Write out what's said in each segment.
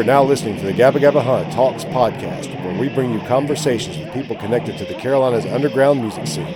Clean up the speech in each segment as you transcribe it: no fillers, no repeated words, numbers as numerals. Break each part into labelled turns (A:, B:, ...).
A: now listening to the Gabba Gabba Hunt Talks podcast, where we bring you conversations with people connected to the Carolinas underground music scene.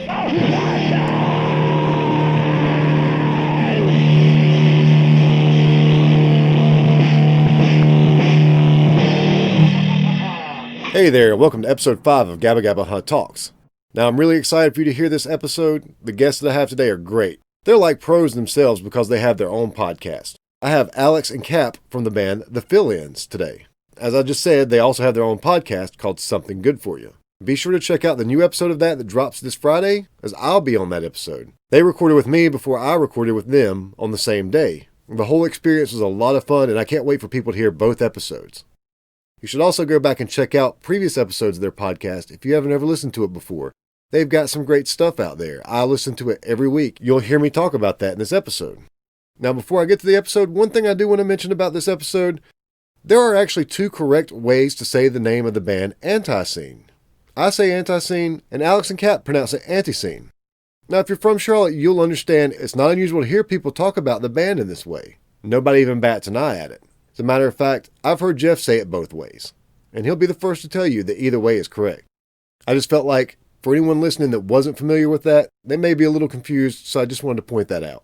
A: Hey there, welcome to episode 5 of Gabba Gabba Hunt Talks. Now, I'm really excited for you to hear this episode. The guests that I have today are great. They're like pros themselves because they have their own podcast. I have Alex and Cap from the band The Fill-Ins today. As I just said, they also have their own podcast called Something Good For You. Be sure to check out the new episode of that drops this Friday, as I'll be on that episode. They recorded with me before I recorded with them on the same day. The whole experience was a lot of fun, and I can't wait for people to hear both episodes. You should also go back and check out previous episodes of their podcast if you haven't ever listened to it before. They've got some great stuff out there. I listen to it every week. You'll hear me talk about that in this episode. Now, before I get to the episode, one thing I do want to mention about this episode, there are actually 2 correct ways to say the name of the band ANTiSEEN. I say ANTiSEEN, and Alex and Cap pronounce it ANTiSEEN. Now, if you're from Charlotte, you'll understand it's not unusual to hear people talk about the band in this way. Nobody even bats an eye at it. As a matter of fact, I've heard Jeff say it both ways, and he'll be the first to tell you that either way is correct. I just felt like, for anyone listening that wasn't familiar with that, they may be a little confused, so I just wanted to point that out.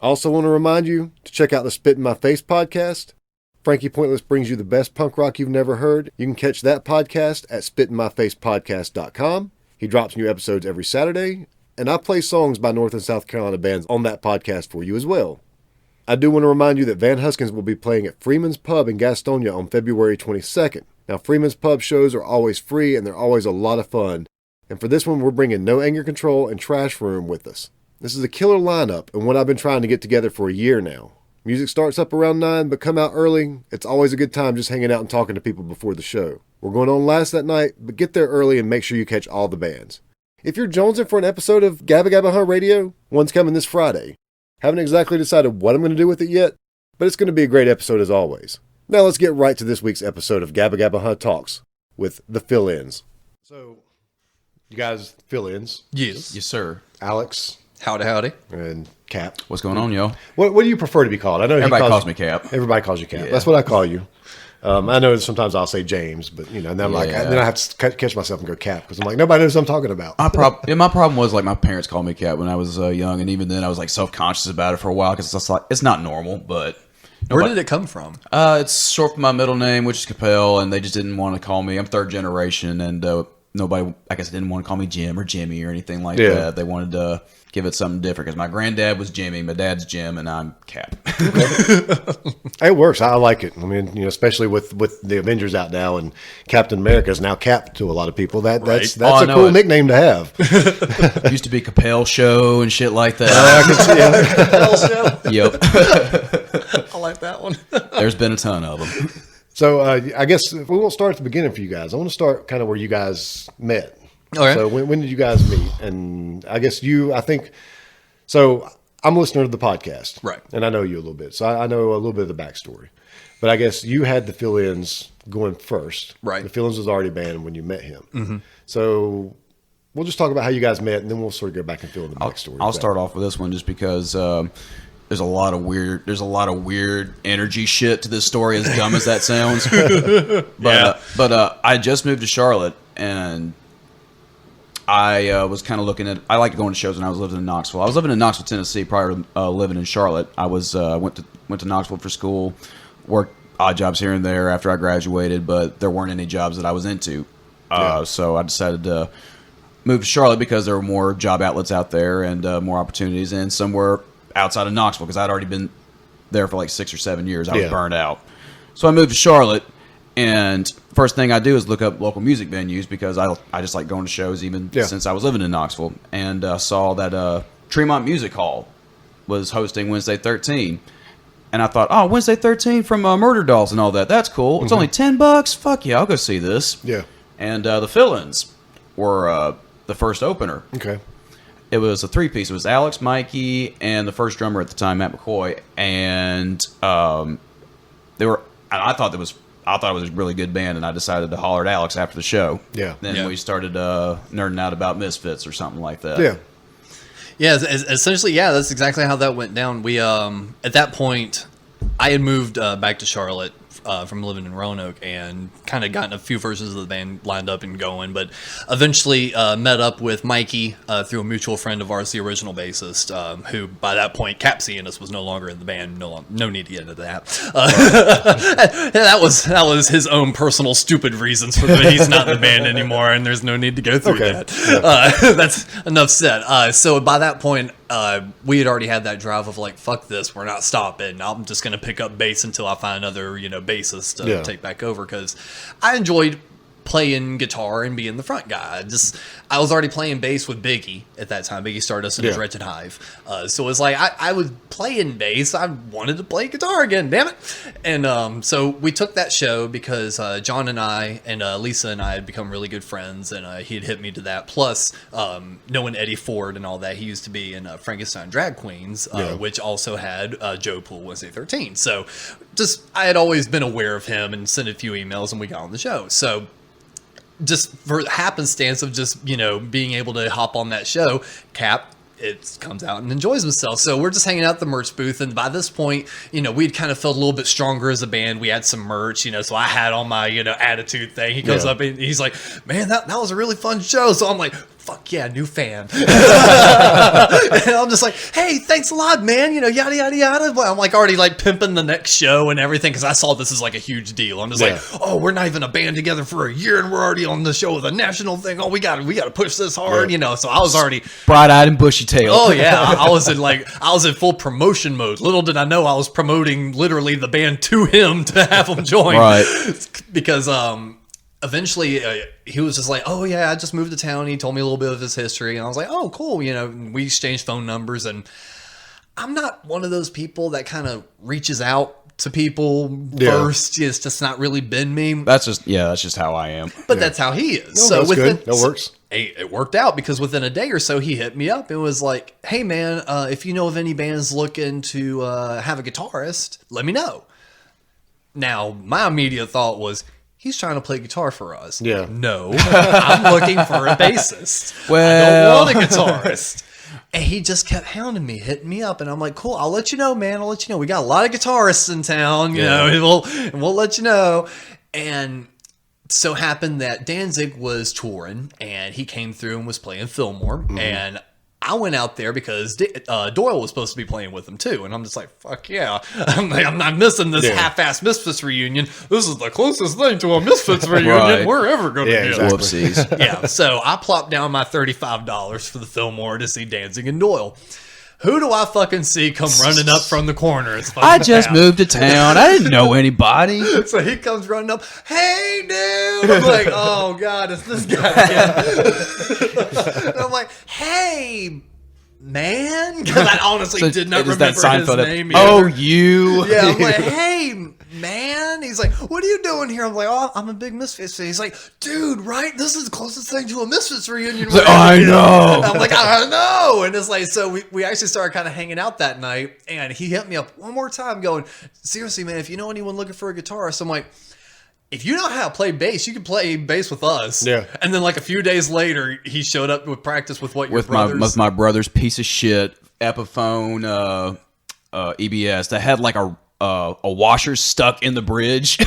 A: I also want to remind you to check out the Spit in My Face podcast. Frankie Pointless brings you the best punk rock you've never heard. You can catch that podcast at spitinmyfacepodcast.com. He drops new episodes every Saturday, and I play songs by North and South Carolina bands on that podcast for you as well. I do want to remind you that Van Huskins will be playing at Freeman's Pub in Gastonia on February 22nd. Now, Freeman's Pub shows are always free, and they're always a lot of fun. And for this one, we're bringing No Anger Control and Trash Room with us. This is a killer lineup and what I've been trying to get together for a year now. Music starts up around 9, but come out early. It's always a good time just hanging out and talking to people before the show. We're going on last that night, but get there early and make sure you catch all the bands. If you're jonesing for an episode of Gabba Gabba Hunt Radio, one's coming this Friday. Haven't exactly decided what I'm going to do with it yet, but it's going to be a great episode as always. Now let's get right to this week's episode of Gabba Gabba Hunt Talks with The Fill-Ins. So, you guys fill-ins?
B: Yes. Yes, sir.
A: Alex.
C: Howdy.
A: And Cap.
B: What's going on, yo?
A: What do you prefer to be called? I know
B: everybody calls me Cap.
A: Everybody calls you Cap. Yeah. That's what I call you. I know sometimes I'll say James, but then I'm then I have to catch myself and go Cap because I'm like, nobody knows what I'm talking about.
B: My problem was like my parents called me Cap when I was young, and even then I was like self-conscious about it for a while because it's like it's not normal. But
C: where did it come from?
B: It's short for my middle name, which is Capel, and they just didn't want to call me. I'm 3rd generation, and nobody, I guess, didn't want to call me Jim or Jimmy or anything like that. They wanted to give it something different because my granddad was Jimmy, my dad's Jim, and I'm Cap.
A: It works. I like it. I mean, especially with the Avengers out now and Captain America is now Cap to a lot to that's a cool nickname to have.
B: It used to be Capel Show and shit like that.
C: Capel Show.
B: Yep.
C: I like that one.
B: There's been a ton of them.
A: So I guess we won't start at the beginning for you guys. I want to start kind of where you guys met.
C: Okay.
A: So when did you guys meet? And I guess so I'm a listener to the podcast.
C: Right.
A: And I know you a little bit. So I know a little bit of the backstory. But I guess you had the Fill-Ins going first.
C: Right.
A: The Fill-Ins was already banned when you met him.
C: Mm-hmm.
A: So we'll just talk about how you guys met, and then we'll sort of go back and fill in the backstory.
B: I'll start off with this one just because there's a lot of weird energy shit to this story, as dumb as that sounds. But I just moved to Charlotte, and I was kind of looking at. I liked going to shows when I was living in Knoxville. I was living in Knoxville, Tennessee, prior to living in Charlotte. I was went to Knoxville for school, worked odd jobs here and there after I graduated, but there weren't any jobs that I was into. So I decided to move to Charlotte because there were more job outlets out there and more opportunities, and somewhere outside of Knoxville because I'd already been there for like 6 or 7 years. I was burned out. So I moved to Charlotte, and first thing I do is look up local music venues because I just like going to shows even since I was living in Knoxville, and saw that Tremont Music Hall was hosting Wednesday 13. And I thought, oh, Wednesday 13 from Murder Dolls and all that. That's cool. It's only $10. Fuck yeah, I'll go see this.
A: Yeah.
B: And the Fill-Ins were the first opener.
A: Okay.
B: It was a 3-piece. It was Alex, Mikey, and the first drummer at the time, Matt McCoy. And they were. And I thought it was a really good band, and I decided to holler at Alex after the show.
A: Yeah.
B: Then we started nerding out about Misfits or something like that.
A: Yeah.
C: Yeah, essentially, that's exactly how that went down. We at that point, I had moved back to Charlotte from living in Roanoke, and kind of gotten a few versions of the band lined up and going. But eventually met up with Mikey through a mutual friend of ours, the original bassist, who by that point, Cap Cianis was no longer in the band. No need to get into that. that was his own personal stupid reasons for that he's not in the band anymore, and there's no need to go through that. Yeah. That's enough said. So by that point, we had already had that drive of like, fuck this, we're not stopping. I'm just going to pick up bass until I find another, bassist to take back over, because I enjoyed playing guitar and being the front guy. I was already playing bass with Biggie at that time. Biggie started us in his Wretched Hive. So it was like, I was playing bass. I wanted to play guitar again, damn it. And so we took that show because John and I and Lisa and I had become really good friends, and he had hit me to that. Plus, knowing Eddie Ford and all that, he used to be in Frankenstein Drag Queens, which also had Joe Poole Wednesday 13. So I had always been aware of him and sent a few emails, and we got on the show. So just for happenstance of just, being able to hop on that show, Cap, it comes out and enjoys himself. So we're just hanging out at the merch booth. And by this point, we'd kind of felt a little bit stronger as a band. We had some merch, so I had on my, attitude thing. He comes up and he's like, man, that was a really fun show. So I'm like, fuck yeah, new fan. And I'm just like, hey, thanks a lot, man. Yada, yada, yada. I'm like already like pimping the next show and everything, because I saw this as like a huge deal. I'm just like, oh, we're not even a band together for a year and we're already on the show with a national thing. Oh, we got to push this hard, So I was already
B: bright-eyed and bushy-tailed.
C: Oh yeah, I was in full promotion mode. Little did I know I was promoting literally the band to him to have him join.
B: Right.
C: Because eventually he was just like, oh yeah, I just moved to town. He told me a little bit of his history, and I was like, oh cool. We exchanged phone numbers, and I'm not one of those people that kind of reaches out to people first. It's just not really been me.
B: That's just how I am.
C: But that's how he is.
A: No,
C: so
A: that's good. That works.
C: It worked out, because within a day or so he hit me up and was like, hey man, if you know of any bands looking to have a guitarist, let me know. Now my immediate thought was, he's trying to play guitar for us.
A: Yeah.
C: No, I'm looking for a bassist.
B: Well,
C: I don't want a guitarist. And he just kept hounding me, hitting me up, and I'm like, cool, I'll let you know, man. I'll let you know. We got a lot of guitarists in town, we'll let you know. And so happened that Danzig was touring, and he came through and was playing Fillmore, and I went out there because Doyle was supposed to be playing with him too, and I'm just like, fuck yeah. I'm not missing this half-assed Misfits reunion. This is the closest thing to a Misfits reunion we're ever going to get.
A: Exactly.
B: Whoopsies.
C: Yeah, so I plopped down my $35 for the Fillmore to see Danzig and Doyle. Who do I fucking see come running up from the corner?
B: I just moved to town. I didn't know anybody.
C: So he comes running up. Hey, dude. I'm like, oh, God, it's this guy again. And I'm like, hey, man. Because I honestly did not remember his name.
B: Oh, you.
C: Yeah, I'm like, hey, man. He's like, what are you doing here? I'm like, oh, I'm a big Misfits fan. He's like, dude, right? This is the closest thing to a Misfits reunion.
B: Like, I know.
C: I'm like, I know. And it's like, so we actually started kind of hanging out that night, and he hit me up one more time going, seriously, man, if you know anyone looking for a guitarist, I'm like, if you know how to play bass, you can play bass with us.
A: Yeah.
C: And then like a few days later, he showed up with practice with your
B: with
C: brothers.
B: my brother's piece of shit Epiphone EBS that had like a washer stuck in the bridge.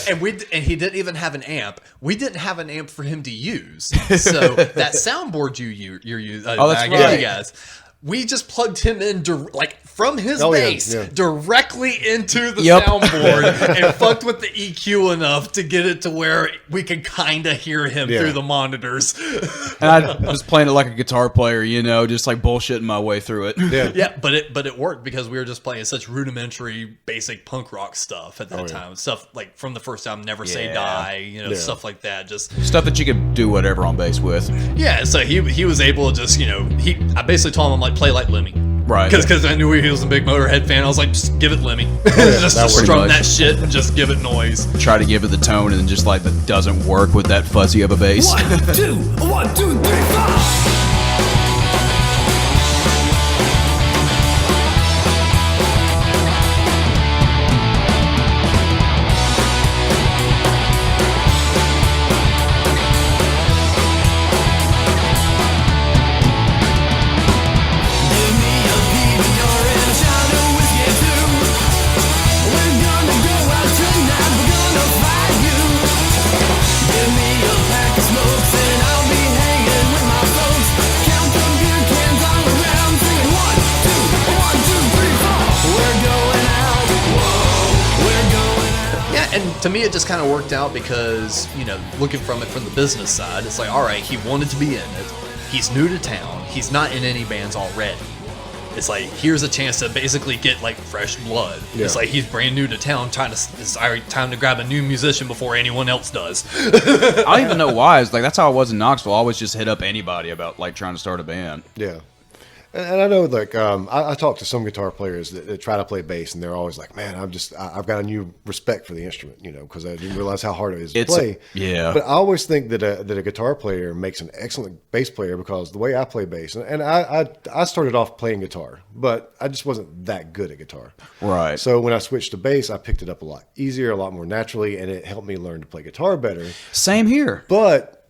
C: and he didn't even have an amp. We didn't have an amp for him to use. So that soundboard you're using,
B: that's right.
C: you guys, we just plugged him in from his bass directly into the soundboard and fucked with the EQ enough to get it to where we could kind of hear him through the monitors.
B: And I was playing it like a guitar player, just like bullshitting my way through it.
C: Yeah, but it worked because we were just playing such rudimentary, basic punk rock stuff at that time. Stuff like from the first album, Never Say Die, stuff like that. Just
B: stuff that you could do whatever on bass with.
C: Yeah, so he was able to just, I basically told him, I'm like, play like Lemmy.
B: Right.
C: Because I knew he was a big Motorhead fan. I was like, just give it Lemmy. just strum that shit and just give it noise.
B: Try to give it the tone, and then just like that doesn't work with that fuzzy of a bass.
D: 1, 2, 1, 2, 3, 4. We're gonna go out to
C: to me, it just kind of worked out because, looking from it from the business side, it's like, all right, he wanted to be in it. He's new to town. He's not in any bands already. It's like, here's a chance to basically get like fresh blood.
A: Yeah.
C: It's like he's brand new to town, it's time to grab a new musician before anyone else does.
B: I don't even know why. It's like that's how I was in Knoxville. I always just hit up anybody about like trying to start a band.
A: Yeah. And I know, like, I talk to some guitar players that try to play bass, and they're always like, man, I've got a new respect for the instrument, because I didn't realize how hard it is to play.
B: Yeah.
A: But I always think that a guitar player makes an excellent bass player because the way I play bass, and I started off playing guitar, but I just wasn't that good at guitar.
B: Right.
A: So when I switched to bass, I picked it up a lot easier, a lot more naturally, and it helped me learn to play guitar better.
B: Same here.
A: But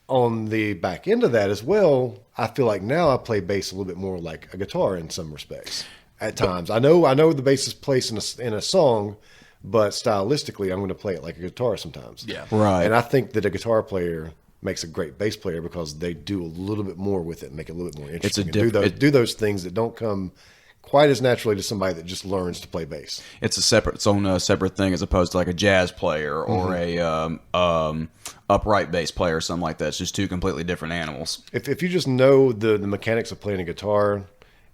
A: on the back end of that as well, I feel like now I play bass a little bit more like a guitar in some respects. At times, I know the bass is placed in a song, but stylistically, I'm going to play it like a guitar sometimes.
C: Yeah,
B: right.
A: And I think that a guitar player makes a great bass player because they do a little bit more with it, make it a little bit more interesting. Do those things that don't come quite as naturally to somebody that just learns to play bass.
B: It's its own separate thing as opposed to like a jazz player or a upright bass player or something like that. It's just two completely different animals.
A: If you just know the mechanics of playing a guitar,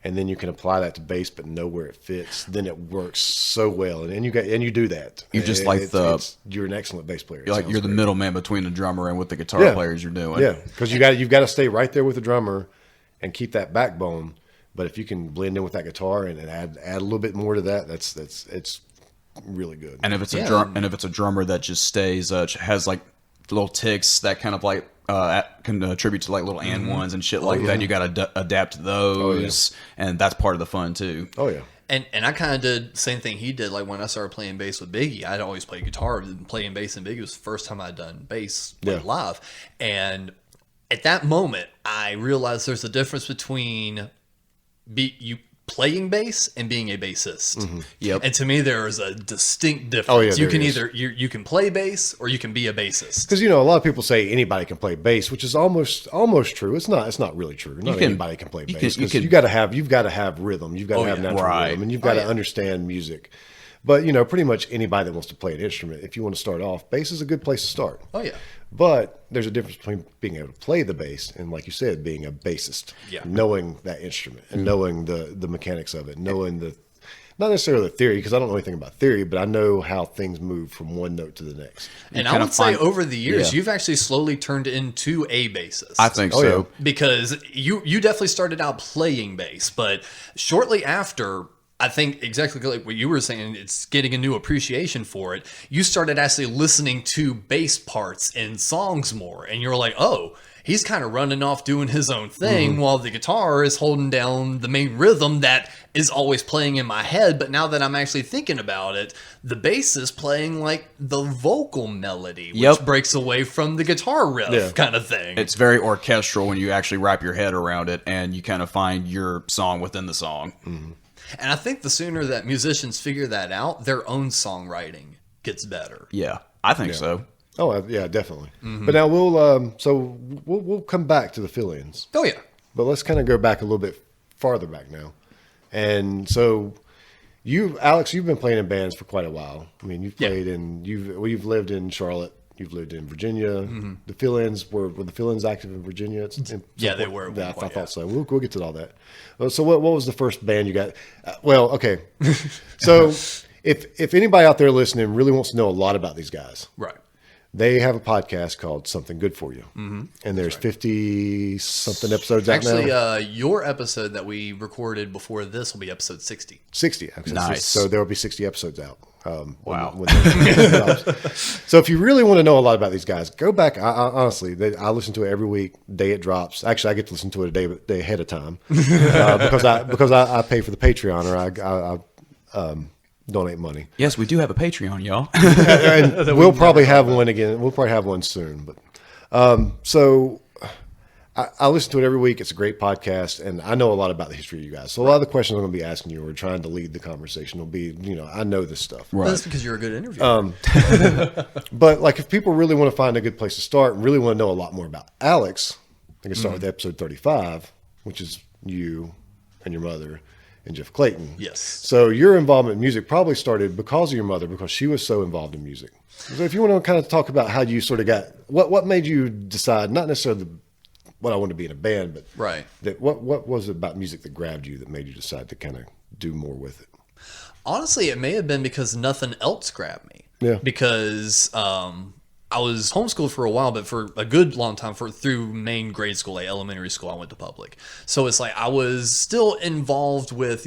A: and then you can apply that to bass, but know where it fits, then it works so well. And you do that.
B: You're just
A: you're an excellent bass player.
B: You're the middleman between the drummer and what the guitar players you're doing.
A: Yeah, because you've got to stay right there with the drummer and keep that backbone. But if you can blend in with that guitar and add a little bit more to that, it's really good.
B: And if it's a drummer that just stays has like little ticks that kind of like can attribute to like little and ones and shit like that, you got to adapt to those, and that's part of the fun too.
A: Oh yeah.
C: And I kind of did the same thing he did. Like when I started playing bass with Biggie, I'd always play guitar. Playing bass and Biggie was the first time I'd done bass live. And at that moment, I realized there's a difference between you playing bass and being a bassist.
B: Yep.
C: And to me, there is a distinct difference.
A: Oh, yeah,
C: you can either you can play bass or you can be a bassist.
A: Because a lot of people say anybody can play bass, which is almost true. It's not really true. Not anybody can play bass because you've got to have rhythm. You've got to have natural rhythm, and you've got to understand music. But pretty much anybody that wants to play an instrument, if you want to start off, bass is a good place to start.
C: Oh yeah.
A: But there's a difference between being able to play the bass and, like you said, being a bassist.
C: Yeah.
A: Knowing that instrument and knowing the mechanics of it, knowing not necessarily the theory, because I don't know anything about theory, but I know how things move from one note to the next.
C: And I would say over the years, you've actually slowly turned into a bassist.
B: I think so.
A: Yeah.
C: Because you definitely started out playing bass, but shortly after, I think exactly like what you were saying, it's getting a new appreciation for it. You started actually listening to bass parts in songs more, and you're like, oh, he's kind of running off doing his own thing while the guitar is holding down the main rhythm that is always playing in my head. But now that I'm actually thinking about it, the bass is playing like the vocal melody, which breaks away from the guitar riff kind of thing.
B: It's very orchestral when you actually wrap your head around it and you kind of find your song within the song.
C: And I think the sooner that musicians figure that out, their own songwriting gets better.
B: Yeah, I think so.
A: Oh yeah, definitely. But now we'll come back to the fill-ins.
C: Oh yeah.
A: But let's kind of go back a little bit farther back now. And so Alex, you've been playing in bands for quite a while. I mean, you've played you've lived in Charlotte. You've lived in Virginia. The fill-ins were the fill-ins active in Virginia?
C: They were.
A: I thought so. We'll get to all that. So what was the first band you got? Well, okay. So if anybody out there listening really wants to know a lot about these guys,
C: right?
A: They have a podcast called Something Good For You. And there's 50-something episodes out now.
C: Actually, your episode that we recorded before this will be episode 60.
A: 60, actually.
B: Nice.
A: So there will be 60 episodes out.
B: Wow.
A: So if you really want to know a lot about these guys, go back. Honestly, I listen to it every week, day it drops. Actually, I get to listen to it a day ahead of time because I pay for the Patreon, or I donate money.
B: Yes, we do have a Patreon, y'all.
A: And we'll probably have one again. We'll probably have one soon. But so I listen to it every week. It's a great podcast, and I know a lot about the history of you guys. So a lot of the questions I'm going to be asking you or trying to lead the conversation will be, I know this stuff.
C: Right. That's because you're a good interviewer.
A: But like, if people really want to find a good place to start and really want to know a lot more about Alex, they can start with episode 35, which is you and your mother. and Jeff Clayton.
C: Yes.
A: So your involvement in music probably started because of your mother, because she was so involved in music. So if you want to kind of talk about how you sort of got, what made you decide, not necessarily what I wanted to be in a band, but
C: Right.
A: that what was it about music that grabbed you that made you decide to kind of do more with it?
C: Honestly, it may have been because nothing else grabbed me.
A: Yeah.
C: Because I was homeschooled for a while, but for a good long time, through main grade school, like elementary school, I went to public. So it's like I was still involved with,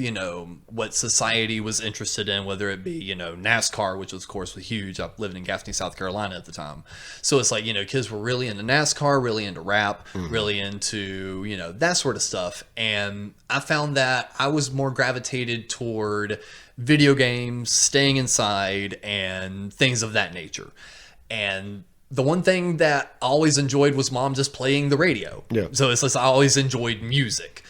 C: what society was interested in, whether it be, NASCAR, which of course was huge. I lived in Gaffney, South Carolina at the time. So it's like, kids were really into NASCAR, really into rap, really into, that sort of stuff. And I found that I was more gravitated toward video games, staying inside, and things of that nature. And the one thing that I always enjoyed was Mom just playing the radio.
A: Yeah.
C: So it's like I always enjoyed music.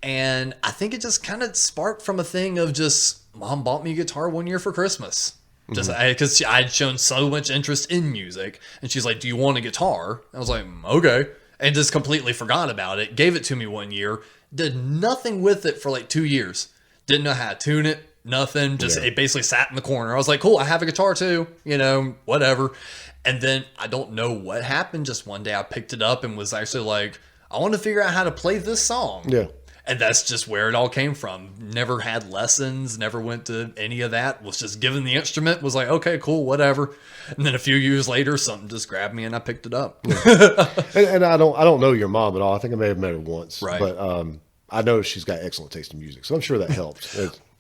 C: And I think it just kind of sparked from a thing of just Mom bought me a guitar one year for Christmas. Just because I'd shown so much interest in music. And she's like, do you want a guitar? I was like, okay. And just completely forgot about it. Gave it to me one year. Did nothing with it for like 2 years. Didn't know how to tune it. Nothing. Just it basically sat in the corner. I was like, cool, I have a guitar too. Whatever. And then I don't know what happened. Just one day I picked it up and was actually like, I want to figure out how to play this song.
A: Yeah.
C: And that's just where it all came from. Never had lessons, never went to any of that. Was just given the instrument, was like, okay, cool, whatever. And then a few years later, something just grabbed me and I picked it up.
A: And I don't know your mom at all. I think I may have met her once.
C: Right.
A: But I know she's got excellent taste in music. So I'm sure that helps.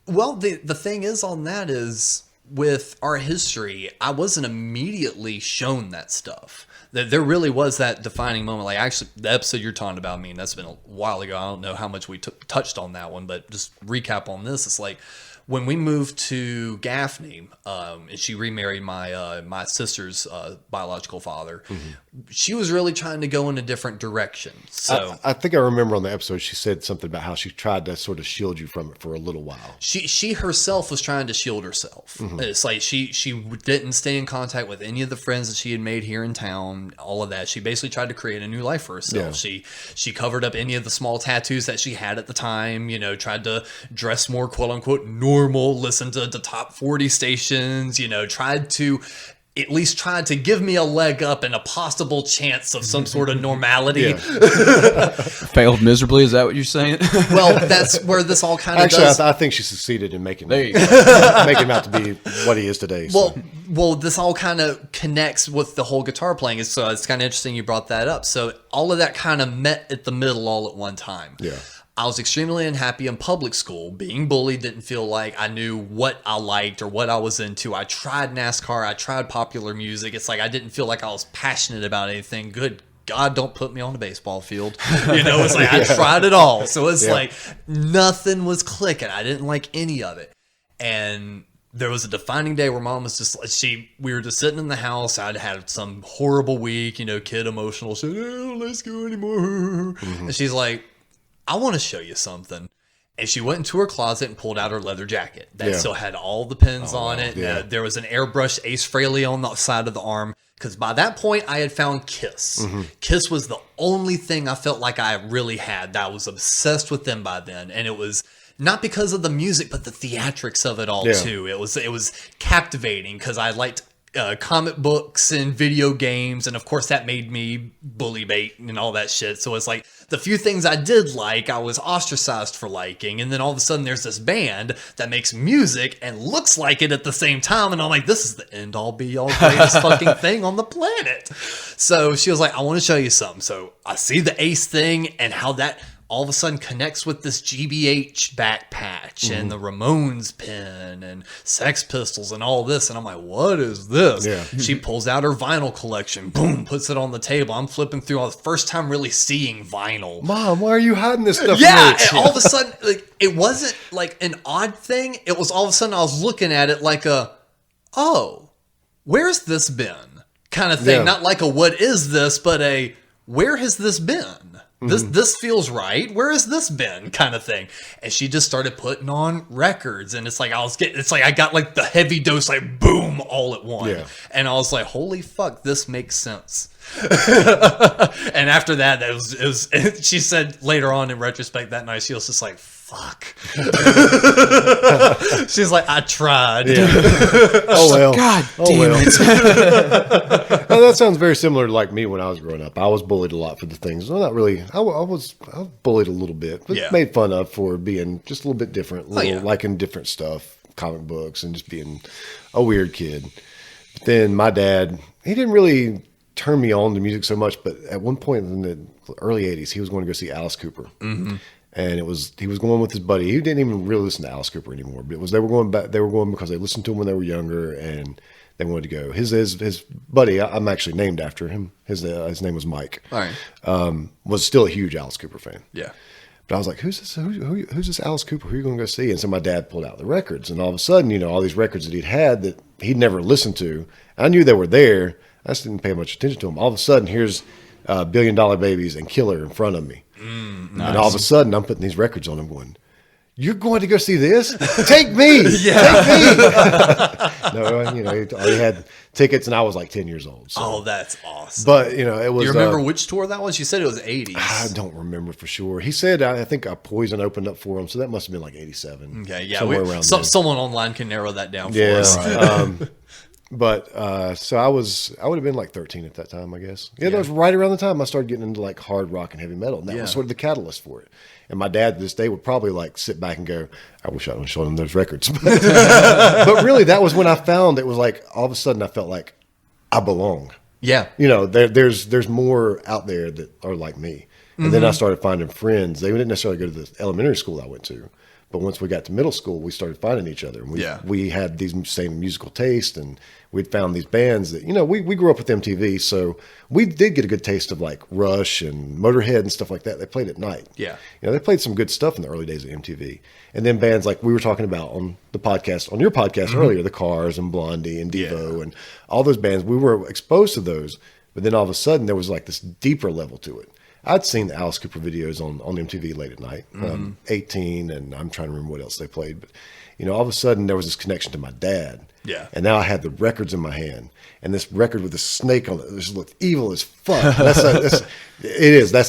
C: Well, the thing is on that is, with our history, I wasn't immediately shown that stuff. There really was that defining moment. Like, actually, the episode you're talking about, that's been a while ago. I don't know how much we touched on that one, but just recap on this. It's like, when we moved to Gaffney, and she remarried my sister's biological father, she was really trying to go in a different direction. So
A: I think I remember on the episode she said something about how she tried to sort of shield you from it for a little while.
C: She herself was trying to shield herself. It's like she didn't stay in contact with any of the friends that she had made here in town. All of that. She basically tried to create a new life for herself.
A: Yeah.
C: She covered up any of the small tattoos that she had at the time. Tried to dress more quote unquote normal. Listen to the top 40 stations. Tried to give me a leg up and a possible chance of some sort of normality.
B: Failed miserably, is that what you're saying?
C: Well, that's where this all kind of
A: Actually,
C: does.
A: I think she succeeded in making
B: There you
A: make him out to be what he is today. So.
C: Well, this all kind of connects with the whole guitar playing. So it's kind of interesting you brought that up. So all of that kind of met at the middle all at one time.
A: Yeah.
C: I was extremely unhappy in public school. Being bullied, didn't feel like I knew what I liked or what I was into. I tried NASCAR. I tried popular music. It's like I didn't feel like I was passionate about anything. Good God, don't put me on a baseball field. It's like I tried it all. So it's like nothing was clicking. I didn't like any of it. And there was a defining day where Mom was just we were just sitting in the house. I'd had some horrible week, kid emotional. She said, oh, let's go anymore. And she's like, I want to show you something. And she went into her closet and pulled out her leather jacket that still had all the pins on it.
A: Yeah.
C: There was an airbrushed Ace Frehley on the side of the arm. Because by that point, I had found Kiss. Kiss was the only thing I felt like I really had. That I was obsessed with them by then. And it was not because of the music, but the theatrics of it all, too. It was captivating because I liked comic books and video games, and of course that made me bully bait and all that shit. So it's like the few things I did like, I was ostracized for liking, and then all of a sudden there's this band that makes music and looks like it at the same time, and I'm like, this is the end all be all greatest fucking thing on the planet. So she was like, I want to show you something. So I see the Ace thing and how that all of a sudden connects with this GBH back patch and the Ramones pin and Sex Pistols and all this. And I'm like, what is this?
A: Yeah.
C: She pulls out her vinyl collection, boom, puts it on the table. I'm flipping through all the first time really seeing vinyl.
A: Mom, why are you hiding this stuff?
C: Yeah, and all of a sudden, like, it wasn't like an odd thing. It was all of a sudden I was looking at it like oh, where's this been? Kind of thing.
A: Yeah.
C: Not like a what is this, but a where has this been? This feels right. Where has this been? Kind of thing. And she just started putting on records, and it's like I got like the heavy dose, like boom, all at once.
A: Yeah.
C: And I was like, holy fuck, this makes sense. And after that, it was. She said later on in retrospect that night, she was just like, "Fuck." She's like, "I tried."
A: Yeah. Oh well.
B: God damn it.
A: Well, that sounds very similar to like me when I was growing up. I was bullied a lot for the things. Well, not really. I was bullied a little bit, but made fun of for being just a little bit different, liking different stuff, comic books, and just being a weird kid. But then my dad, he didn't really turn me on to music so much, but at one point in the early 80s, he was going to go see Alice Cooper. Mm-hmm. And he was going with his buddy. He didn't even really listen to Alice Cooper anymore, but they were going because they listened to him when they were younger, and they wanted to go. His buddy, I'm actually named after him. His name was Mike.
C: All right.
A: Was still a huge Alice Cooper fan.
C: Yeah.
A: But I was like, who's this? Who's this Alice Cooper? Who are you going to go see? And so my dad pulled out the records, and all of a sudden, all these records that he'd had that he'd never listened to. I knew they were there. I just didn't pay much attention to them. All of a sudden, here's $1 Billion Babies and Killer in front of me.
B: Nice.
A: And all of a sudden, I'm putting these records on and going, "You're going to go see this? Take me! Take me!" No, all he had tickets, and I was like 10 years old. So.
C: Oh, that's awesome.
A: But, it was...
C: Do you remember which tour that was? You said it was 80s.
A: I don't remember for sure. He said, I think Poison opened up for him, so that must have been like 87.
C: Okay, yeah.
A: Somewhere around there.
C: Someone online can narrow that down for
A: Yeah.
C: us.
A: Right. But so I would have been like 13 at that time, I guess. Yeah, that was right around the time I started getting into like hard rock and heavy metal. And that was sort of the catalyst for it. And my dad this day would probably like sit back and go, "I wish I would have shown him those records." But really, that was when I found it was like all of a sudden I felt like I belong.
C: Yeah.
A: There's more out there that are like me. And then I started finding friends. They didn't necessarily go to the elementary school I went to. But once we got to middle school, we started finding each other. And we had these same musical taste, and we'd found these bands that, we grew up with MTV. So we did get a good taste of like Rush and Motorhead and stuff like that. They played at night.
C: Yeah.
A: They played some good stuff in the early days of MTV. And then bands like we were talking about on your podcast earlier, the Cars and Blondie and Devo and all those bands, we were exposed to those. But then all of a sudden there was like this deeper level to it. I'd seen the Alice Cooper videos on MTV late at night, 18, and I'm trying to remember what else they played. But, all of a sudden there was this connection to my dad.
C: Yeah.
A: And now I had the records in my hand, and this record with a snake on it just looked evil as fuck. That's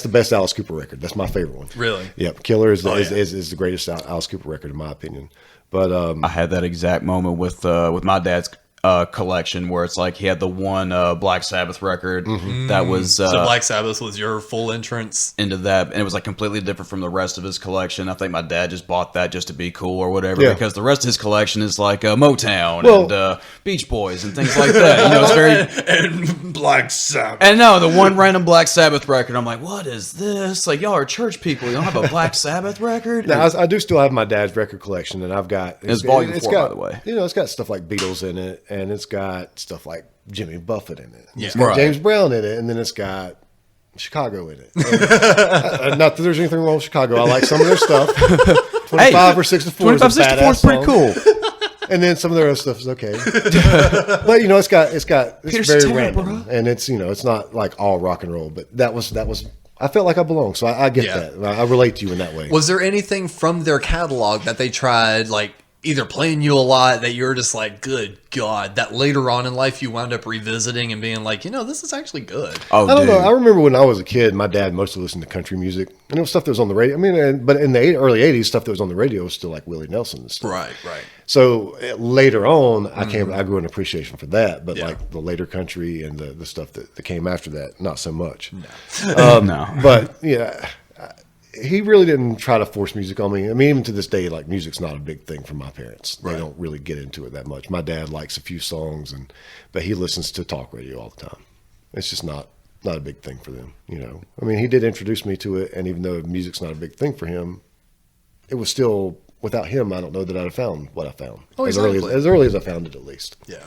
A: the best Alice Cooper record. That's my favorite one.
C: Really?
A: Yep. Killer is the greatest Alice Cooper record in my opinion. But
B: I had that exact moment with my dad's collection where it's like he had the one Black Sabbath record that was
C: so Black Sabbath was your full entrance
B: into that, and it was like completely different from the rest of his collection. I think my dad just bought that just to be cool or whatever, because the rest of his collection is like Motown and Beach Boys and things like that. It's very
C: and Black Sabbath.
B: And no, the one random Black Sabbath record, I'm like, what is this? Like, y'all are church people. You don't have a Black Sabbath record?
A: Now, I do still have my dad's record collection, and I've got
B: it's volume 4, by the way.
A: It's got stuff like Beatles in it, and it's got stuff like Jimmy Buffett in it.
C: Yeah.
A: It's got James Brown in it, and then it's got Chicago in it. And, not that there's anything wrong with Chicago. I like some of their stuff. 25 or 64 is a
B: 64 is pretty cool.
A: And then some of their other stuff is okay. But it's very random.
B: Bro.
A: And it's it's not like all rock and roll, but that was I felt like I belong, so I get that. I relate to you in that way.
C: Was there anything from their catalog that they tried, like either playing you a lot, that you're just like, good God, that later on in life you wound up revisiting and being like, this is actually good?
A: I don't know. I remember when I was a kid, my dad mostly listened to country music. And it was stuff that was on the radio. I mean, but in the early 80s, stuff that was on the radio was still like Willie Nelson and stuff.
C: Right.
A: So later on, I grew an appreciation for that. But like the later country and the stuff that came after that, not so much.
B: No.
A: But he really didn't try to force music on me. I mean, even to this day, like music's not a big thing for my parents. They don't really get into it that much. My dad likes a few songs, but he listens to talk radio all the time. It's just not a big thing for them. I mean, he did introduce me to it, and even though music's not a big thing for him, it was still, without him, I don't know that I'd have found what I found. As early as I found it, at least.
C: Yeah.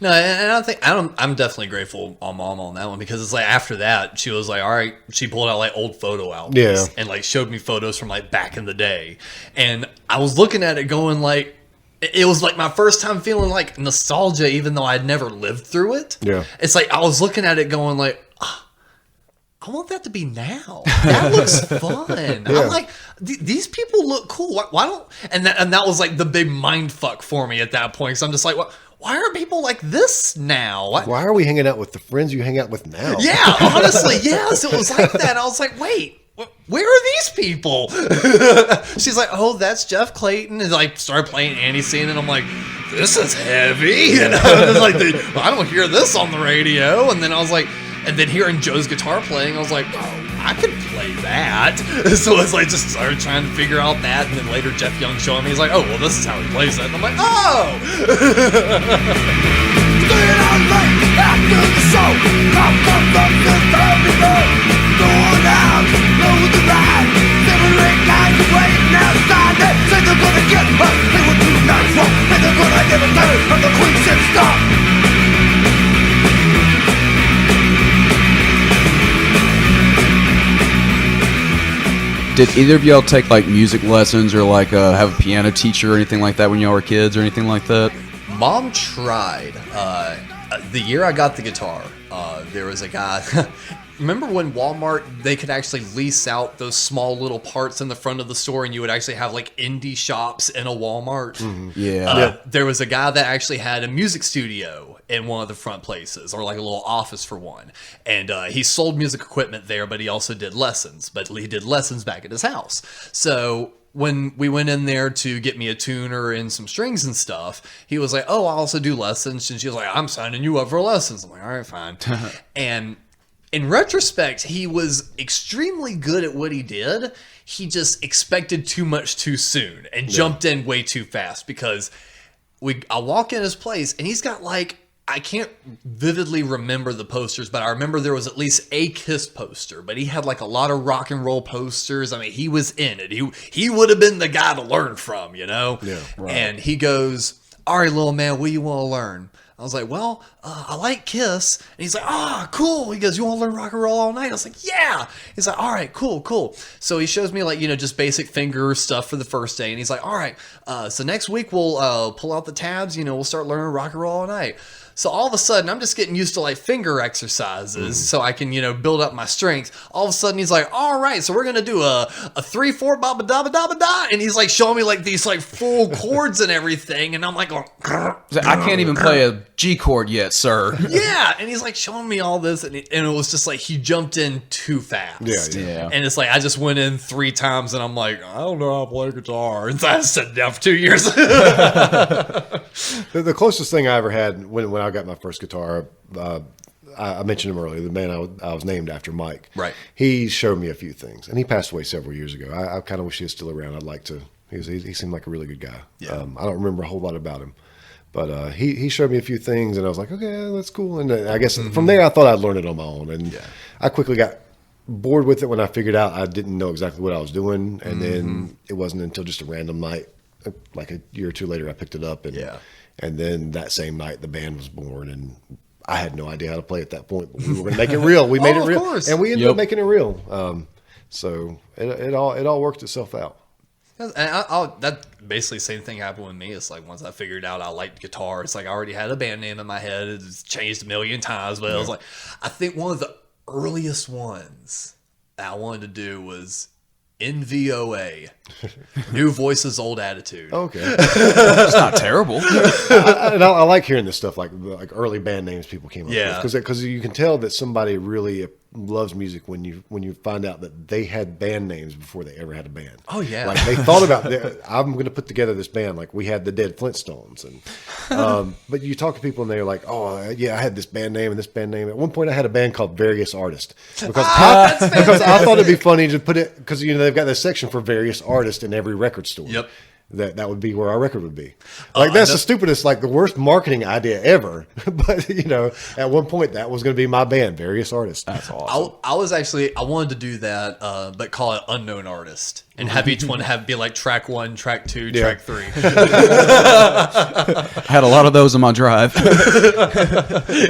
C: No, and I'm definitely grateful on Mom on that one, because it's like after that she was like, all right, she pulled out like old photo albums and like showed me photos from like back in the day, and I was looking at it going like, it was like my first time feeling like nostalgia, even though I'd never lived through it.
A: Yeah,
C: it's like I was looking at it going like, I want that to be now. That looks fun.
A: Yeah.
C: I'm like, these people look cool. Why don't? And that was like the big mind fuck for me at that point. So I'm just like, why are people like this now?
A: Why are we hanging out with the friends you hang out with now?
C: Yeah, honestly, yes, it was like that. I was like, wait, where are these people? She's like, oh, that's Jeff Clayton, and like started playing ANTiSEEN, and I'm like, this is heavy. And I was like, I don't hear this on the radio. And then I was like, and then hearing Joe's guitar playing, I was like, oh, I could play that. So it's like just started trying to figure out that, and then later Jeff Young showing me, he's like, oh, well, this is how he plays it. And I'm like, oh.
D: Staying out late after the show. Come from the terminal. Going out, low the ride. 7 or 8 guys are waiting outside. They say they're gonna get us. They were 2 nights long, and they're gonna get a third from the Queen ship Stomp.
B: Did either of y'all take like music lessons or like have a piano teacher or anything like that when y'all were kids or anything like that?
C: Mom tried. The year I got the guitar, there was a guy. Remember when Walmart, they could actually lease out those small little parts in the front of the store, and you would actually have like indie shops in a Walmart?
B: Mm-hmm. Yeah.
C: There was a guy that actually had a music studio in one of the front places, or like a little office for one. And he sold music equipment there, but he also did lessons. But he did lessons back at his house. So when we went in there to get me a tuner and some strings and stuff, he was like, oh, I also do lessons. And she was like, I'm signing you up for lessons. I'm like, all right, fine. And in retrospect, he was extremely good at what he did. He just expected too much too soon and jumped in way too fast, because I walk in his place and he's got like, I can't vividly remember the posters, but I remember there was at least a Kiss poster, but he had like a lot of rock and roll posters. I mean, he was in it. He would have been the guy to learn from, you know?
A: Yeah, right.
C: And he goes, all right, little man, what do you want to learn? I was like, well, I like Kiss. And he's like, cool. He goes, you want to learn rock and roll all night? I was like, yeah. He's like, all right, cool. So he shows me like, just basic finger stuff for the first day. And he's like, all right, so next week we'll pull out the tabs, we'll start learning rock and roll all night. So all of a sudden, I'm just getting used to like finger exercises so I can, build up my strength. All of a sudden, he's like, all right, so we're going to do a 3/4 ba ba da ba da ba da. And he's like showing me like these like full chords and everything. And I'm like, going,
B: I can't even play a G chord yet, sir.
C: Yeah. And he's like showing me all this. And it was just like he jumped in too fast.
B: Yeah.
C: And it's like I just went in 3 times and I'm like, I don't know how to play guitar. And so I sat down for 2 years.
A: The closest thing I ever had when I got my first guitar, I mentioned him earlier, the man I was named after, Mike.
C: Right.
A: He showed me a few things, and he passed away several years ago. I kind of wish he was still around. I'd like to. He seemed like a really good guy.
C: Yeah.
A: I don't remember a whole lot about him, but he showed me a few things, and I was like, okay, that's cool. And I guess from there, I thought I'd learn it on my own, and I quickly got bored with it when I figured out I didn't know exactly what I was doing, and then it wasn't until just a random night, like a year or two later, I picked it up, and then that same night the band was born, and I had no idea how to play at that point, but we were going to make it real. We made it real,
C: course.
A: and we ended up making it real. So it all worked itself out.
C: And that basically same thing happened with me. It's like once I figured out I liked guitar, it's like I already had a band name in my head. It's changed a million times, but it was like, I think one of the earliest ones that I wanted to do was NVOA, New Voices, Old Attitude.
A: Okay,
B: It's not terrible.
A: I like hearing this stuff, like early band names people came up with, because you can tell that somebody really loves music when you find out that they had band names before they ever had a band.
C: Oh yeah,
A: like they thought about I'm going to put together this band. Like we had the Dead Flintstones, and but you talk to people and they're like, oh yeah, I had this band name and this band name. At one point, I had a band called Various Artists because I thought it'd be funny to put it because they've got this section for various artists in every record store.
C: Yep.
A: That would be where our record would be. Like that's the stupidest, like the worst marketing idea ever. But at one point that was going to be my band, Various Artists.
B: That's awesome.
C: I wanted to do that, but call it Unknown Artist, and have each one be like track 1, track 2, track 3.
B: I had a lot of those in my drive.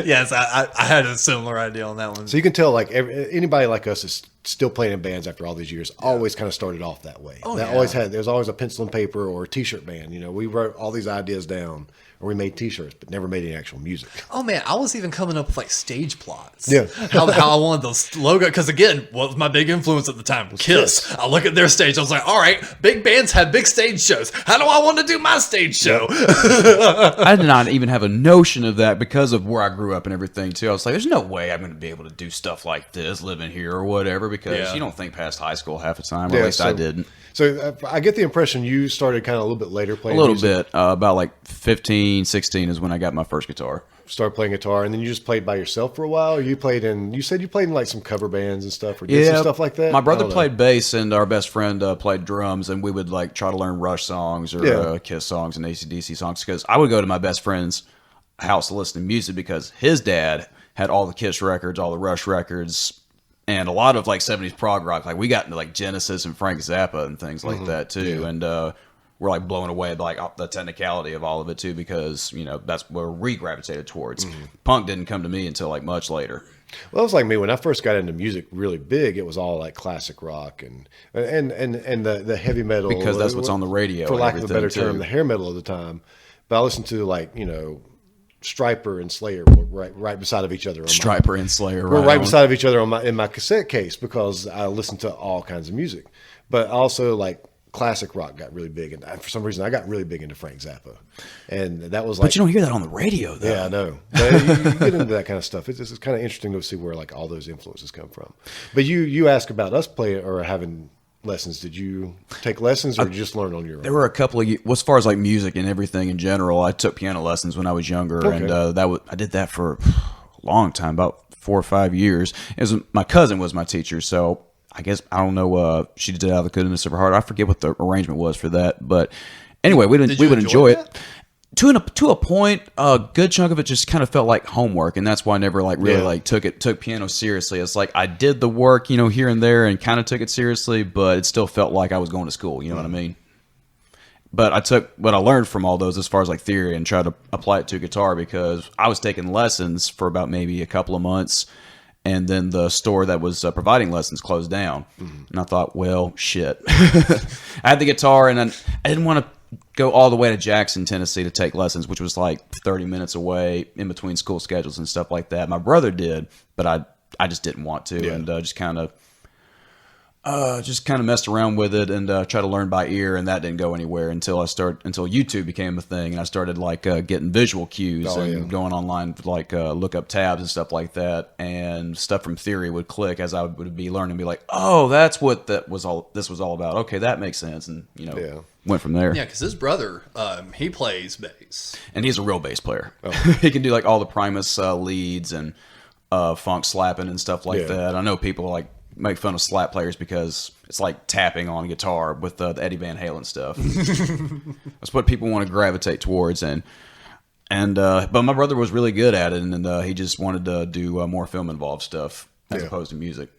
C: Yes, I had a similar idea on that one.
A: So you can tell, like anybody like us is still playing in bands after all these years. Always kind of started off that way. There's always a pencil and paper or a T-shirt band. We wrote all these ideas down, or we made T-shirts, but never made any actual music.
C: Oh man, I was even coming up with like stage plots.
A: Yeah,
C: how I wanted those logo, because again, what was my big influence at the time? Kiss. I look at their stage, stage. I was like, all right, big bands have big stage shows. How do I want to do my stage show?
B: I did not even have a notion of that because of where I grew up and everything too. I was like, there's no way I'm going to be able to do stuff like this living here or whatever, because you don't think past high school half the time, or at least I didn't.
A: So I get the impression you started kind of a little bit later playing
B: A little
A: music.
B: bit. About like 15, 16 is when I got my first guitar.
A: Started playing guitar, and then you just played by yourself for a while? Or you said you played in like some cover bands and stuff, or did some stuff like that?
B: My brother played bass, and our best friend played drums, and we would like try to learn Rush songs or Kiss songs and AC/DC songs, because I would go to my best friend's house to listen to music because his dad had all the Kiss records, all the Rush records, and a lot of like 70s prog rock. Like we got into like Genesis and Frank Zappa and things like that too. Yeah. And we're like blown away by like the technicality of all of it too, because that's where we gravitated towards. Punk didn't come to me until like much later.
A: Well, it was like me when I first got into music really big. It was all like classic rock and the heavy metal,
B: because that's what's on the radio,
A: for lack of a better term, the hair metal of the time. But I listened to like Stryper and Slayer were right beside of each other.
B: Stryper and Slayer
A: were right beside of each other in my cassette case, because I listened to all kinds of music. But also like classic rock got really big, and for some reason I got really big into Frank Zappa, and that was like.
B: But you don't hear that on the radio, though.
A: Yeah, I know. But you get into that kind of stuff. It's kind of interesting to see where like all those influences come from. But you ask about us playing or having lessons. Did you take lessons, or did you just learn on your own?
B: There were a couple of, as far as like music and everything in general, I took piano lessons when I was younger, and I did that for a long time, about 4 or 5 years. My cousin was my teacher, so. I guess, I don't know, she did it out of the goodness of her heart. I forget what the arrangement was for that. But anyway, we would enjoy it. To a point, a good chunk of it just kind of felt like homework. And that's why I never really took piano seriously. It's like I did the work, here and there, and kind of took it seriously, but it still felt like I was going to school. You know what I mean? But I took what I learned from all those as far as like theory and tried to apply it to guitar, because I was taking lessons for about maybe a couple of months. And then the store that was providing lessons closed down. And I thought, well, shit. I had the guitar, and I didn't want to go all the way to Jackson, Tennessee to take lessons, which was like 30 minutes away in between school schedules and stuff like that. My brother did, but I just didn't want to, and just kind of messed around with it and tried to learn by ear, and that didn't go anywhere until YouTube became a thing, and I started like getting visual cues going online to like look up tabs and stuff like that, and stuff from theory would click as I would be learning, and be like, oh, that's what this was all about. Okay, that makes sense, and went from there.
C: Yeah, because his brother, he plays bass,
B: and he's a real bass player. He can do like all the Primus leads and funk slapping and stuff like that. I know people like make fun of slap players because it's like tapping on guitar with the Eddie Van Halen stuff. That's what people want to gravitate towards, but my brother was really good at it, and he just wanted to do more film involved stuff as opposed to music.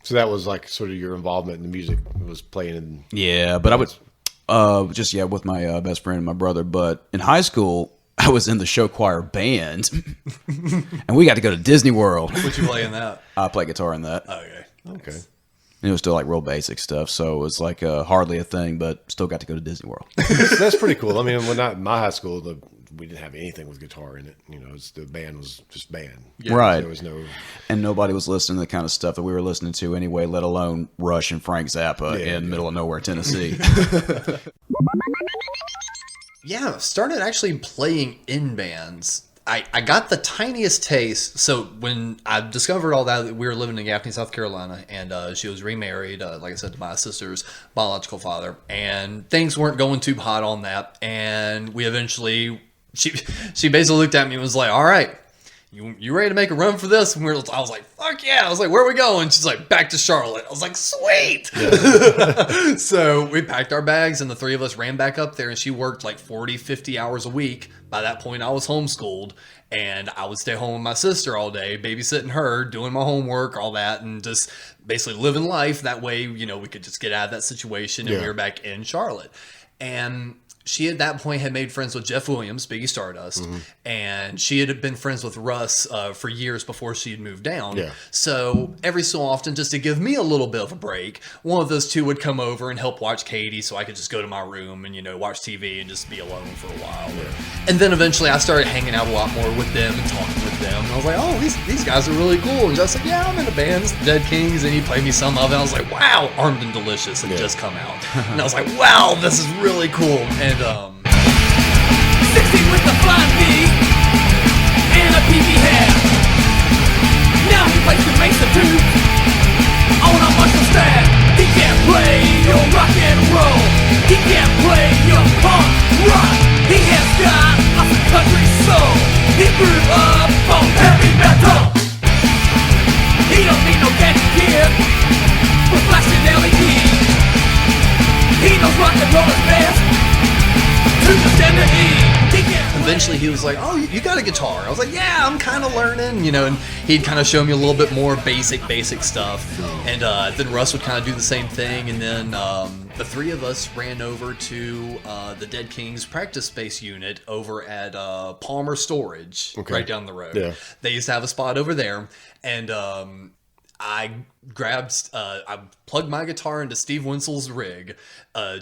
A: So that was like sort of your involvement in the music, was playing in.
B: Yeah, but I would with my best friend and my brother. But in high school, I was in the show choir band, and we got to go to Disney World.
C: What you play in that?
B: I play guitar in that.
C: Okay.
A: And
B: it was still like real basic stuff, so it was like hardly a thing, but still got to go to Disney World.
A: That's pretty cool. I mean, when in my high school, we didn't have anything with guitar in it. The band was just band.
B: Yeah. Right.
A: There was no...
B: And nobody was listening to the kind of stuff that we were listening to anyway, let alone Rush and Frank Zappa in middle of nowhere, Tennessee.
C: Yeah, started actually playing in bands. I got the tiniest taste. So when I discovered all that, we were living in Gaffney, South Carolina, and she was remarried, like I said, to my sister's biological father, and things weren't going too hot on that. And we eventually, she basically looked at me and was like, "All right, you ready to make a run for this?" And I was like, "Fuck yeah!" I was like, "Where are we going?" She's like, "Back to Charlotte." I was like, "Sweet!" Yeah. So we packed our bags, and the three of us ran back up there, and she worked like 40, 50 hours a week. By that point, I was homeschooled, and I would stay home with my sister all day, babysitting her, doing my homework, all that, and just basically living life. That way, we could just get out of that situation, and we were back in Charlotte. And she at that point had made friends with Jeff Williams, Biggie Stardust, and she had been friends with Russ for years before she had moved down.
A: Yeah.
C: So every so often, just to give me a little bit of a break, one of those two would come over and help watch Katie, so I could just go to my room and watch TV and just be alone for a while. Yeah. And then eventually, I started hanging out a lot more with them and talking with them. And I was like, oh, these guys are really cool. And Jeff's like, yeah, I'm in a band, Dead Kings, and he played me some of it. I was like, wow, Armed and Delicious had just come out, and I was like, wow, this is really cool. And
D: 16 with the flying V and a PV hair. Now he plays the Mesa 2 on a mushroom stack. He can't play your rock and roll. He can't play your punk rock. He has got a country soul. He grew up on heavy metal. He don't need no gadget gear for flashing LED. He knows rock and roll is best.
C: Eventually he was like, oh, you got a guitar? I was like, yeah, I'm kind of learning, and he'd kind of show me a little bit more basic stuff. And then Russ would kind of do the same thing. And then the three of us ran over to the Dead Kings practice space unit over at Palmer Storage, right down the road.
A: Yeah.
C: They used to have a spot over there. And I plugged my guitar into Steve Winsel's rig.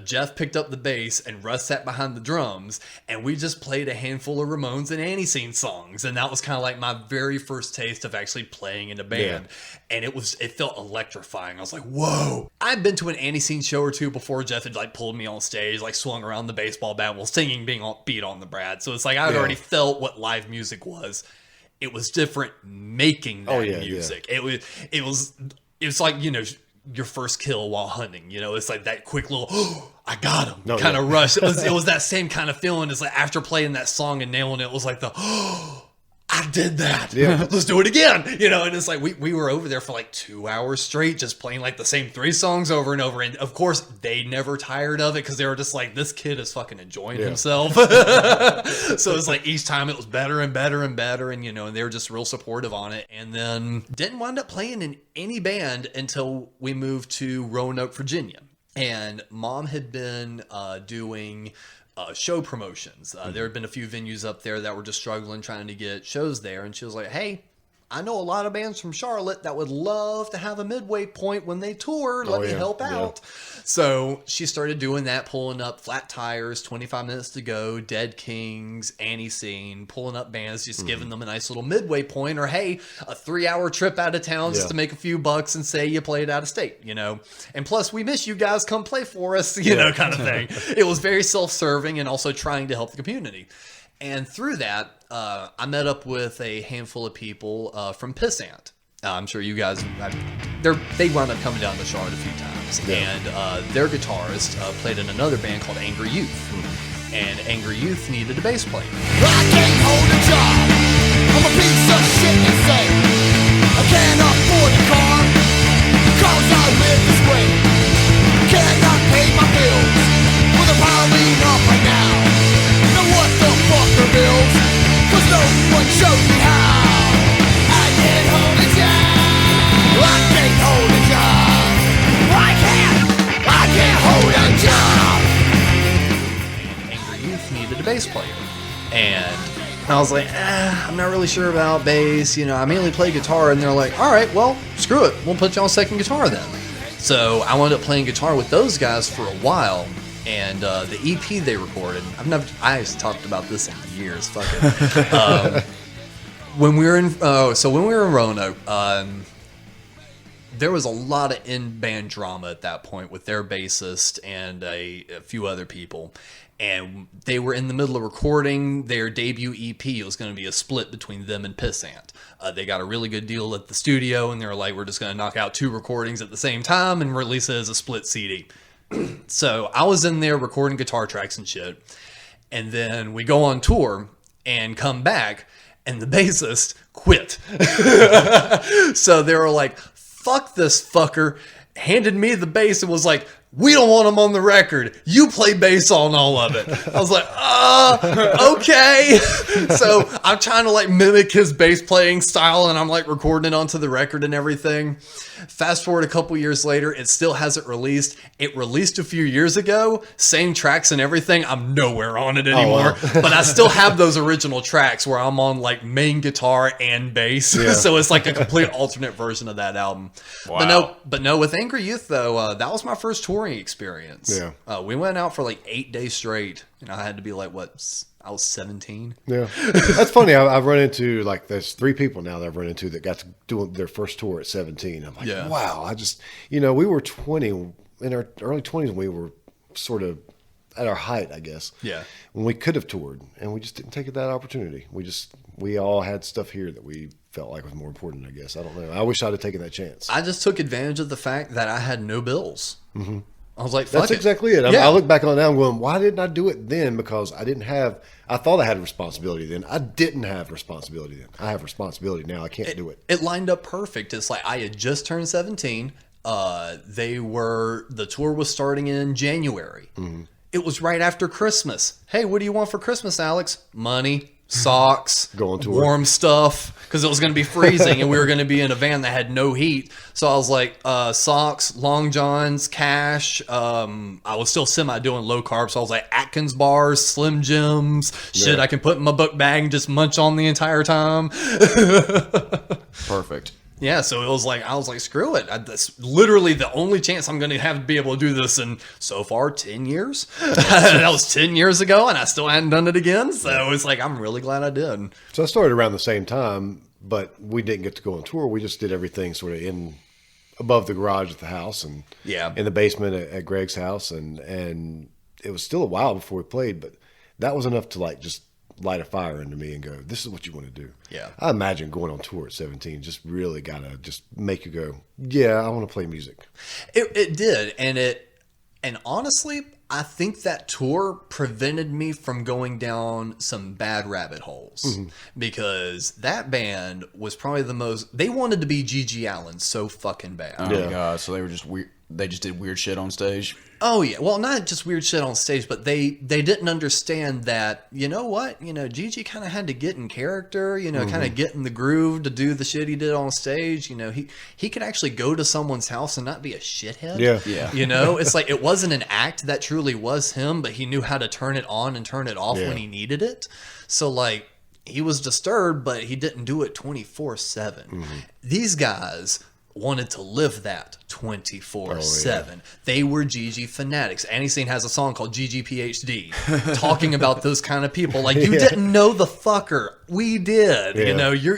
C: Jeff picked up the bass and Russ sat behind the drums, and we just played a handful of Ramones and ANTiSEEN songs. And that was kind of like my very first taste of actually playing in a band. Yeah. And it felt electrifying. I was like, whoa. I'd been to an ANTiSEEN show or two before Jeff had pulled me on stage, swung around the baseball bat while singing Beat on the Brat. So it's like I'd already felt what live music was. It was different making that music. Yeah. It was like, your first kill while hunting. It's like that quick little, I got him kind of rush. It was that same kind of feeling. It's like after playing that song and nailing it was like the, I did that. Yeah. Let's do it again. And it's like we were over there for 2 hours straight just playing the same 3 songs over and over. And of course, they never tired of it because they were just like, this kid is fucking enjoying himself. So it's like each time it was better and better and better. And, and they were just real supportive on it. And then didn't wind up playing in any band until we moved to Roanoke, Virginia. And Mom had been doing show promotions. There had been a few venues up there that were just struggling trying to get shows there. And she was like, hey, I know a lot of bands from Charlotte that would love to have a midway point when they tour. Let me help out. So she started doing that, pulling up Flat Tires, 25 Minutes to Go, Dead Kings, ANTiSEEN, pulling up bands, just giving them a nice little midway point, or hey, a 3-hour trip out of town just to make a few bucks and say you played out of state, And plus, we miss you guys, come play for us, kind of thing. It was very self-serving and also trying to help the community. And through that, I met up with a handful of people from Pissant. I'm sure you guys, they wound up coming down to Charlotte a few times. Yeah. And their guitarist played in another band called Angry Youth. And Angry Youth needed a bass player.
D: I can't hold a job. I'm a piece of shit insane. I can't afford a car because I live this way. Cannot pay my bills with a piling up right now. Now what the fuck are bills? Cause no one showed me how. I can't hold a job. I can't hold a job. I can't hold a job.
C: And Angry Youth needed a bass player. And I was like, I'm not really sure about bass. I mainly play guitar. And they're like, all right, well, screw it. We'll put you on second guitar then. So I wound up playing guitar with those guys for a while. And the EP they recorded, I talked about this in years. Fuck it. When we were in Roanoke, there was a lot of in-band drama at that point with their bassist and a few other people. And they were in the middle of recording their debut EP. It was going to be a split between them and Pissant. They got a really good deal at the studio, and they were like, we're just going to knock out 2 recordings at the same time and release it as a split CD. So I was in there recording guitar tracks and shit. And then we go on tour and come back, and the bassist quit. So they were like, fuck this fucker. Handed me the bass and was like, we don't want him on the record. You play bass on all of it. I was like, okay. So I'm trying to like mimic his bass playing style, and I'm like recording it onto the record and everything. Fast forward a couple years later, it still hasn't released. It released a few years ago, same tracks and everything. I'm nowhere on it anymore, but I still have those original tracks where I'm on like main guitar and bass. Yeah. So it's like a complete alternate version of that album. Wow. But no, with Angry Youth though, that was my first touring experience. Yeah. We went out for like 8 days straight, and I had to be like, I was 17. Yeah.
A: That's funny. I've run into, like, there's 3 people now that I've run into that got to do their first tour at 17. I'm like, wow. I just, we were 20, in our early 20s, when we were sort of at our height, I guess. Yeah. When we could have toured, and we just didn't take that opportunity. We all had stuff here that we felt like was more important, I guess. I don't know. I wish I'd have taken that chance.
C: I just took advantage of the fact that I had no bills. Mm-hmm. I was like, fuck
A: That's exactly it. I look back on it now and going, why didn't I do it then? Because I thought I had responsibility then. I didn't have responsibility then. I have responsibility now. I can't do it.
C: It lined up perfect. It's like I had just turned 17. The tour was starting in January. Mm-hmm. It was right after Christmas. Hey, what do you want for Christmas, Alex? Money. Socks,
A: going to
C: warm stuff, because it was going to be freezing and we were going to be in a van that had no heat. So I was like, socks, long johns, cash. I was still semi doing low carb, so I was like Atkins bars, Slim Jims, shit I can put in my book bag and just munch on the entire time.
B: Perfect.
C: Yeah, so I was like, screw it. That's literally the only chance I'm going to have to be able to do this in, so far, 10 years. That was 10 years ago, and I still hadn't done it again. So it's like, I'm really glad I did.
A: So I started around the same time, but we didn't get to go on tour. We just did everything sort of above the garage at the house and in the basement at Greg's house. And it was still a while before we played, but that was enough to like just light a fire into me and go, this is what you want to do. Yeah. I imagine going on tour at 17 just really got to just make you go, yeah, I want to play music.
C: It did. And honestly, I think that tour prevented me from going down some bad rabbit holes, because that band was probably they wanted to be G.G. Allin so fucking bad.
B: Oh my God. So they were just weird. They just did weird shit on stage.
C: Oh yeah, well, not just weird shit on stage, but they didn't understand that, you know what, Gigi kind of had to get in character, kind of get in the groove to do the shit he did on stage. He could actually go to someone's house and not be a shithead. Yeah. It's like, it wasn't an act, that truly was him, but he knew how to turn it on and turn it off when he needed it. So like, he was disturbed, but he didn't do it 24/7. These guys wanted to live that 24/7. They were GG fanatics. ANTiSEEN has a song called GG PhD talking about those kind of people. Like, you didn't know the fucker. We did.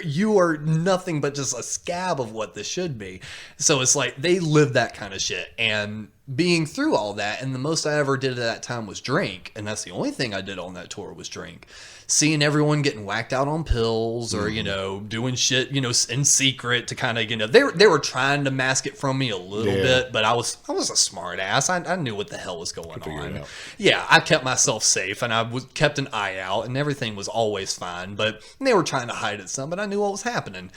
C: You are nothing but just a scab of what this should be. So it's like, they lived that kind of shit. And being through all that, and the most I ever did at that time was drink, and that's the only thing I did on that tour was drink. Seeing everyone getting whacked out on pills or, doing shit, in secret to kind of, they were trying to mask it from me a little bit, but I was a smart ass. I knew what the hell was going on. Yeah, I kept myself safe, and I kept an eye out, and everything was always fine, but they were trying to hide it some, but I knew what was happening.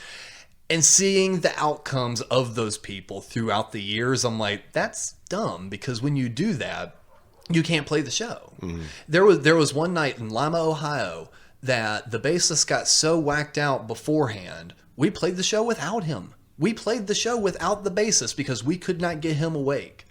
C: And seeing the outcomes of those people throughout the years, I'm like, that's dumb, because when you do that, you can't play the show. There was one night in Lima, Ohio, that the bassist got so whacked out beforehand, we played the show without him. We played the show without the bassist because we could not get him awake.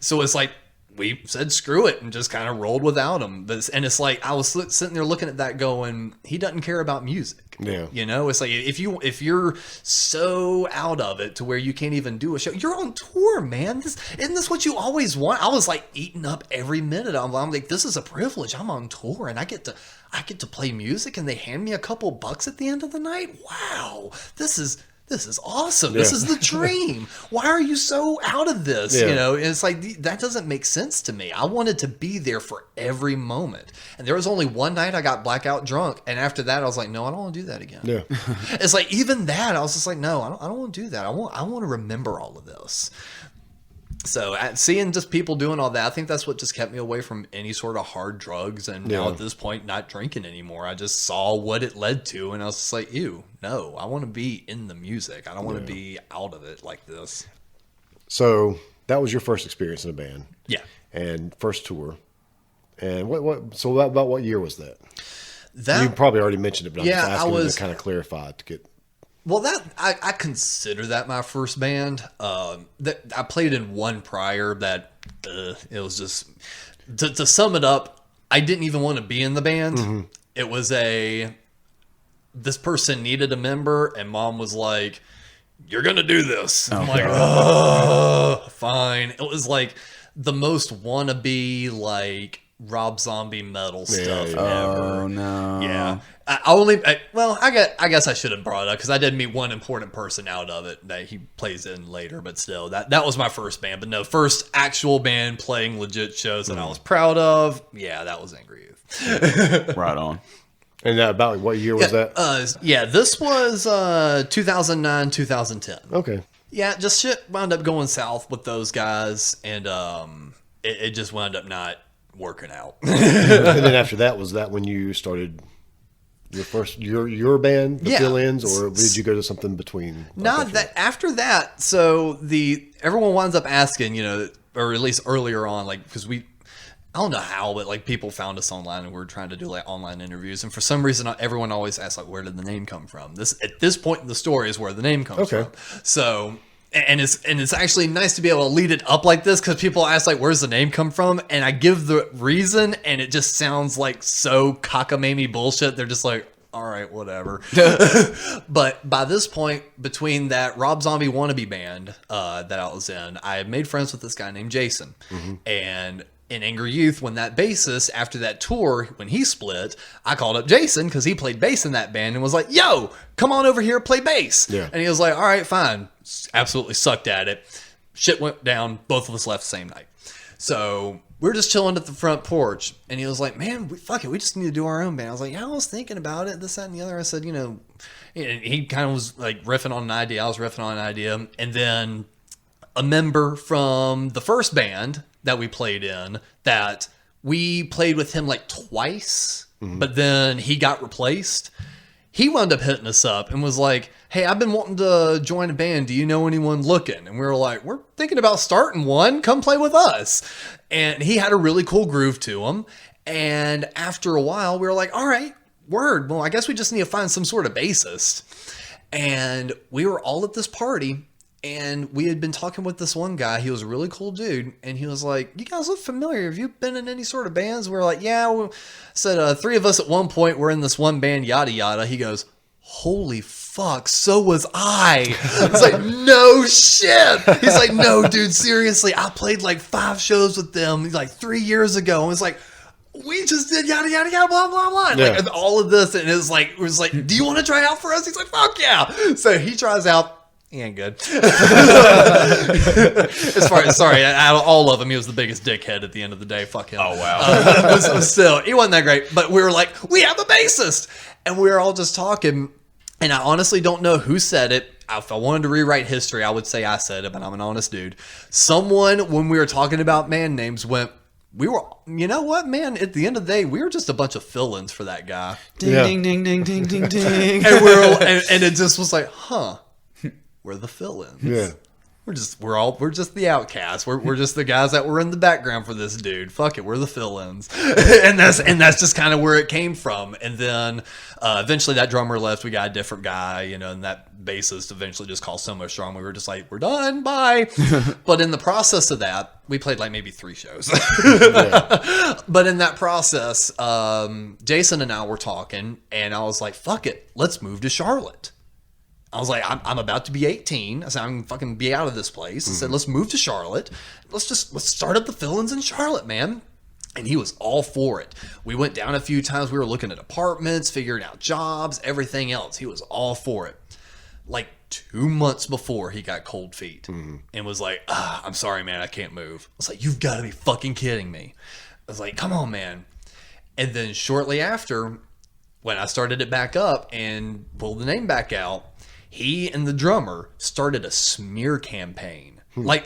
C: So it's like, we said screw it and just kind of rolled without him. And it's like, I was sitting there looking at that going, he doesn't care about music. Yeah. It's like, if you're so out of it to where you can't even do a show, you're on tour, man. Isn't this what you always want? I was like eating up every minute. I'm like, this is a privilege. I'm on tour and I get to play music, and they hand me a couple bucks at the end of the night. Wow. This is awesome. This is the dream. Why are you so out of this? It's like, that doesn't make sense to me. I wanted to be there for every moment. And there was only one night I got blackout drunk. And after that, I was like, no, I don't want to do that again. Yeah. It's like, even that, I was just like, no, I don't want to do that. I want to remember all of this. So seeing just people doing all that, I think that's what just kept me away from any sort of hard drugs. And now at this point, not drinking anymore. I just saw what it led to, and I was just like, ew, no, I want to be in the music. I don't want to be out of it like this.
A: So that was your first experience in a band.
C: Yeah.
A: And first tour. And so about what year was that?
C: That
A: You probably already mentioned it, but I'm
C: Yeah,
A: just asking
C: I
A: you
C: was-
A: to kind of clarify to get.
C: Well, that I consider that my first band. That I played in one prior that it was just to sum it up. I didn't even want to be in the band. It was this person needed a member, and Mom was like, "You're gonna do this." I'm like, "Oh, fine." It was like the most wannabe like Rob Zombie metal stuff ever.
B: Oh no.
C: Yeah, I guess I should have brought it up because I did meet one important person out of it that he plays in later, but still, that was my first band. But no, first actual band playing legit shows that I was proud of. Yeah, that was Angry Youth.
B: Right on.
A: And about what year was that?
C: This was 2009, 2010.
A: Okay.
C: Yeah, just shit wound up going south with those guys, and it just wound up not working out.
A: And then after that, was that when you started your first your band, the
C: Yeah.
A: Fill-Ins, or did you go to something between?
C: Not that after that. So everyone winds up asking, or at least earlier on, like because I don't know how, but like people found us online and we were trying to do like online interviews, and for some reason everyone always asks like, where did the name come from? At this point in the story is where the name comes from. So. And it's actually nice to be able to lead it up like this because people ask like, where's the name come from? And I give the reason, and it just sounds like so cockamamie bullshit. They're just like, all right, whatever. But by this point, between that Rob Zombie wannabe band that I was in, I had made friends with this guy named Jason. And in Angry Youth, when that bassist, after that tour, when he split, I called up Jason because he played bass in that band and was like, yo, come on over here, play bass.
A: Yeah.
C: And he was like, all right, fine. Absolutely sucked at it. Shit went down. Both of us left the same night. So we're just chilling at the front porch. And he was like, man, fuck it. We just need to do our own band. I was like, yeah, I was thinking about it, this, that, and the other. I said, and he kind of was like riffing on an idea. I was riffing on an idea. And then a member from the first band that we played in, that we played with him like twice, but then he got replaced. He wound up hitting us up and was like, hey, I've been wanting to join a band. Do you know anyone looking? And we were like, we're thinking about starting one. Come play with us. And he had a really cool groove to him. And after a while, we were like, all right, word. Well, I guess we just need to find some sort of bassist. And we were all at this party. And we had been talking with this one guy. He was a really cool dude. And he was like, you guys look familiar. Have you been in any sort of bands? We were like, yeah. We said 3 of us at one point were in this one band, yada, yada. He goes, holy fuck, so was I. I was like, no shit. He's like, no, dude, seriously. I played like 5 shows with them like 3 years ago. And it's like, we just did yada, yada, yada, blah, blah, blah.
A: Yeah.
C: Like, and all of this. And it was like, do you want to try out for us? He's like, fuck yeah. So he tries out. He ain't good. Sorry, out of all of them, he was the biggest dickhead at the end of the day. Fuck him.
B: Oh, wow.
C: Still, he wasn't that great. But we were like, we have a bassist. And we were all just talking. And I honestly don't know who said it. If I wanted to rewrite history, I would say I said it, but I'm an honest dude. Someone, when we were talking about band names, went, you know what, man? At the end of the day, we were just a bunch of fill-ins for that guy.
B: Ding,
A: Yeah.
B: ding, ding, ding, ding, ding, ding.
C: And it just was like, huh. We're the fill-ins.
A: Yeah.
C: We're just the outcasts. We're just the guys that were in the background for this dude. Fuck it, we're the fill-ins. and that's just kind of where it came from. And then eventually that drummer left. We got a different guy, and that bassist eventually just called so much strong. We were just like, we're done, bye. But in the process of that, we played like maybe 3 shows. But in that process, Jason and I were talking, and I was like, fuck it, let's move to Charlotte. I was like, I'm about to be 18. I said, I'm fucking be out of this place. I said, let's move to Charlotte. Let's start up the fill-ins in Charlotte, man. And he was all for it. We went down a few times. We were looking at apartments, figuring out jobs, everything else. He was all for it. Like 2 months before, he got cold feet and was like, I'm sorry, man, I can't move. I was like, you've got to be fucking kidding me. I was like, come on, man. And then shortly after, when I started it back up and pulled the name back out, he and the drummer started a smear campaign. Like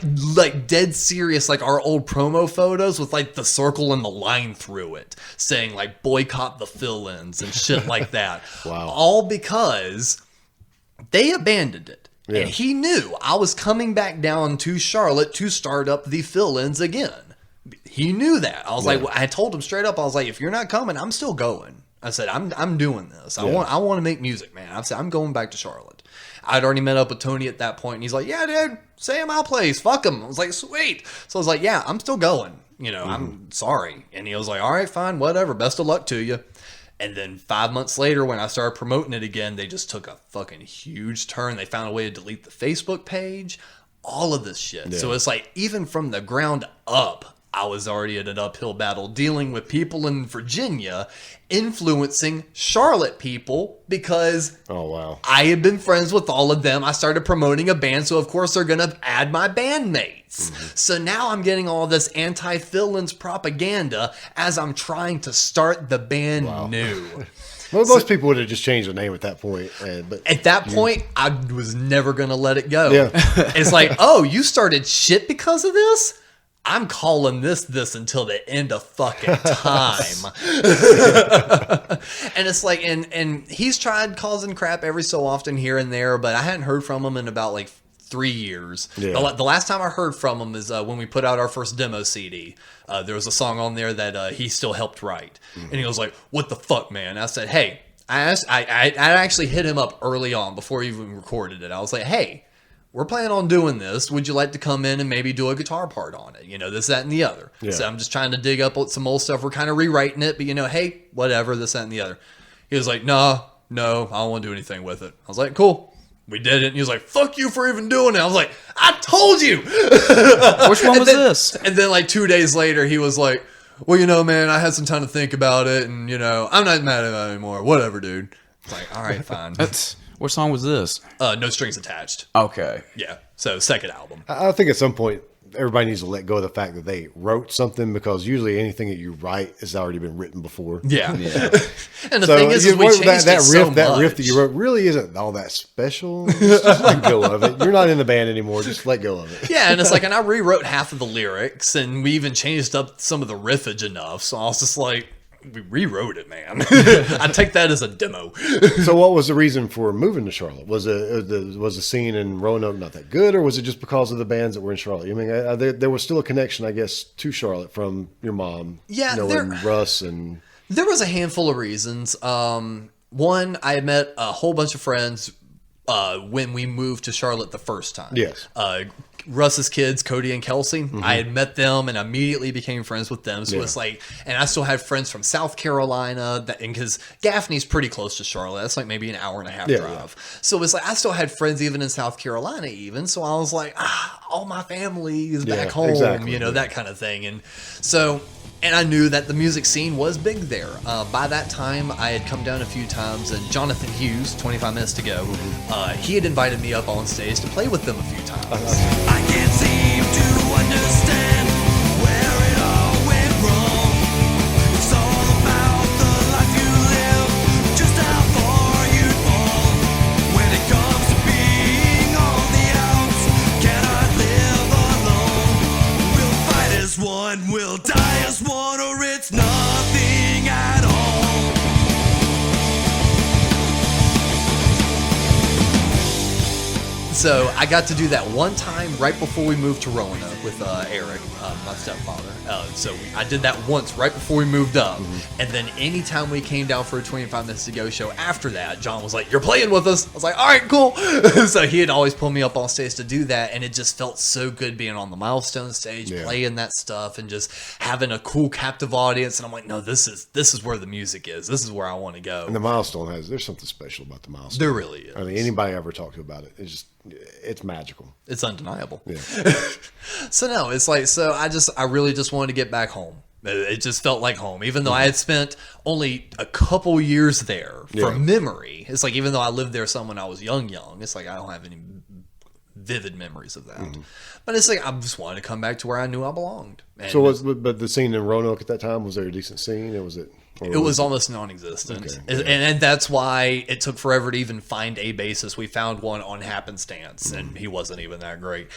C: dead serious, like our old promo photos with like the circle and the line through it, saying like boycott the fill-ins and shit like that.
A: Wow.
C: All because they abandoned it.
A: Yeah.
C: And he knew I was coming back down to Charlotte to start up the fill-ins again. He knew that. I was like, I told him straight up, I was like, if you're not coming, I'm still going. I said, I'm doing this. I want to make music, man. I said, I'm going back to Charlotte. I'd already met up with Tony at that point, and he's like, yeah, dude, stay at my place. Fuck him. I was like, sweet. So I was like, yeah, I'm still going. I'm sorry. And he was like, all right, fine, whatever. Best of luck to you. And then 5 months later, when I started promoting it again, they just took a fucking huge turn. They found a way to delete the Facebook page, all of this shit. Yeah. So it's like, even from the ground up, I was already at an uphill battle dealing with people in Virginia influencing Charlotte people because I had been friends with all of them. I started promoting a band, so of course they're going to add my bandmates. So now I'm getting all this anti-fill-ins propaganda as I'm trying to start the band new.
A: Well, most people would have just changed the name at that point. But
C: at that point, I was never going to let it go.
A: Yeah.
C: It's like, oh, you started shit because of this? I'm calling this until the end of fucking time. And it's like, and he's tried causing crap every so often here and there, but I hadn't heard from him in about like 3 years. Yeah. The last time I heard from him is when we put out our first demo CD. There was a song on there that he still helped write. And he was like, what the fuck, man? I said, hey, I actually hit him up early on before he even recorded it. I was like, hey, we're planning on doing this. Would you like to come in and maybe do a guitar part on it? This, that, and the other. Yeah. So I'm just trying to dig up some old stuff. We're kind of rewriting it, but hey, whatever, this, that, and the other. He was like, no, I don't want to do anything with it. I was like, cool. We did it. And he was like, fuck you for even doing it. I was like, I told you.
B: Which one was this?
C: And then like 2 days later, he was like, well, man, I had some time to think about it. And, I'm not mad at it anymore. Whatever, dude. I was like, all right, fine.
B: What song was this?
C: No Strings Attached.
B: Okay.
C: Yeah. So second album.
A: I think at some point everybody needs to let go of the fact that they wrote something, because usually anything that you write has already been written before.
C: Yeah. And the thing is we changed
A: that riff that you wrote really isn't all that special. Just let go of it. You're not in the band anymore. Just let go of it.
C: Yeah, and it's like, and I rewrote half of the lyrics, and we even changed up some of the riffage enough. So I was just like, we rewrote it, man. I take that as a demo.
A: So what was the reason for moving to Charlotte? Was the scene in Roanoke not that good, or was it just because of the bands that were in Charlotte? I mean, there was still a connection, I guess, to Charlotte from your mom.
C: Yeah,
A: and Russ and
C: there was a handful of reasons. One, I had met a whole bunch of friends when we moved to Charlotte the first time.
A: Yes.
C: Russ's kids, Cody and Kelsey, I had met them and immediately became friends with them. So it's like, and I still had friends from South Carolina, and because Gaffney's pretty close to Charlotte, that's like maybe an hour and a half drive. Yeah. So it's like, I still had friends even in South Carolina even. So I was like, all my family is back home,
A: exactly.
C: That kind of thing. And so, and I knew that the music scene was big there. By that time, I had come down a few times, and Jonathan Hughes, 25 Minutes to Go, he had invited me up on stage to play with them a few times.
D: I can't seem to understand where it all went wrong. It's all about the life you live, just how far you fall. When it comes to being on the outs, cannot live alone. We'll fight as one, we'll die as one, or it's nothing at all.
C: So I got to do that one time right before we moved to Roanoke with Eric, my stepfather. So I did that once right before we moved up. And then anytime we came down for a 25 Minutes to Go show after that, John was like, you're playing with us. I was like, all right, cool. So he had always pulled me up on stage to do that. And it just felt so good being on the Milestone stage, playing that stuff and just having a cool, captive audience. And I'm like, no, this is where the music is. This is where I want to go.
A: And the Milestone there's something special about the Milestone.
C: There really is.
A: I mean, anybody ever talked about it, it's magical.
C: It's undeniable.
A: Yeah.
C: So no, it's like, so I really just wanted to get back home. It just felt like home, even though I had spent only a couple years there from memory. It's like, even though I lived there some when I was young, it's like, I don't have any vivid memories of that. But it's like, I just wanted to come back to where I knew I belonged. And
A: but the scene in Roanoke at that time, was there a decent scene?
C: It was almost non-existent. Okay, and that's why it took forever to even find a bassist. We found one on happenstance, and he wasn't even that great.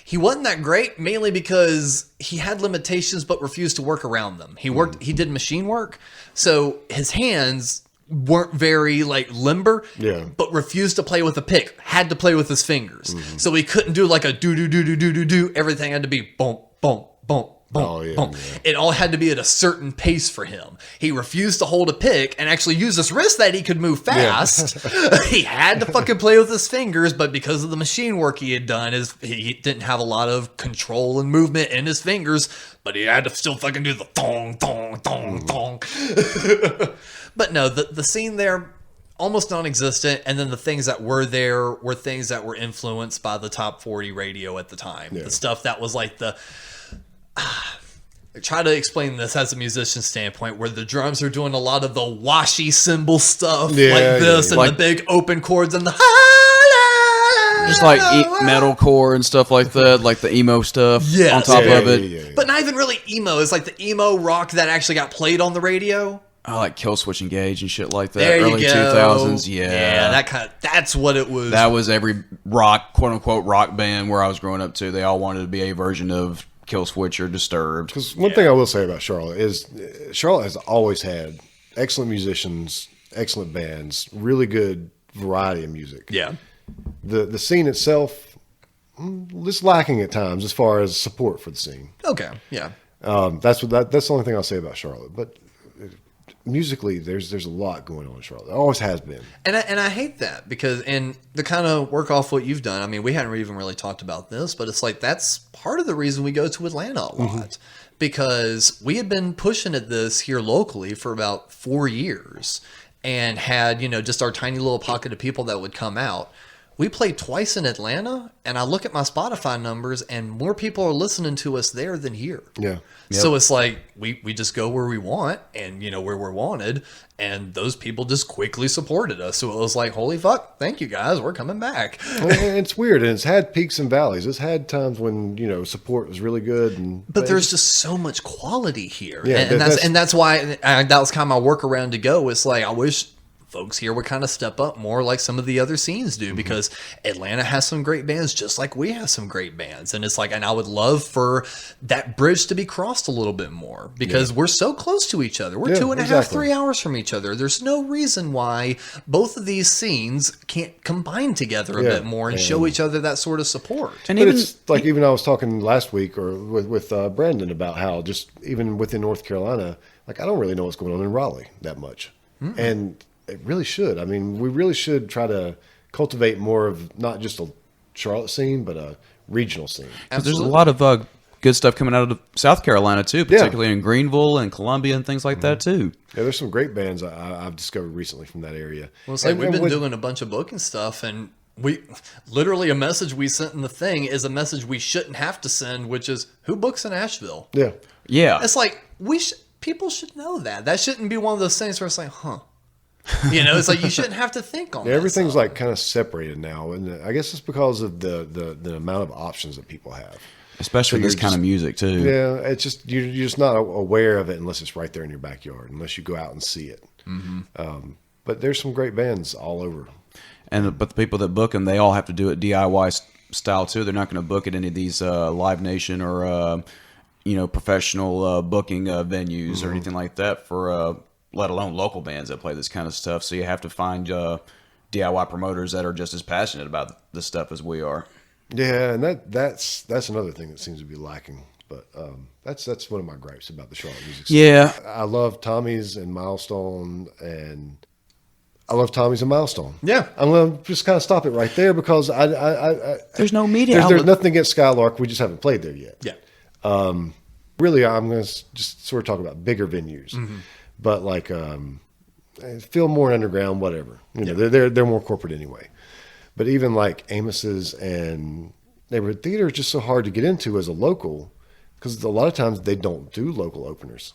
C: He wasn't that great, mainly because he had limitations but refused to work around them. He did machine work, so his hands weren't very like limber,
A: Yeah.
C: but refused to play with a pick, had to play with his fingers. So he couldn't do like a do do do do do do do. Everything had to be boom, boom, boom, boom,
A: Oh, yeah,
C: boom.
A: yeah.
C: It all had to be at a certain pace for him. He refused to hold a pick and actually use his wrist that he could move fast. He had to fucking play with his fingers, but because of the machine work he had done, he didn't have a lot of control and movement in his fingers, but he had to still fucking do the thong, thong, thong, thong. But no, the scene there, almost non-existent, and then the things that were there were things that were influenced by the top 40 radio at the time.
A: Yeah.
C: The stuff that was like the... I try to explain this as a musician standpoint, where the drums are doing a lot of the washy cymbal stuff like this, and
B: Like,
C: the big open chords and the
B: just like metalcore and stuff like that, like the emo stuff
C: Yes.
B: on top of it.
A: Yeah.
C: but not even really emo. It's like the emo rock that actually got played on the radio.
B: I like Kill Switch Engage and shit like that.
C: There you
B: Early
C: go.
B: 2000s, yeah.
C: That's what it was.
B: That was every rock, quote unquote, rock band where I was growing up to. They all wanted to be a version of Kill Switch or Disturbed.
A: Because one thing I will say about Charlotte is Charlotte has always had excellent musicians, excellent bands, really good variety of music.
C: Yeah.
A: The scene itself, just lacking at times as far as support for the scene.
C: Okay. Yeah.
A: That's the only thing I'll say about Charlotte. But musically, there's a lot going on in Charlotte. There always has been.
C: And I hate that because, and the kind of work off what you've done, I mean, we hadn't even really talked about this, but it's like that's part of the reason we go to Atlanta a lot because we had been pushing at this here locally for about 4 years and had, just our tiny little pocket of people that would come out. We played twice in Atlanta, and I look at my Spotify numbers, and more people are listening to us there than here.
A: Yeah.
C: So it's like we just go where we want and, where we're wanted, and those people just quickly supported us. So it was like, holy fuck, thank you guys, we're coming back.
A: And it's weird, and it's had peaks and valleys. It's had times when support was really good,
C: But there's just so much quality here.
A: Yeah,
C: and that's why that was kind of my workaround to go. It's like, I wish folks here would kind of step up more like some of the other scenes do because Atlanta has some great bands just like we have some great bands. And it's like, and I would love for that bridge to be crossed a little bit more because we're so close to each other. We're 2.5, 3 hours from each other. There's no reason why both of these scenes can't combine together a bit more and show each other that sort of support.
B: And
A: But
B: even
A: it's like even I was talking last week or with Brandon about how just even within North Carolina, like I don't really know what's going on in Raleigh that much. And it really should. I mean, we really should try to cultivate more of not just a Charlotte scene, but a regional scene.
B: there's a lot of good stuff coming out of South Carolina too, particularly in Greenville and Columbia and things like that too.
A: Yeah, there's some great bands I've discovered recently from that area.
C: Well, it's like we've been doing a bunch of booking stuff, and we literally a message we sent in the thing is a message we shouldn't have to send, which is who books in Asheville.
A: Yeah.
B: Yeah.
C: It's like people should know that. That shouldn't be one of those things where it's like, huh. It's like you shouldn't have to think on that.
A: Everything's like kind of separated now, and I guess it's because of the amount of options that people have.
B: Especially
A: So
B: this
A: you're
B: kind of
A: just-
B: music too.
A: Yeah, it's just you're just not aware of it unless it's right there in your backyard, unless you go out and see it. But there's some great bands all over.
B: But the people that book them, they all have to do it DIY style too. They're not going to book at any of these Live Nation or professional booking venues or anything like that for let alone local bands that play this kind of stuff. So you have to find DIY promoters that are just as passionate about this stuff as we are.
A: Yeah, and that's another thing that seems to be lacking. But that's one of my gripes about the Charlotte music scene.
B: Yeah.
A: I love Tommy's and Milestone, and I love Tommy's and Milestone.
C: Yeah.
A: I'm going to just kind of stop it right there because I
B: There's no media
A: there's
B: outlet.
A: nothing against Skylark. We just haven't played there yet.
C: Yeah.
A: Really, I'm going to just sort of talk about bigger venues, but like Fillmore and Underground, whatever. They're more corporate anyway. But even like Amos's and neighborhood theater is just so hard to get into as a local because a lot of times they don't do local openers,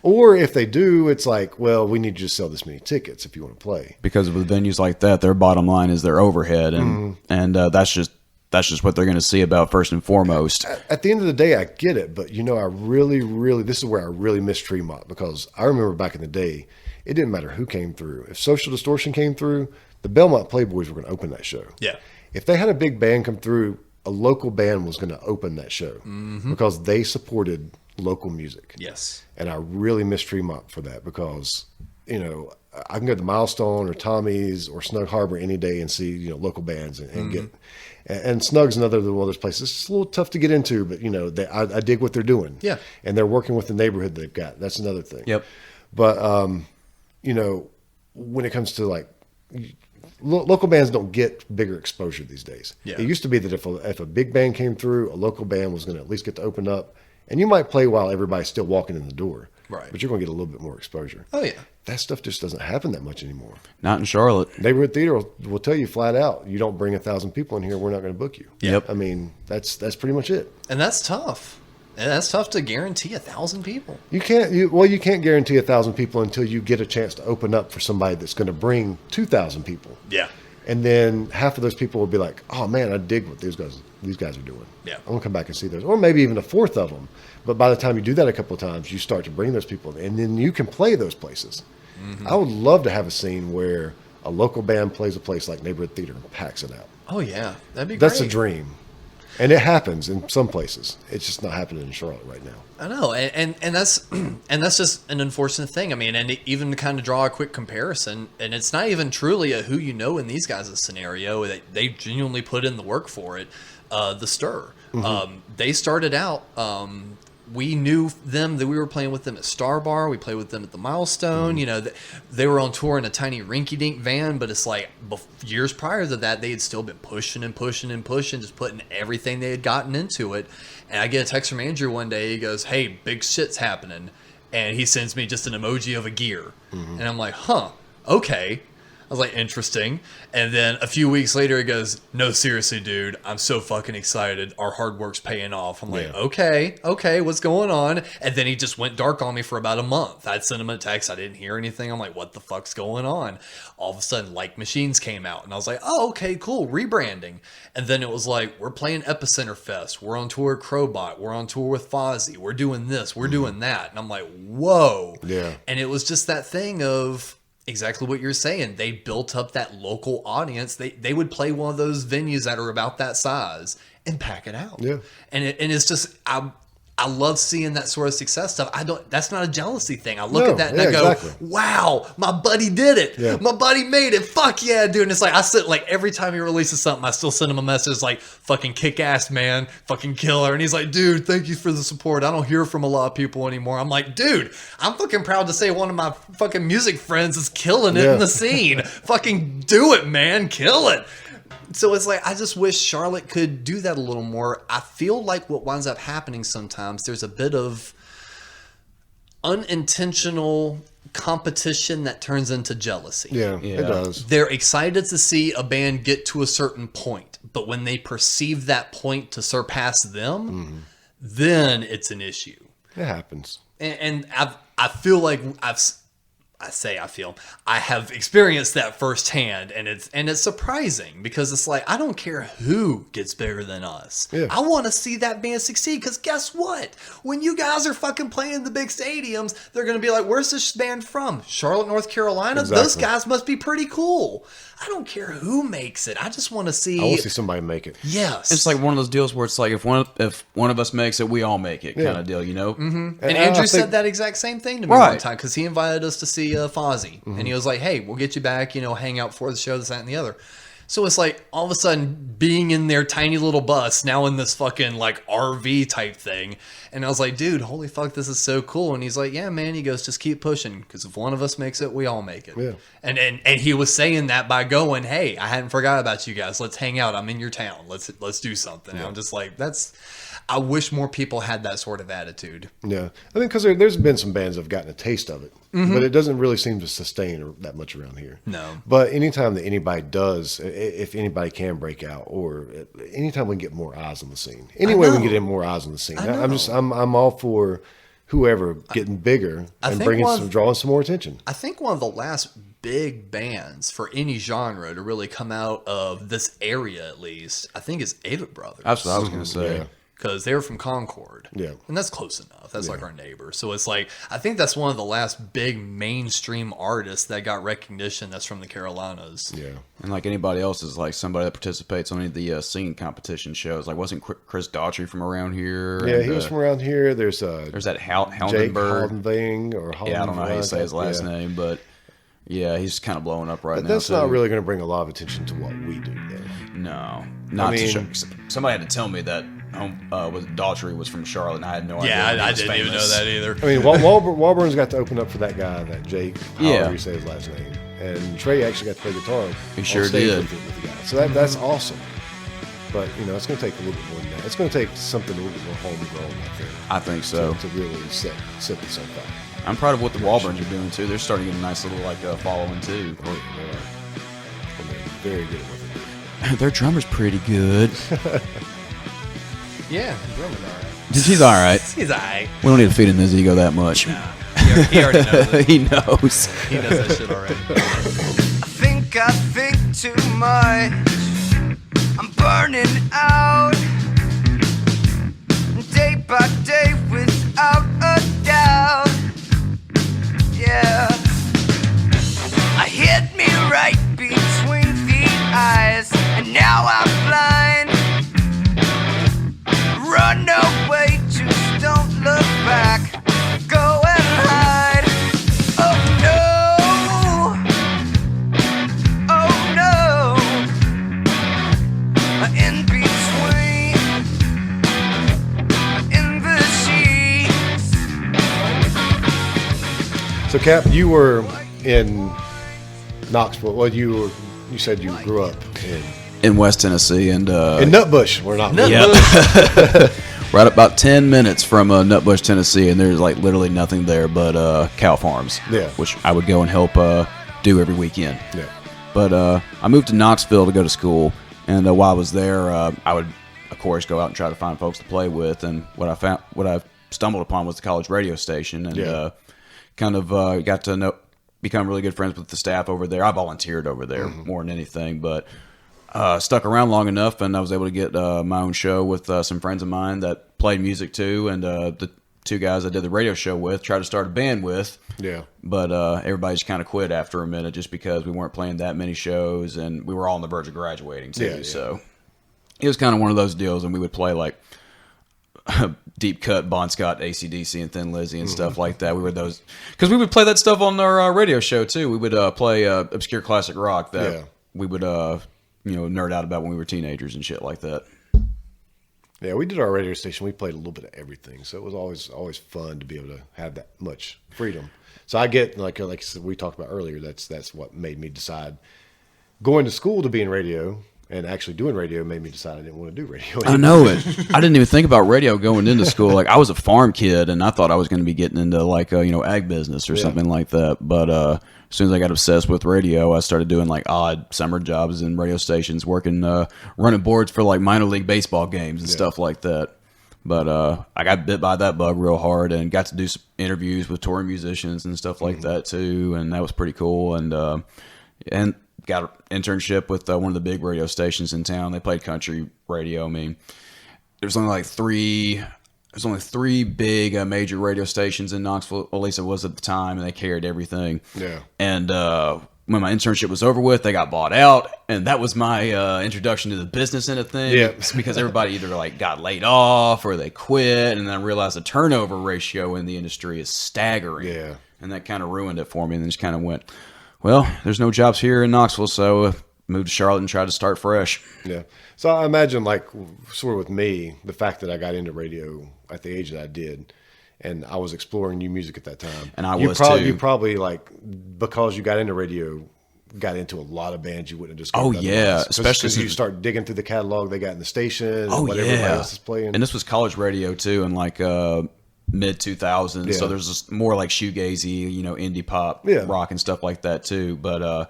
A: or if they do, it's like, well, we need you to sell this many tickets if you want to play.
B: Because with venues like that, their bottom line is their overhead, and that's just what they're going to see about first and foremost.
A: At the end of the day, I get it, but I really, this is where I really miss Tremont because I remember back in the day, it didn't matter who came through. If Social Distortion came through, the Belmont Playboys were going to open that show.
C: Yeah.
A: If they had a big band come through, a local band was going to open that show because they supported local music.
C: Yes.
A: And I really miss Tremont for that because, I can go to Milestone or Tommy's or Snug Harbor any day and see local bands and get. And Snug's another one of those places. It's a little tough to get into, but I dig what they're doing.
C: Yeah,
A: and they're working with the neighborhood they've got. That's another thing.
B: Yep.
A: But when it comes to like local bands, don't get bigger exposure these days.
C: Yeah.
A: It used to be that if a big band came through, a local band was going to at least get to open up, and you might play while everybody's still walking in the door.
C: Right.
A: But you're going to get a little bit more exposure.
C: Oh yeah.
A: That stuff just doesn't happen that much anymore.
B: Not in Charlotte.
A: Neighborhood theater will tell you flat out, you don't bring 1,000 people in here, we're not going to book you.
B: Yep.
A: I mean, that's pretty much it.
C: And that's tough. And that's tough to guarantee 1,000 people.
A: You can't guarantee 1,000 people until you get a chance to open up for somebody that's going to bring 2,000 people.
C: Yeah.
A: And then half of those people will be like, "Oh man, I dig what these guys are doing.
C: Yeah.
A: I'm gonna come back and see those." Or maybe even a fourth of them. But by the time you do that a couple of times, you start to bring those people in, and then you can play those places. Mm-hmm. I would love to have a scene where a local band plays a place like Neighborhood Theater and packs it out.
C: Oh yeah, that'd be great.
A: That's a dream. And it happens in some places. It's just not happening in Charlotte right now.
C: I know, and that's and that's just an unfortunate thing. I mean, and even to kind of draw a quick comparison, and it's not even truly a who you know in these guys' scenario. They genuinely put in the work for it. The Stir, they started out. We knew them, that we were playing with them at Star Bar. We played with them at the Milestone. They were on tour in a tiny rinky-dink van, but it's like years prior to that, they had still been pushing and pushing and pushing, just putting everything they had gotten into it. And I get a text from Andrew one day. He goes, "Hey, big shit's happening." And he sends me just an emoji of a gear. And I'm like, huh, okay. I was like, interesting. And then a few weeks later, he goes, "No, seriously, dude, I'm so fucking excited. Our hard work's paying off." I'm like, okay, what's going on? And then he just went dark on me for about a month. I'd send him a text. I didn't hear anything. I'm like, what the fuck's going on? All of a sudden, Like Machines came out. And I was like, oh, okay, cool, rebranding. And then it was like, we're playing Epicenter Fest. We're on tour with Crowbot. We're on tour with Fozzy. We're doing this. We're doing that. And I'm like, whoa.
A: Yeah.
C: And it was just that thing of exactly what you're saying. They built up that local audience. They would play one of those venues that are about that size and pack it out.
A: Yeah.
C: And it's just I love seeing that sort of success stuff. That's not a jealousy thing. I look at that and I go, wow, my buddy did it.
A: Yeah.
C: My buddy made it. Fuck yeah, dude. And it's like, I sit like every time he releases something, I still send him a message like, fucking kick ass, man, fucking killer. And he's like, dude, thank you for the support. I don't hear from a lot of people anymore. I'm like, dude, I'm fucking proud to say one of my fucking music friends is killing it in the scene. Fucking do it, man. Kill it. So it's like, I just wish Charlotte could do that a little more. I feel like what winds up happening sometimes, there's a bit of unintentional competition that turns into jealousy.
A: Yeah, it does.
C: They're excited to see a band get to a certain point, but when they perceive that point to surpass them, then it's an issue.
A: It happens.
C: And I feel like I have experienced that firsthand, and it's surprising because it's like, I don't care who gets bigger than us.
A: Yeah.
C: I want to see that band succeed, because guess what? When you guys are fucking playing the big stadiums, they're going to be like, where's this band from? Charlotte, North Carolina?
A: Exactly.
C: Those guys must be pretty cool. I don't care who makes it. I just want to see.
A: I want to see somebody make it.
C: Yes.
B: It's like one of those deals where it's like if one of us makes it, we all make it, kind of deal, you know?
C: And Andrew said that exact same thing to me one time, because he invited us to see Fozzy. And he was like, hey, we'll get you back, hang out for the show, this, that, and the other. So it's like, all of a sudden, being in their tiny little bus, now in this fucking like RV type thing. And I was like, dude, holy fuck, this is so cool. And he's like, yeah, man. He goes, just keep pushing, because if one of us makes it, we all make it.
A: Yeah.
C: And he was saying that by going, hey, I hadn't forgot about you guys. Let's hang out. I'm in your town. Let's do something. And I'm just like, I wish more people had that sort of attitude.
A: Yeah. I mean, because there's been some bands that have gotten a taste of it, but it doesn't really seem to sustain that much around here.
C: No.
A: But anytime that anybody does, if anybody can break out, or anytime we can get more eyes on the scene, any way we can get in more eyes on the scene, I'm all for whoever getting bigger and drawing some more attention.
C: I think one of the last big bands for any genre to really come out of this area, at least, I think is Avett Brothers.
B: That's what I was going to say.
A: Yeah.
C: Because they're from Concord.
A: Yeah.
C: And that's close enough. That's like our neighbor. So it's like, I think that's one of the last big mainstream artists that got recognition that's from the Carolinas.
A: Yeah.
B: And like anybody else is like somebody that participates on any of the singing competition shows. Like, wasn't Chris Daughtry from around here?
A: Yeah, he was from around here. There's
B: that
A: Jake
B: Haldenberg.
A: Haldenving or Haldenving.
B: Yeah, I don't know how you say his last name, but Yeah, he's kind of blowing up right
A: But
B: now.
A: that's not really going to bring a lot of attention to what we do, though.
B: No, not to somebody had to tell me that was Daughtry was from Charlotte, and I had no idea.
C: Yeah, I didn't even know that either.
A: I mean, Walburn's got to open up for that guy, that Jake,
B: Yeah.
A: however you say his last name. And Trey actually got to play guitar.
B: He
A: on
B: sure
A: stage
B: did.
A: with the guy. So that's awesome. But, you know, it's going to take a little bit more than that. It's going to take something a little bit more homegrown, I think.
B: I think so.
A: To really set this on fire.
B: I'm proud of what the Walburns are doing too. They're starting to get a nice little following too.
A: Oh, yeah, they are. And they're very good at what they do.
B: Their drummer's pretty good.
C: Yeah, drumming all right.
B: He's all right.
C: He's all right.
B: We don't need to feed him his ego that much.
C: He already knows it.
B: He knows.
C: He knows that shit already.
D: I think too much. I'm burning out day by day without a doubt. Yeah, I hit me right between the eyes, and now I'm blind. Run away, just don't look back. Go and hide. Oh no, oh no. In between, in the sheets.
A: So, Cap, you were in Knoxville. Well, you said you grew up
B: In West Tennessee and
A: in Nutbush. We're not.
B: right about 10 minutes from Nutbush, Tennessee, and there's like literally nothing there but cow farms.
A: Yeah.
B: Which I would go and help do every weekend.
A: Yeah.
B: But I moved to Knoxville to go to school, and while I was there, I would, of course, go out and try to find folks to play with. And what I stumbled upon was the college radio station, and kind of got to become really good friends with the staff over there. I volunteered over there more than anything, but stuck around long enough, and I was able to get my own show with some friends of mine that played music too, and the two guys I did the radio show with, tried to start a band with.
A: Yeah.
B: But everybody just kind of quit after a minute just because we weren't playing that many shows, and we were all on the verge of graduating too.
A: Yeah.
B: So it was kind of one of those deals, and we would play like deep cut Bon Scott, AC/DC, and Thin Lizzy and stuff like that. We were those because we would play that stuff on our radio show too. We would play obscure classic rock that we would nerd out about when we were teenagers and shit like that.
A: Yeah, we did our radio station. We played a little bit of everything, so it was always fun to be able to have that much freedom. So I get like we talked about earlier. That's what made me decide going to school to be in radio and actually doing radio made me decide I didn't want to do radio anymore.
B: I know it. I didn't even think about radio going into school. Like I was a farm kid, and I thought I was going to be getting into like ag business or something like that. But as soon as I got obsessed with radio, I started doing like odd summer jobs in radio stations, working running boards for like minor league baseball games and stuff like that. But I got bit by that bug real hard and got to do some interviews with touring musicians and stuff like that too, and that was pretty cool. And got an internship with one of the big radio stations in town. They played country radio. I mean, there's only three big major radio stations in Knoxville. At least it was at the time, and they carried everything. Yeah. And when my internship was over with, they got bought out, and that was my introduction to the business end of things.
A: Yeah.
B: Because everybody either like got laid off or they quit, and then I realized the turnover ratio in the industry is staggering.
A: Yeah.
B: And that kind of ruined it for me, and then just kind of went, well, there's no jobs here in Knoxville, so moved to Charlotte and tried to start fresh.
A: Yeah. So I imagine, like, sort of with me, the fact that I got into radio at the age that I did, and I was exploring new music at that time.
B: And I was too.
A: You probably, like, because you got into radio, got into a lot of bands you wouldn't have discovered.
B: Oh, yeah. Especially
A: because you start digging through the catalog they got in the station
B: oh,
A: and what everybody else is playing.
B: And this was college radio, too, and like mid 2000s, so there's just more like shoegazy, indie pop, rock and stuff like that too. But of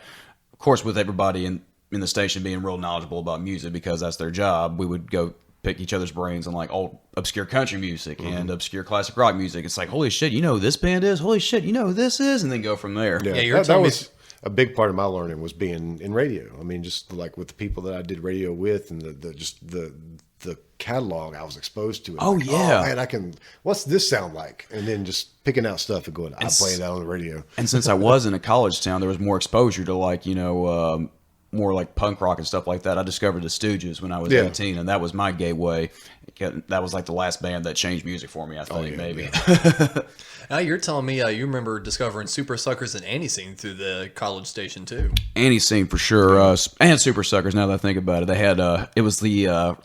B: course, with everybody in the station being real knowledgeable about music because that's their job, we would go pick each other's brains on like old obscure country music and obscure classic rock music. It's like, holy shit, you know who this band is? Holy shit, you know who this is? And then go from there.
A: Yeah, that was a big part of my learning was being in radio. I mean, just like with the people that I did radio with and the catalog I was exposed to.
B: Oh,
A: like,
B: yeah.
A: Oh, man, what's this sound like? And then just picking out stuff and going, I'm playing that on the radio.
B: And since I was in a college town, there was more exposure to like, more like punk rock and stuff like that, I discovered the Stooges when I was 18, and that was my gateway. That was like the last band that changed music for me, I think, maybe.
C: Yeah. Now you're telling me you remember discovering Super Suckers and ANTiSEEN through the college station too.
B: ANTiSEEN for sure, and Super Suckers. Now that I think about it, they had it was the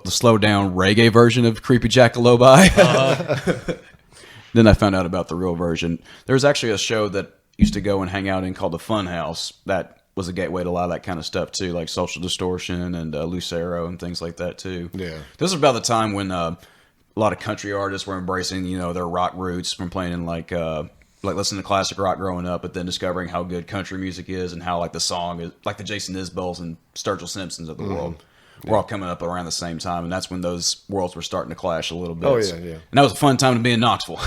B: slow down reggae version of Creepy Jackalobi. Then I found out about the real version. There was actually a show that I used to go and hang out in called the Fun House. That was a gateway to a lot of that kind of stuff too, like Social Distortion and Lucero and things like that too. Yeah, this was about the time when a lot of country artists were embracing, their rock roots from playing in like listening to classic rock growing up, but then discovering how good country music is and how like the song is like the Jason Isbells and Sturgill Simpsons of the world. We're all coming up around the same time, and that's when those worlds were starting to clash a little bit. Oh yeah, yeah. And that was a fun time to be in Knoxville.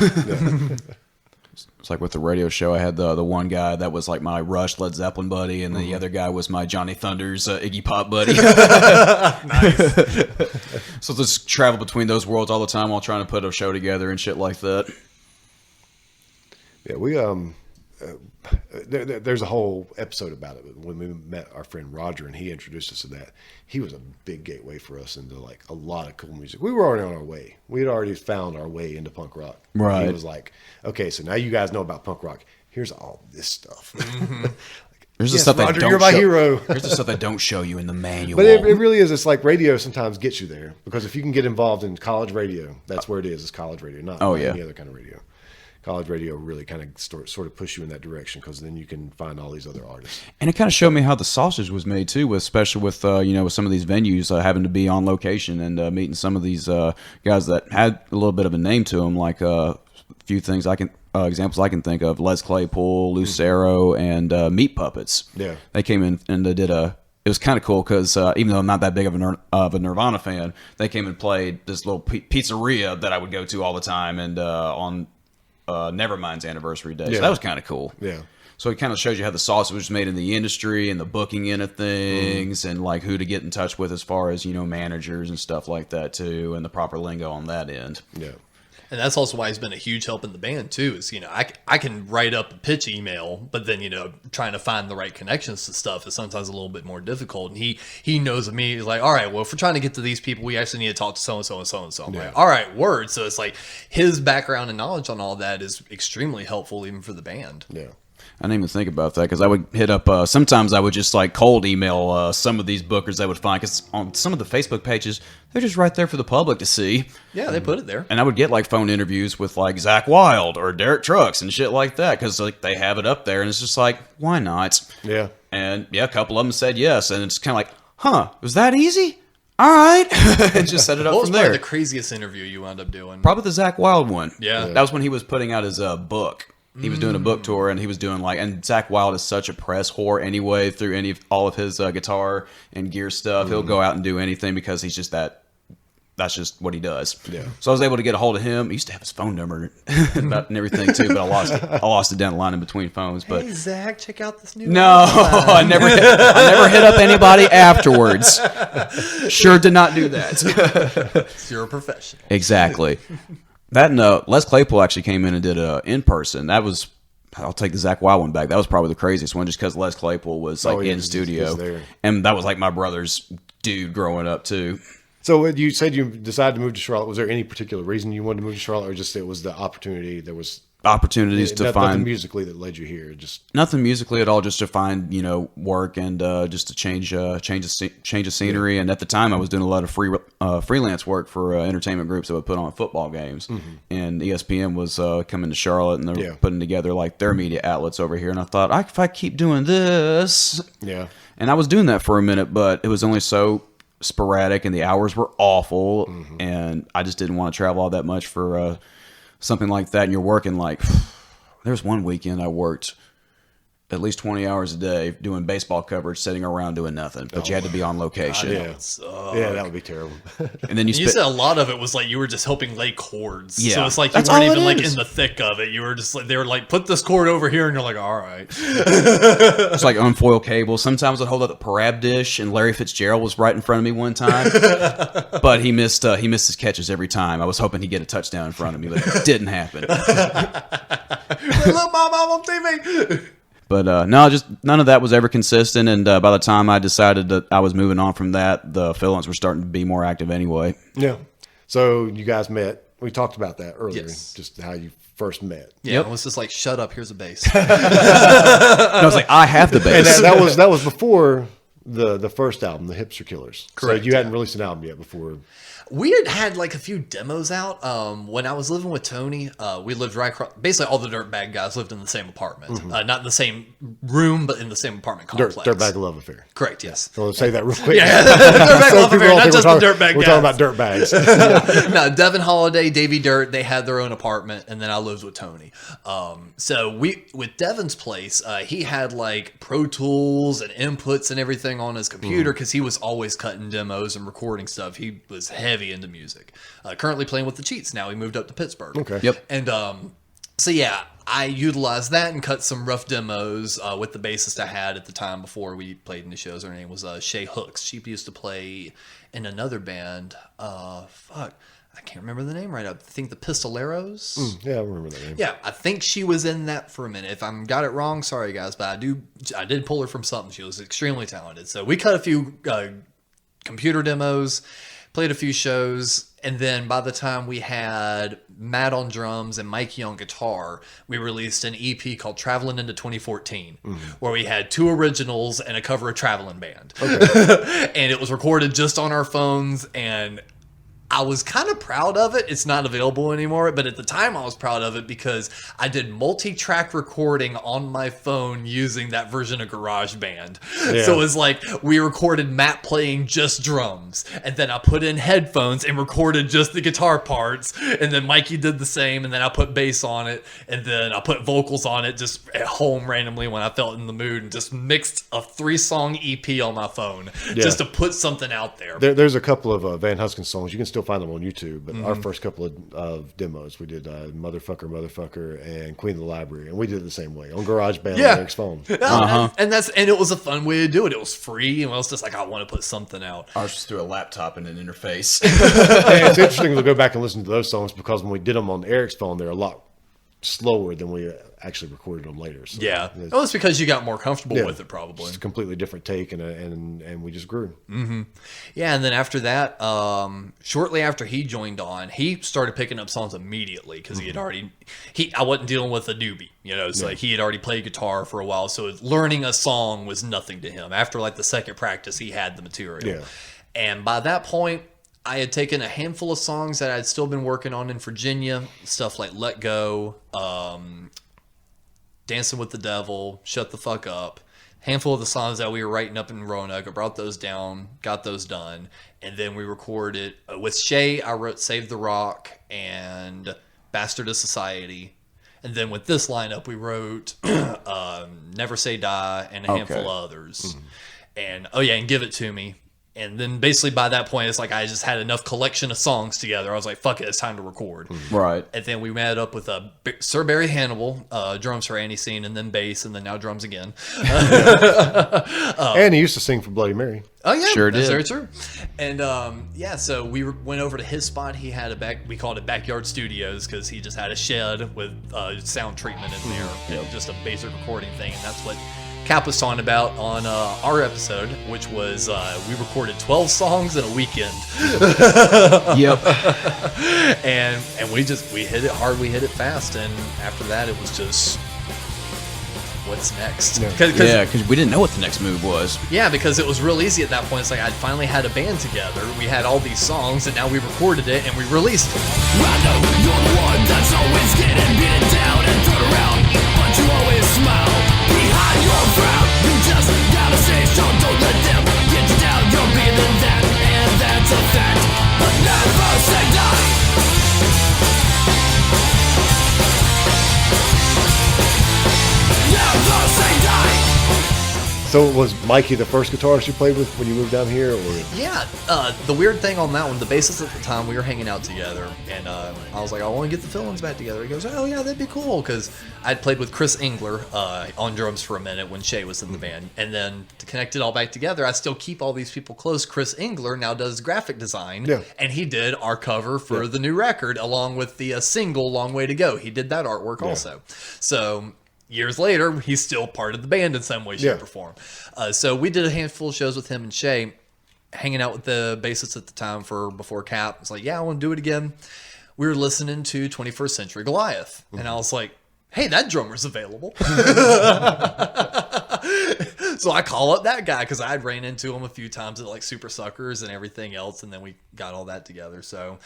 B: It's like with the radio show, I had the one guy that was like my Rush Led Zeppelin buddy, and the other guy was my Johnny Thunders Iggy Pop buddy. Nice. So just travel between those worlds all the time while trying to put a show together and shit like that.
A: Yeah, we there's a whole episode about it when we met our friend Roger, and he introduced us to that. He was a big gateway for us into like a lot of cool music. We were already on our way. We had already found our way into punk rock. Right. He was like, okay, so now you guys know about punk rock. Here's all this stuff. Mm-hmm.
B: There's the stuff
A: Roger,
B: that don't
A: you're my hero.
B: Here's the stuff that don't show you in the manual.
A: But it really is. It's like radio sometimes gets you there, because if you can get involved in college radio, that's where it is. It's college radio, not any other kind of radio. College radio really kind of sort of push you in that direction, because then you can find all these other artists.
B: And it kind of showed me how the sausage was made too, especially with with some of these venues having to be on location and meeting some of these guys that had a little bit of a name to them. Like a few things examples I can think of: Les Claypool, Lucero, and Meat Puppets. Yeah, they came in and they did a. It was kind of cool because even though I'm not that big of a Nirvana fan, they came and played this little pizzeria that I would go to all the time, and on Nevermind's anniversary day. So that was kind of cool. Yeah. So it kind of shows you how the sausage was made in the industry and the booking end of things, and like who to get in touch with as far as, managers and stuff like that too, and the proper lingo on that end. Yeah.
C: And that's also why he's been a huge help in the band too, is, I can write up a pitch email, but then, trying to find the right connections to stuff is sometimes a little bit more difficult. And he knows of me. He's like, all right, well, if we're trying to get to these people, we actually need to talk to so-and-so and so-and-so. I'm like, all right, word. So it's like his background and knowledge on all that is extremely helpful even for the band.
B: Yeah. I didn't even think about that, because I would hit up, sometimes I would just like cold email some of these bookers I would find, because on some of the Facebook pages, they're just right there for the public to see.
C: Yeah, they put it there.
B: And I would get like phone interviews with like Zach Wilde or Derek Trucks and shit like that, because like they have it up there, and it's just like, why not? Yeah. And a couple of them said yes, and it's kind of like, huh, was that easy? All right. And just set it up from there.
C: What was the craziest interview you wound up doing?
B: Probably the Zach Wilde one.
C: Yeah.
B: That was when he was putting out his book. He was doing a book tour, and he was doing and Zach Wilde is such a press whore anyway through all of his guitar and gear stuff. He'll go out and do anything because he's just that's just what he does. Yeah. So I was able to get a hold of him. He used to have his phone number and everything too, but I lost it down the line in between phones. But
C: hey Zach, check out this new.
B: No, I never hit up anybody afterwards. Sure did not do that.
C: You're a professional.
B: Exactly. That and Les Claypool actually came in and did in person. That was, I'll take the Zach Wilde one back. That was probably the craziest one, just because Les Claypool was in studio, and that was like my brother's dude growing up too.
A: So you said you decided to move to Charlotte. Was there any particular reason you wanted to move to Charlotte, or just it was the opportunity? There was
B: opportunities to find
A: nothing musically that led you here. Just
B: nothing musically at all. Just to find work and just to change of scenery. And at the time, I was doing a lot of freelance work for entertainment groups that would put on football games. Mm-hmm. And ESPN was coming to Charlotte, and they were putting together like their media outlets over here. And I thought, if I keep doing this, and I was doing that for a minute, but it was only so sporadic, and the hours were awful, and I just didn't want to travel all that much for something like that. And you're working there's one weekend I worked at least 20 hours a day doing baseball coverage, sitting around doing nothing, but you had to be on location.
A: Yeah, that would be terrible.
B: And then
C: you said a lot of it was like you were just helping lay chords. Yeah, so it's like you weren't even like in the thick of it. You were just like, they were like, put this chord over here, and you're like, all right.
B: It's like unfoil cable. Sometimes I'd hold up the parab dish, and Larry Fitzgerald was right in front of me one time, but he missed his catches every time. I was hoping he'd get a touchdown in front of me, but it didn't happen.
C: Look, Mom, I'm on TV.
B: But no, just none of that was ever consistent. And by the time I decided that I was moving on from that, the fill-ins were starting to be more active anyway.
A: Yeah. So you guys met. We talked about that earlier,
C: Yes.
A: just how you first met.
C: Yeah, it was just like, shut up, here's a bass.
B: I was like, I have the
A: And
B: bass.
A: that was before the first album, the Hipster Killers.
C: Correct,
A: So you hadn't released an album yet before.
C: We had like a few demos out. When I was living with Tony, we lived right across. Basically, all the Dirtbag guys lived in the same apartment, not in the same room, but in the same apartment complex.
A: Dirtbag Love Affair.
C: Correct. Yes.
A: So let's say that real quick.
C: Yeah, Dirtbag
A: Some
C: Love
A: people
C: Affair,
A: don't
C: not
A: think
C: just the Dirtbag
A: we're
C: guys.
A: talking about Dirtbags.
C: No, Devin Holiday, Davey Dirt, they had their own apartment, and then I lived with Tony. So with Devin's place, he had like Pro Tools and inputs and everything on his computer because he was always cutting demos and recording stuff. He was heavy into music. Currently playing with the Cheats now. He moved up to Pittsburgh.
A: Okay.
B: Yep.
C: And so yeah, I utilized that and cut some rough demos with the bassist I had at the time before we played in the shows. Her name was Shay Hooks. She used to play in another band. I can't remember the name right. I think the Pistoleros.
A: Yeah, I remember that name.
C: Yeah, I think she was in that for a minute. If I got it wrong, sorry guys, but I did pull her from something. She was extremely talented. So we cut a few computer demos, played a few shows, and then by the time we had Matt on drums and Mikey on guitar, we released an EP called Traveling into 2014, where we had 2 originals and a cover of Traveling Band. Okay. And it was recorded just on our phones, and I was kind of proud of it. It's not available anymore, but at the time I was proud of it because I did multi-track recording on my phone using that version of GarageBand.
A: Yeah.
C: So it was like we recorded Matt playing just drums, and then I put in headphones and recorded just the guitar parts, and then Mikey did the same, and then I put bass on it, and then I put vocals on it just at home randomly when I felt in the mood, and just mixed a 3-song EP on my phone just to put something out there.
A: There's a couple of Van Huskins songs. You can still find them on YouTube, but our first couple of demos, we did Motherfucker, and Queen of the Library, and we did it the same way on GarageBand on Eric's phone.
C: And it was a fun way to do it. It was free, and I was just like, I want to put something out.
B: Ours was through a laptop and an interface.
A: And it's interesting to go back and listen to those songs because when we did them on Eric's phone, they're a lot slower than we actually recorded them later. So
C: Yeah, well, it's because you got more comfortable with it, probably.
A: It's a completely different take, and we just grew.
C: Yeah, and then after that, shortly after he joined on, he started picking up songs immediately because he had already. I wasn't dealing with a newbie, so like he had already played guitar for a while, so learning a song was nothing to him. After like the second practice, he had the material.
A: Yeah.
C: And by that point, I had taken a handful of songs that I'd still been working on in Virginia, stuff like Let Go, Dancing with the Devil, Shut the Fuck Up. Handful of the songs that we were writing up in Roanoke, I brought those down, got those done, and then we recorded with Shay. I wrote Save the Rock and Bastard of Society, and then with this lineup we wrote Never Say Die and a handful of others, and and Give It To Me. And then basically by that point, it's like I just had enough collection of songs together. I was like, fuck it, it's time to record.
B: Right.
C: And then we met up with Sir Barry Hannibal, drums for ANTiSEEN, and then bass, and then now drums again.
A: And he used to sing for Bloody Mary.
C: Oh, yeah.
B: Sure
C: that's
B: did.
C: very true. And so we went over to his spot. He had we called it Backyard Studios because he just had a shed with sound treatment in there, just a basic recording thing. And that's what Cap was talking about on our episode, which was we recorded 12 songs in a weekend.
B: Yep.
C: and we hit it hard, we hit it fast, and after that it was just what's next?
B: Because we didn't know what the next move was.
C: Yeah, because it was real easy at that point. It's like I finally had a band together. We had all these songs, and now we recorded it and we released it.
D: I know you're the one that's always getting beaten down and thrown around, but you always smile behind your frown. You just gotta stay strong, don't let them get you down. You're bigger than that, and that's a fact. But never say die. Never say die.
A: So was Mikey the first guitarist you played with when you moved down here? Or?
C: Yeah, the weird thing on that one, the bassist at the time, we were hanging out together, and I was like, I want to get the fill-ins back together. He goes, oh yeah, that'd be cool, because I'd played with Chris Engler on drums for a minute when Shay was in the band, and then to connect it all back together, I still keep all these people close. Chris Engler now does graphic design, and he did our cover for the new record, along with the single Long Way to Go. He did that artwork also. So years later, he's still part of the band in some way, shape, or form. So we did a handful of shows with him and Shay, hanging out with the bassist at the time before Cap. It's like, yeah, I want to do it again. We were listening to 21st Century Goliath. And I was like, hey, that drummer's available. So I call up that guy because I had ran into him a few times at like Super Suckers and everything else. And then we got all that together. So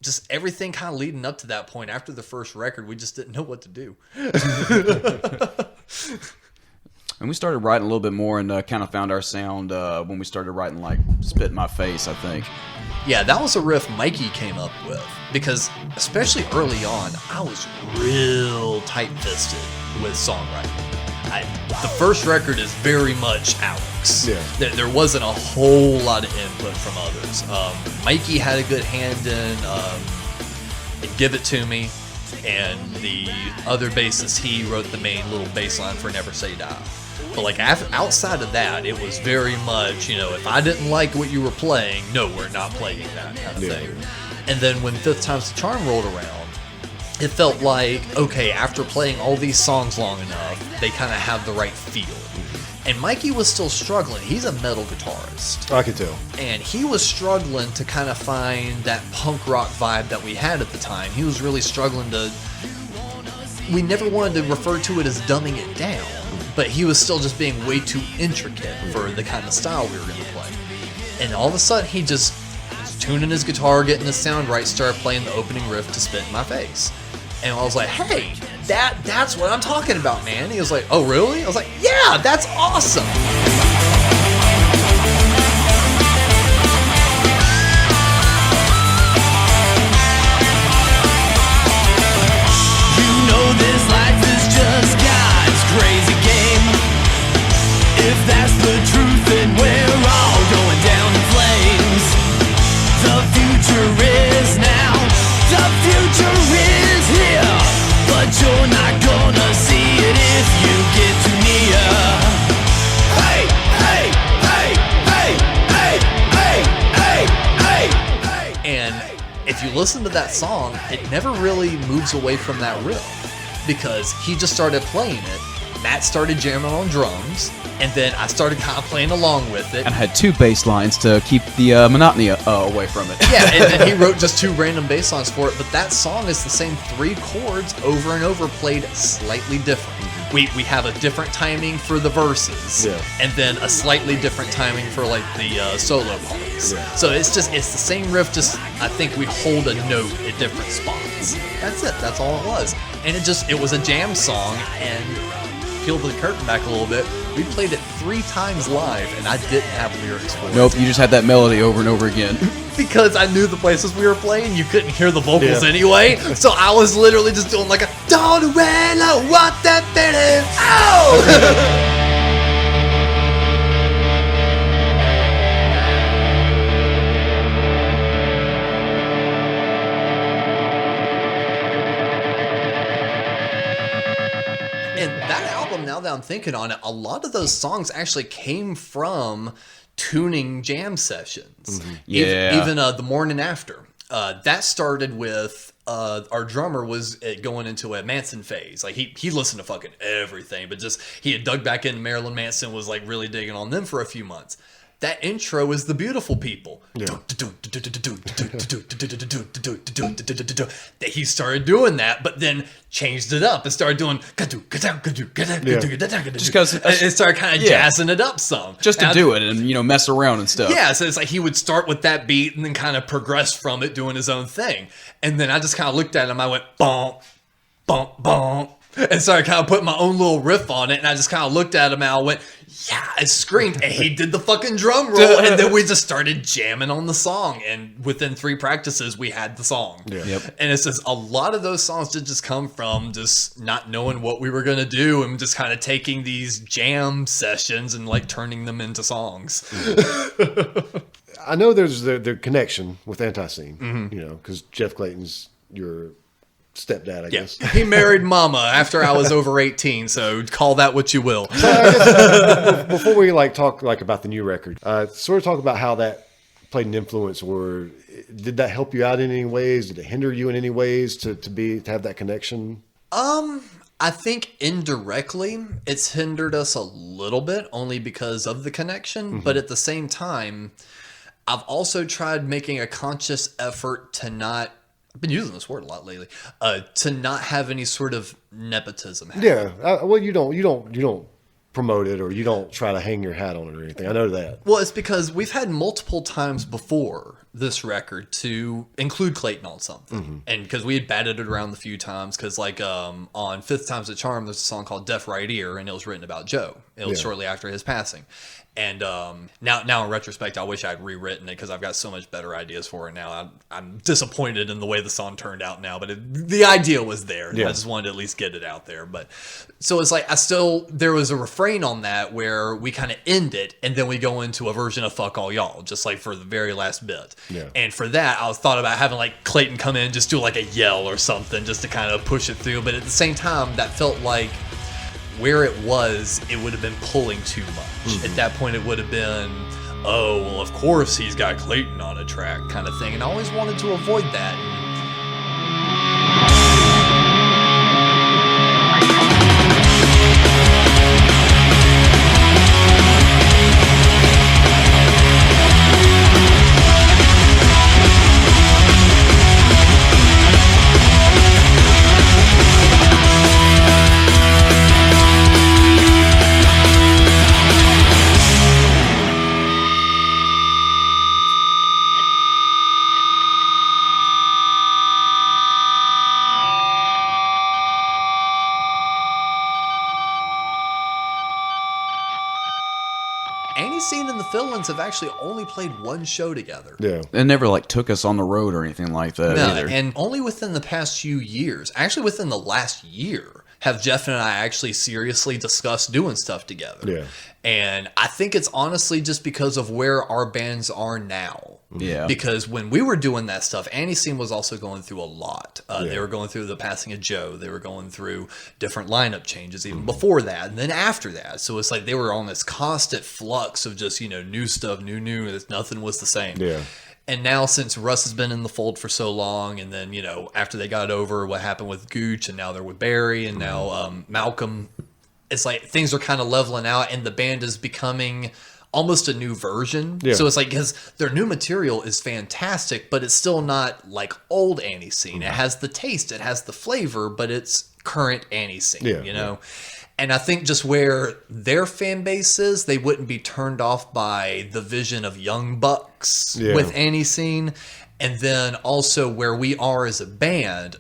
C: just everything kind of leading up to that point. After the first record, we just didn't know what to do.
B: And we started writing a little bit more and kind of found our sound when we started writing like Spit in My Face, I think.
C: Yeah, that was a riff Mikey came up with because especially early on, I was real tight-fisted with songwriting. The first record is very much Alex.
A: Yeah.
C: There wasn't a whole lot of input from others. Mikey had a good hand in Give It To Me, and the other bassist, he wrote the main little bass line for Never Say Die. But like outside of that, it was very much, if I didn't like what you were playing, no, we're not playing that kind of thing. And then when Fifth Time's the Charm rolled around, it felt like, okay, after playing all these songs long enough, they kind of have the right feel. And Mikey was still struggling. He's a metal guitarist.
A: I could tell.
C: And he was struggling to kind of find that punk rock vibe that we had at the time. He was really struggling to... We never wanted to refer to it as dumbing it down, but he was still just being way too intricate for the kind of style we were going to play. And all of a sudden, he just was tuning his guitar, getting the sound right, started playing the opening riff to Spit in My Face. And I was like, hey, that's what I'm talking about, man. He was like, oh, really? I was like, yeah, that's awesome.
D: This life is just God's crazy game. If that's the truth, then we're all going down in flames. The future is now, the future is here, but you're not gonna see it if you get too near. Hey, hey, hey, hey, hey, hey, hey, hey, hey.
C: And if you listen to that song, it never really moves away from that riff. Because he just started playing it, Matt started jamming on drums, and then I started kind of playing along with it.
B: And I had two bass lines to keep the monotony away from it.
C: Yeah, and then he wrote just two random bass lines for it, but that song is the same three chords over and over, played slightly different. We have a different timing for the verses, and then a slightly different timing for like the solo parts. Yeah. So it's the same riff, just I think we hold a note at different spots. That's it. That's all it was. And it was a jam song, and peel the curtain back a little bit, we played it 3 times live, and I didn't have lyrics for it.
B: Nope, you just had that melody over and over again.
C: Because I knew the places we were playing, you couldn't hear the vocals anyway, so I was literally just doing like a don't really know what that bit is. Oh! Now that I'm thinking on it, a lot of those songs actually came from tuning jam sessions.
B: Mm-hmm. Yeah.
C: Even The Morning After. That started with our drummer was going into a Manson phase. Like he listened to fucking everything, but just he had dug back into Marilyn Manson, was like really digging on them for a few months. That intro is The Beautiful People. Yeah. He started doing that, but then changed it up and started doing just because it started kind of jazzing it up some.
B: Just to do it and mess around and stuff.
C: Yeah, so it's like he would start with that beat and then kind of progress from it, doing his own thing. And then I just kind of looked at him, I went bump, bump, bump. And started kind of putting my own little riff on it, and I just kind of looked at him and I went, yeah, I screamed, and he did the fucking drum roll, and then we just started jamming on the song, and within 3 practices, we had the song.
A: Yeah.
B: Yep.
C: And it says a lot of those songs did just come from just not knowing what we were going to do, and just kind of taking these jam sessions and like turning them into songs.
A: I know there's the connection with ANTiSEEN, because Jeff Clayton's your stepdad, I guess.
C: He married Mama after I was over 18, so call that what you will.
A: So I guess, before we talk about the new record, sort of talk about how that played an influence, or did that help you out in any ways? Did it hinder you in any ways to have that connection?
C: I think indirectly it's hindered us a little bit only because of the connection, but at the same time, I've also tried making a conscious effort to not, I've been using this word a lot lately, to not have any sort of nepotism happen.
A: Yeah. Well, you don't promote it or you don't try to hang your hat on it or anything. I know that.
C: Well, it's because we've had multiple times before this record to include Clayton on something. And because we had batted it around a few times, because like on Fifth Time's a Charm, there's a song called Deaf Right Ear, and it was written about Joe. It was shortly after his passing. And now in retrospect, I wish I'd rewritten it because I've got so much better ideas for it now. I'm disappointed in the way the song turned out now, but the idea was there. Yeah. I just wanted to at least get it out there. But so it's like there was a refrain on that where we kind of end it and then we go into a version of Fuck All Y'all, just like for the very last bit. Yeah. And for that, I thought about having like Clayton come in, just do like a yell or something just to kind of push it through. But at the same time, that felt like where it would have been pulling too much. At that point, it would have been, oh, well, of course he's got Clayton on a track kind of thing. And I always wanted to avoid that. ANTiSEEN and the Fill-Ins have actually only played one show together.
A: Yeah.
B: It never like took us on the road or anything like that either.
C: And only within the past few years, actually within the last year, have Jeff and I actually seriously discussed doing stuff together.
A: Yeah.
C: And I think it's honestly just because of where our bands are now.
B: Yeah.
C: Because when we were doing that stuff, ANTiSEEN was also going through a lot. They were going through the passing of Joe. They were going through different lineup changes even before that and then after that. So it's like they were on this constant flux of just, new stuff, new. Nothing was the same.
A: Yeah.
C: And now since Russ has been in the fold for so long, and then, after they got over what happened with Gooch, and now they're with Barry, and now Malcolm, it's like things are kind of leveling out, and the band is becoming almost a new version. Yeah. So it's like, because their new material is fantastic, but it's still not like old ANTiSEEN. It has the taste, it has the flavor, but it's current ANTiSEEN, Yeah. And I think just where their fan base is, they wouldn't be turned off by the vision of Young Bucks with ANTiSEEN. And then also where we are as a band,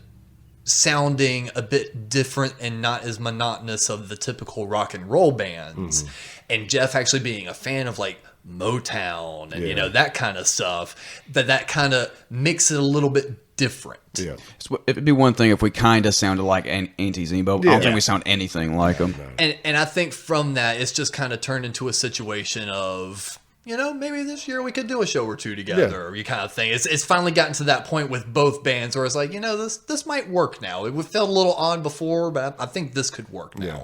C: sounding a bit different and not as monotonous of the typical rock and roll bands. And Jeff actually being a fan of like Motown and, that kind of stuff, that kind of makes it a little bit different.
B: Yeah, so it'd be one thing if we kind of sounded like ANTiSEEN, but I don't think we sound anything like them.
C: And I think from that, it's just kind of turned into a situation of, maybe this year we could do a show or two together, or you kind of thing. It's finally gotten to that point with both bands where it's like, this might work now. It felt a little odd before, but I think this could work now. Yeah.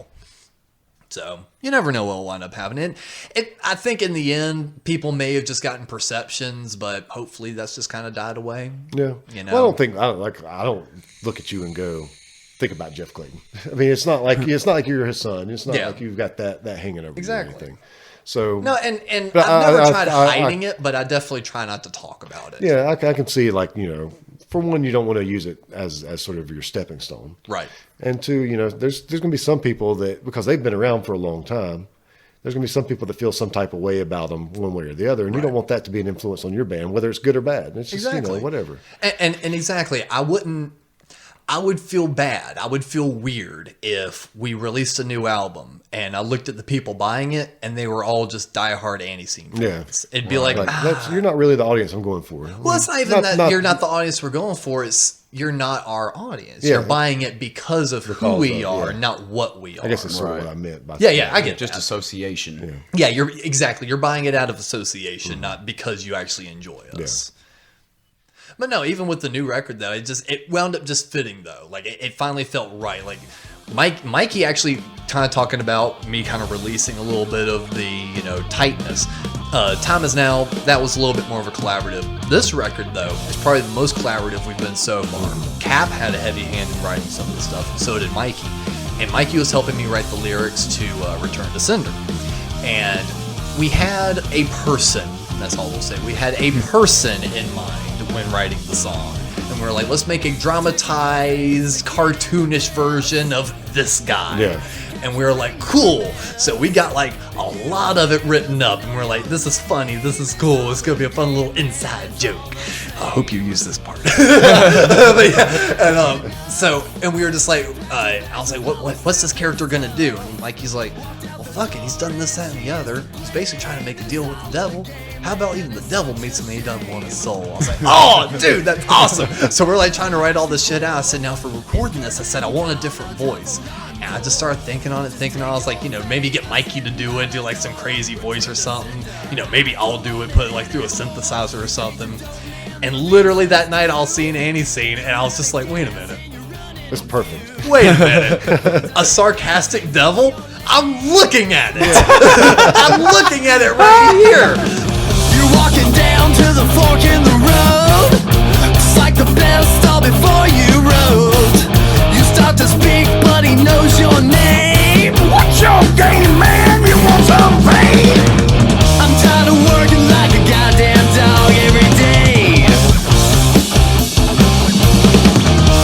C: So you never know what will wind up happening. I think in the end, people may have just gotten perceptions, but hopefully that's just kind of died away.
A: Yeah. Well, I don't look at you and go, think about Jeff Clayton. I mean, it's not like you're his son. It's not like you've got that hanging over you or anything. So
C: no, and I've never tried hiding it, but I definitely try not to talk about it.
A: Yeah, I can see for one, you don't want to use it as sort of your stepping stone,
C: right?
A: And two, there's going to be some people that, because they've been around for a long time, there's going to be some people that feel some type of way about them one way or the other, and you don't want that to be an influence on your band, whether it's good or bad. It's just whatever.
C: And exactly, I would feel bad. I would feel weird if we released a new album and I looked at the people buying it and they were all just diehard ANTiSEEN fans. Yeah. It'd be
A: you're not really the audience I'm going for.
C: Well, it's not even you're not the audience we're going for. It's you're not our audience. Yeah. You're buying it because of who we are, not what we are.
A: I guess that's sort of what I meant by
C: that. I get
B: just that. Association.
C: Yeah, you're buying it out of association, not because you actually enjoy us. Yeah. But no, even with the new record, though, it wound up just fitting, though. Like, it finally felt right. Like, Mikey actually kind of talking about me kind of releasing a little bit of the, tightness. Time Is Now, that was a little bit more of a collaborative. This record, though, is probably the most collaborative we've been so far. Cap had a heavy hand in writing some of the stuff, and so did Mikey. and Mikey was helping me write the lyrics to Return to Sender. And we had a person, that's all we'll say, we had a person in mind when writing the song. And we were like, let's make a dramatized, cartoonish version of this guy.
A: Yeah.
C: And we were like, cool. So we got like a lot of it written up. And we're like, this is funny. This is cool. It's going to be a fun little inside joke. I hope you use this part. But yeah, and we were just like, I was like, what's this character going to do? And Mikey's like, well, fuck it. He's done this, that, and the other. He's basically trying to make a deal with the devil. How about even the devil meets him and he doesn't want his soul? I was like, oh, dude, that's awesome. So we're like trying to write all this shit out. I said, now for recording this, I said, I want a different voice. And I just started thinking on it. I was like, maybe get Mikey to do it, do like some crazy voice or something. Maybe I'll do it, put it like through a synthesizer or something. And literally that night, I'll see an ANTiSEEN, and I was just like, wait a minute.
A: It's perfect.
C: Wait a minute. A sarcastic devil? I'm looking at it. I'm looking at it right here.
D: You're walking down to the fork in the road. It's like the bell stop before you rode. You start to speak, but he knows your name. What's your game, man? You want some pain? I'm tired of working like a goddamn dog every day.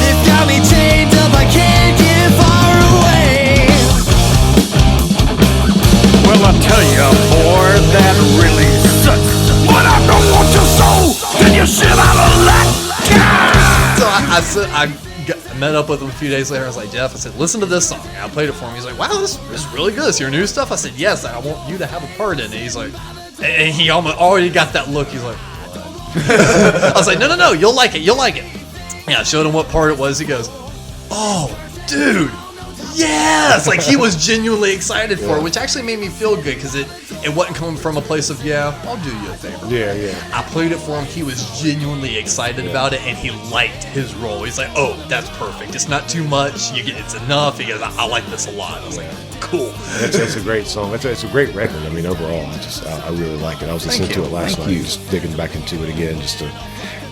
D: They've got me chained up, I can't get far away. Well, I tell you, boy, that really sucks. But I don't want your soul. Then you shit out of luck.
C: So I met up with him a few days later. I was like, Jeff, I said, listen to this song. And I played it for him. He's like, wow, this is really good. It's your new stuff? I said, yes, I want you to have a part in it. He's like, and he already got that look. He's like, what? I was like, no, you'll like it. Yeah, I showed him what part it was. He goes, oh, dude, yes. Like, he was genuinely excited for it, which actually made me feel good because it wasn't coming from a place of, yeah, I'll do you a favor.
A: Yeah.
C: I played it for him. He was genuinely excited about it, and he liked his role. He's like, oh, that's perfect. It's not too much. It's enough. He goes, I like this a lot. I was like, cool.
A: It's a great song. It's a great record. I mean, overall, I really like it. I was listening to it last night, just digging back into it again, just to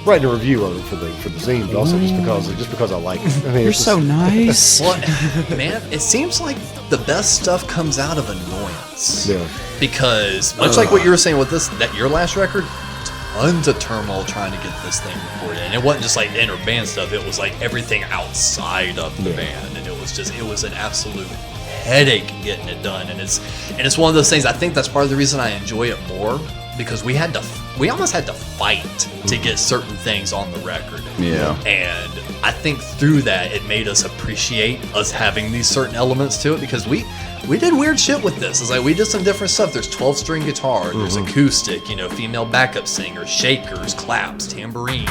A: write a review of it for the zine, but also just because I like it. I mean,
E: You're so nice.
C: Well, man, it seems like the best stuff comes out of annoyance.
A: Yeah.
C: Because much like what you were saying with your last record, tons of turmoil trying to get this thing recorded, and it wasn't just like the inner band stuff. It was like everything outside of the band, and it was an absolute headache getting it done. And it's one of those things. I think that's part of the reason I enjoy it more, because we almost had to fight to get certain things on the record.
B: Yeah.
C: And I think through that, it made us appreciate us having these certain elements to it, because we did weird shit with this. It's like we did some different stuff. There's 12-string guitar, there's acoustic, female backup singers, shakers, claps, tambourines.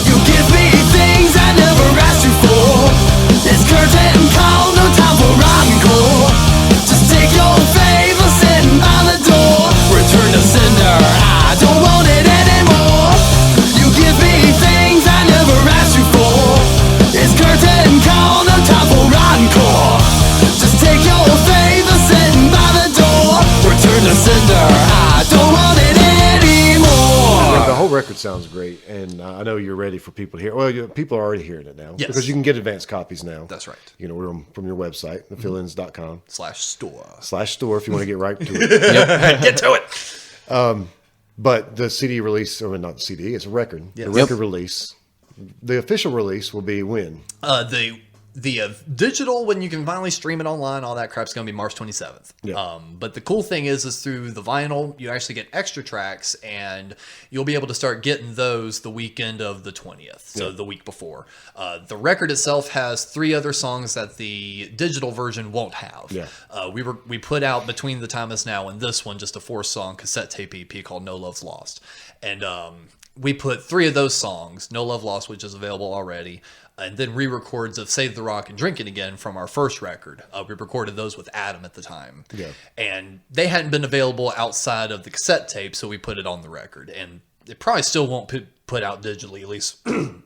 D: You give me things I never asked you for. It's curtain call, no time for encore. Just take your favor, sitting by the door. Return to sender, I don't want it anymore. You give me things I never asked you for. It's curtain call, no time for encore. Just take your favor, sitting by the door. Return to sender, I don't want it anymore.
A: The whole record sounds great, and I know you're ready for people to hear. Well, people are already hearing it now, because you can get advanced copies now.
C: That's right.
A: From your website, thefillins.com
C: /store
A: if you want to get right to it.
C: Get to it.
A: But the CD release, or not CD, it's a record.
C: Yes.
A: The record release, the official release will be when?
C: The digital, when you can finally stream it online, all that crap's going to be March 27th.
A: Yeah.
C: But the cool thing is through the vinyl, you actually get extra tracks, and you'll be able to start getting those the weekend of the 20th, so the week before. The record itself has 3 other songs that the digital version won't have.
A: Yeah.
C: We put out Between the Time Is Now and this one, just a 4-song cassette tape EP called No Love's Lost. And we put 3 of those songs, No Love Lost, which is available already, and then re-records of Save the Rock and Drinkin' Again from our first record. We recorded those with Adam at the time. Yeah. And they hadn't been available outside of the cassette tape, so we put it on the record. And it probably still won't put out digitally, at least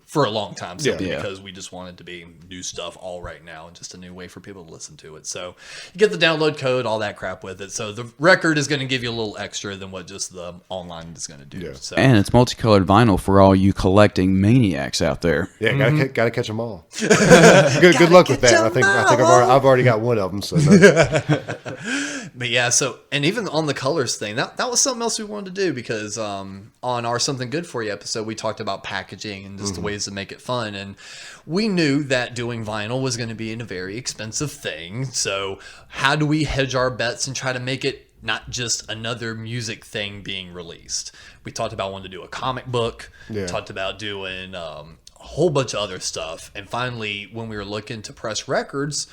C: for a long time, simply
B: Yeah.
C: because we just want it to be new stuff all right now and just a new way for people to listen to it. So you get the download code, all that crap with it. So the record is going to give you a little extra than what just the online is going to do.
A: Yeah.
C: So.
B: And it's multicolored vinyl for all you collecting maniacs out there.
A: Yeah, gotta catch them all. good luck with that. I think I've already got one of them. So no.
C: But yeah, so, and even on the colors thing, that was something else we wanted to do because on our Something Good For You episode, we talked about packaging and just the ways to make it fun. And we knew that doing vinyl was going to be a very expensive thing. So how do we hedge our bets and try to make it not just another music thing being released? We talked about wanting to do a comic book, talked about doing a whole bunch of other stuff. And finally, when we were looking to press records,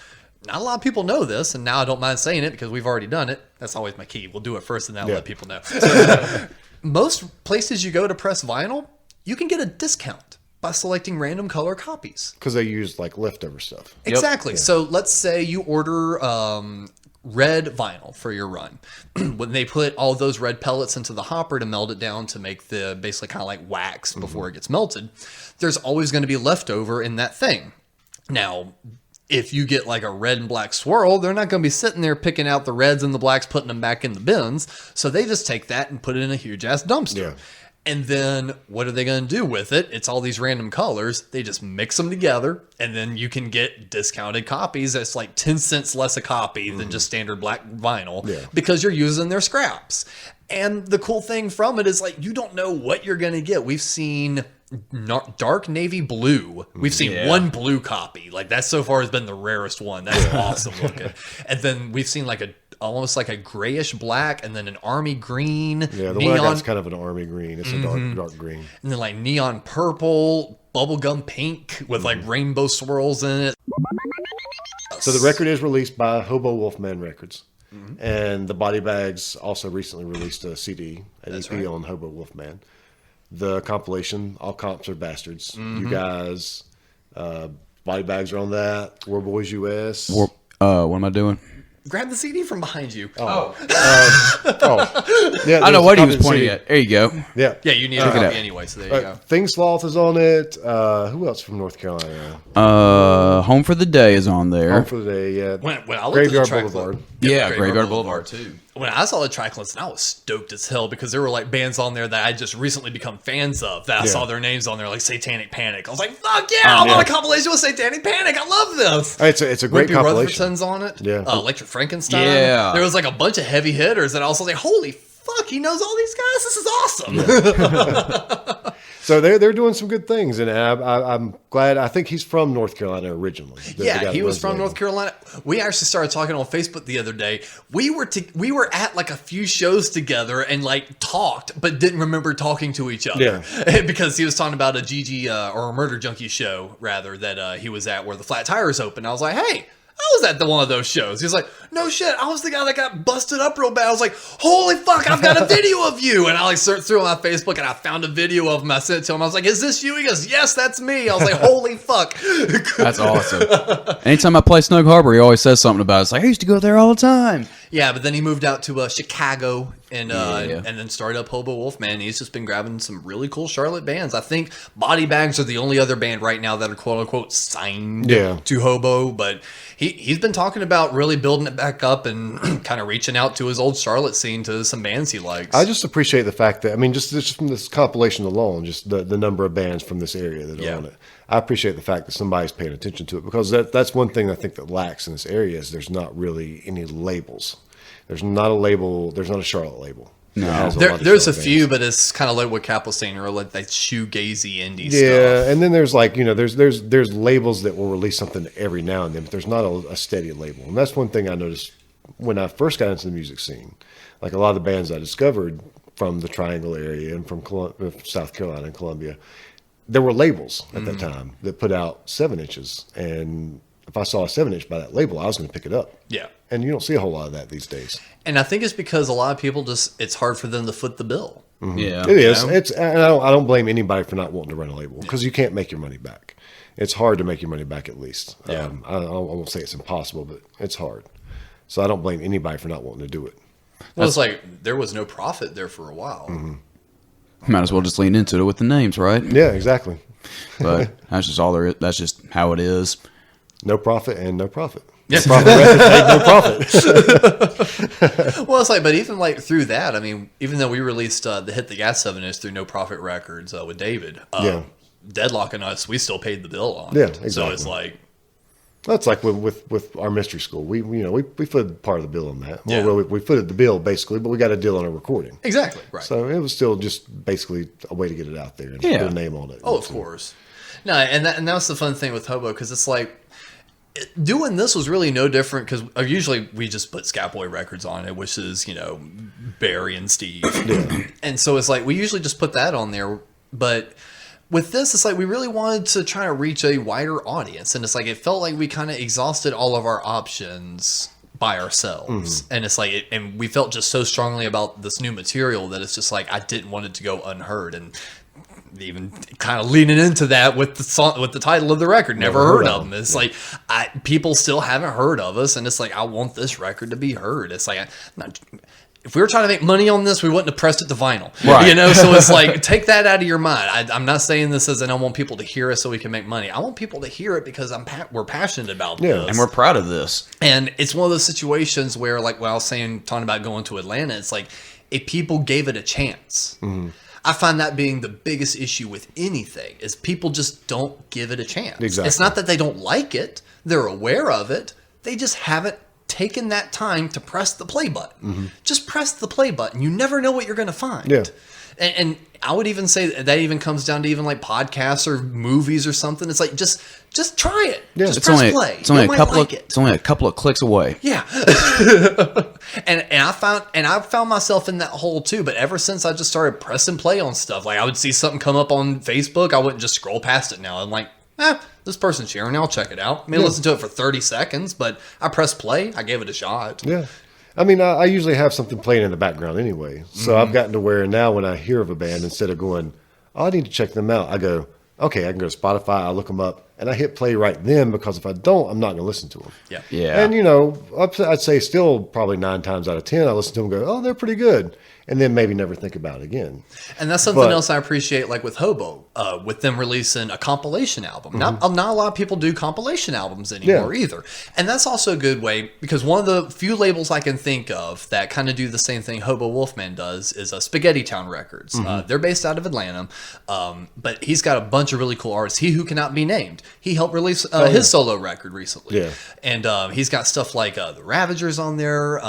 C: not a lot of people know this, and now I don't mind saying it because we've already done it. That's always my key. We'll do it first and then I'll let people know. So, most places you go to press vinyl, you can get a discount by selecting random color copies.
A: Because they use like leftover stuff.
C: Exactly. So let's say you order red vinyl for your run. When they put all those red pellets into the hopper to melt it down to make the basically kind of like wax before it gets melted, there's always going to be leftover in that thing. Now, if you get like a red and black swirl, they're not going to be sitting there picking out the reds and the blacks, putting them back in the bins. So they just take that and put it in a huge ass dumpster.
A: Yeah.
C: And then what are they going to do with it? It's all these random colors. They just mix them together, and then you can get discounted copies. That's like 10 cents less a copy than just standard black vinyl because you're using their scraps. And the cool thing from it is like you don't know what you're going to get. We've seen dark navy blue. We've seen one blue copy. Like that so far has been the rarest one. That's awesome looking. And then we've seen like almost like a grayish black, and then an army green.
A: Yeah, the one I got is kind of an army green. It's a dark green.
C: And then like neon purple, bubblegum pink with like rainbow swirls in it.
A: So the record is released by Hobo Wolfman Records. And the Body Bags also recently released a CD, an EP on Hobo Wolfman. The compilation, All Comps Are Bastards. You guys, Body Bags are on that. War Boys US.
B: What am I doing?
C: Grab the CD from behind you.
A: Yeah,
B: I know
A: there's
B: what
A: a
B: he was
A: copy
B: pointing
A: of
B: at. There you go.
A: the CD. Yeah.
C: Yeah, you need a copy anyway, so there you go.
A: Thing Sloth is on it. Who else from North Carolina?
B: Home for the Day is on there.
A: Home for the Day, yeah.
C: When I looked
A: Graveyard
C: at the track
A: Boulevard.
B: Yeah, Graveyard Boulevard too.
C: When I saw the track list, I was stoked as hell because there were like bands on there that I just recently become fans of that I saw their names on there, like Satanic Panic. I was like, fuck yeah, I'm on a compilation with Satanic Panic. I love this.
A: It's a great
C: Wimpy
A: compilation.
C: Rutherford's on it.
A: Yeah.
C: Electric Frankenstein.
B: Yeah.
C: There was like a bunch of heavy hitters that I was like, holy fuck, he knows all these guys. This is awesome.
A: So they're doing some good things, and I'm glad. I think he's from North Carolina originally.
C: Yeah, he was from North Carolina. We actually started talking on Facebook the other day. We were at like a few shows together and like talked, but didn't remember talking to each other. Yeah. Because he was talking about a GG or a Murder Junkie show rather that he was at where the Flat Tires open. I was like, hey, I was at one of those shows. He was like, no shit, I was the guy that got busted up real bad. I was like, holy fuck, I've got a video of you. And I like searched through on my Facebook and I found a video of him. I sent it to him. I was like, is this you? He goes, yes, that's me. I was like, holy fuck.
B: That's awesome. Anytime I play Snug Harbor, he always says something about it. It's like, I used to go there all the time.
C: Yeah, but then he moved out to Chicago and then started up Hobo Wolfman. He's just been grabbing some really cool Charlotte bands. I think Body Bags are the only other band right now that are quote unquote signed to Hobo, but he's been talking about really building it back up and kind of reaching out to his old Charlotte scene to some bands he likes.
A: I just appreciate the fact that, I mean, just from this compilation alone, just the number of bands from this area that are on it. I appreciate the fact that somebody's paying attention to it, because that's one thing I think that lacks in this area is there's not really any labels. There's not a label. There's not a Charlotte label.
B: No,
C: there's a few, but it's kind of like what Cap was saying, or like that shoegazy indie stuff.
A: Yeah, and then there's like, there's labels that will release something every now and then, but there's not a steady label. And that's one thing I noticed when I first got into the music scene. Like a lot of the bands I discovered from the Triangle area and from South Carolina and Columbia, there were labels at that time that put out 7-inches, and if I saw a 7-inch by that label, I was going to pick it up.
C: Yeah.
A: And you don't see a whole lot of that these days.
C: And I think it's because a lot of people it's hard for them to foot the bill.
B: Mm-hmm. Yeah.
A: It is. And I don't blame anybody for not wanting to run a label, because you can't make your money back. It's hard to make your money back, at least.
C: Yeah.
A: I won't say it's impossible, but it's hard. So I don't blame anybody for not wanting to do it.
C: Well, it's like there was no profit there for a while.
A: Mm-hmm.
B: Might as well just lean into it with the names, right?
A: Yeah, exactly.
B: But that's just all there is. That's just how it is.
A: No profit and no profit.
C: Yes.
A: Profit records made no profit.
C: Well, it's like, but even like through that, I mean, even though we released the Hit the Gas 7-inch through No Profit Records with David, Deadlock and us, we still paid the bill on
A: Yeah,
C: it.
A: exactly.
C: So it's like,
A: That's like with our mystery school. We footed part of the bill on that.
C: Yeah.
A: Well, we footed the bill basically, but we got a deal on a recording.
C: exactly right.
A: So it was still just basically a way to get it out there and put a name on it.
C: Oh, of course. No, and that's the fun thing with Hobo, because it's like doing this was really no different, because usually we just put Scatboy Records on it, which is Barry and Steve, and so it's like we usually just put that on there. But with this, it's like we really wanted to try to reach a wider audience, and it's like it felt like we kind of exhausted all of our options by ourselves, and it's like and we felt just so strongly about this new material that it's just like I didn't want it to go unheard. And even kind of leaning into that with the song, with the title of the record, never heard of them. It's like people still haven't heard of us, and it's like I want this record to be heard. It's like if we were trying to make money on this, we wouldn't have pressed it to vinyl,
B: right?
C: So it's like take that out of your mind. I'm not saying this as I don't want people to hear us so we can make money. I want people to hear it because we're passionate about this,
B: and we're proud of this.
C: And it's one of those situations where, like when I was talking about going to Atlanta, it's like if people gave it a chance. I find that being the biggest issue with anything is people just don't give it a chance.
A: Exactly.
C: It's not that they don't like it. They're aware of it. They just haven't taken that time to press the play button. Just press the play button. You never know what you're going to find.
A: Yeah.
C: And I would even say that even comes down to even like podcasts or movies or something. It's like, just try it.
A: Yeah.
C: Just
B: It's
C: press
B: only
C: play.
B: it's only
C: You
B: a
C: might
B: couple
C: like
B: of
C: it.
B: it's only a couple of clicks away.
C: Yeah. and I found myself in that hole too, but ever since I just started pressing play on stuff, like I would see something come up on Facebook, I wouldn't just scroll past it now. I'm like, this person's sharing, I'll check it out. I mean, listen to it for 30 seconds, but I pressed play, I gave it a shot.
A: Yeah. I mean, I usually have something playing in the background anyway. So I've gotten to where now when I hear of a band, instead of going, oh, I need to check them out, I go, okay, I can go to Spotify, I look them up, and I hit play right then, because if I don't, I'm not going to listen to them.
C: Yeah.
B: Yeah.
A: And, I'd say still probably 9 times out of 10, I listen to them and go, oh, they're pretty good. And then maybe never think about it again.
C: And that's something else I appreciate, like with Hobo, with them releasing a compilation album. Not a lot of people do compilation albums anymore either. And that's also a good way, because one of the few labels I can think of that kind of do the same thing Hobo Wolfman does is Spaghetti Town Records. They're based out of Atlanta, but he's got a bunch of really cool artists. He Who Cannot Be Named. He helped release his solo record recently.
A: Yeah.
C: And he's got stuff like The Ravagers on there,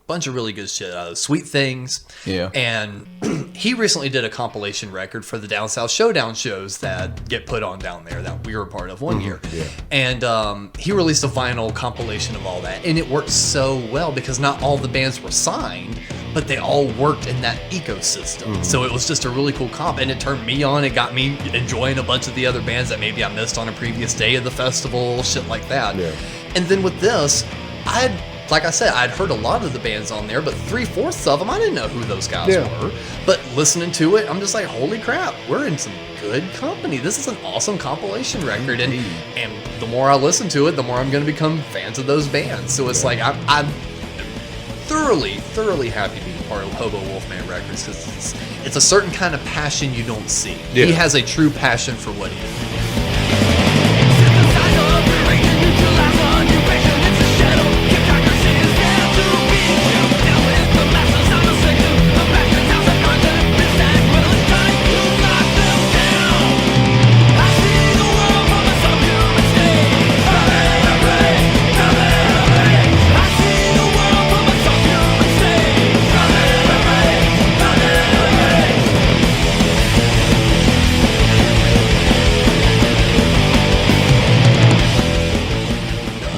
C: bunch of really good shit. Sweet Things.
B: Yeah.
C: And he recently did a compilation record for the Down South Showdown shows that get put on down there that we were a part of one year.
A: Yeah.
C: And he released a vinyl compilation of all that. And it worked so well because not all the bands were signed, but they all worked in that ecosystem. So it was just a really cool comp. And it turned me on. It got me enjoying a bunch of the other bands that maybe I missed on a previous day of the festival, shit like that.
A: Yeah.
C: And then with this, like I said, I'd heard a lot of the bands on there, but 3/4 of them, I didn't know who those guys were. But listening to it, I'm just like, holy crap, we're in some good company. This is an awesome compilation record. And the more I listen to it, the more I'm going to become fans of those bands. So it's like, I'm thoroughly happy to be part of Hobo Wolfman Records, because it's a certain kind of passion you don't see.
A: Yeah.
C: He has a true passion for what he is.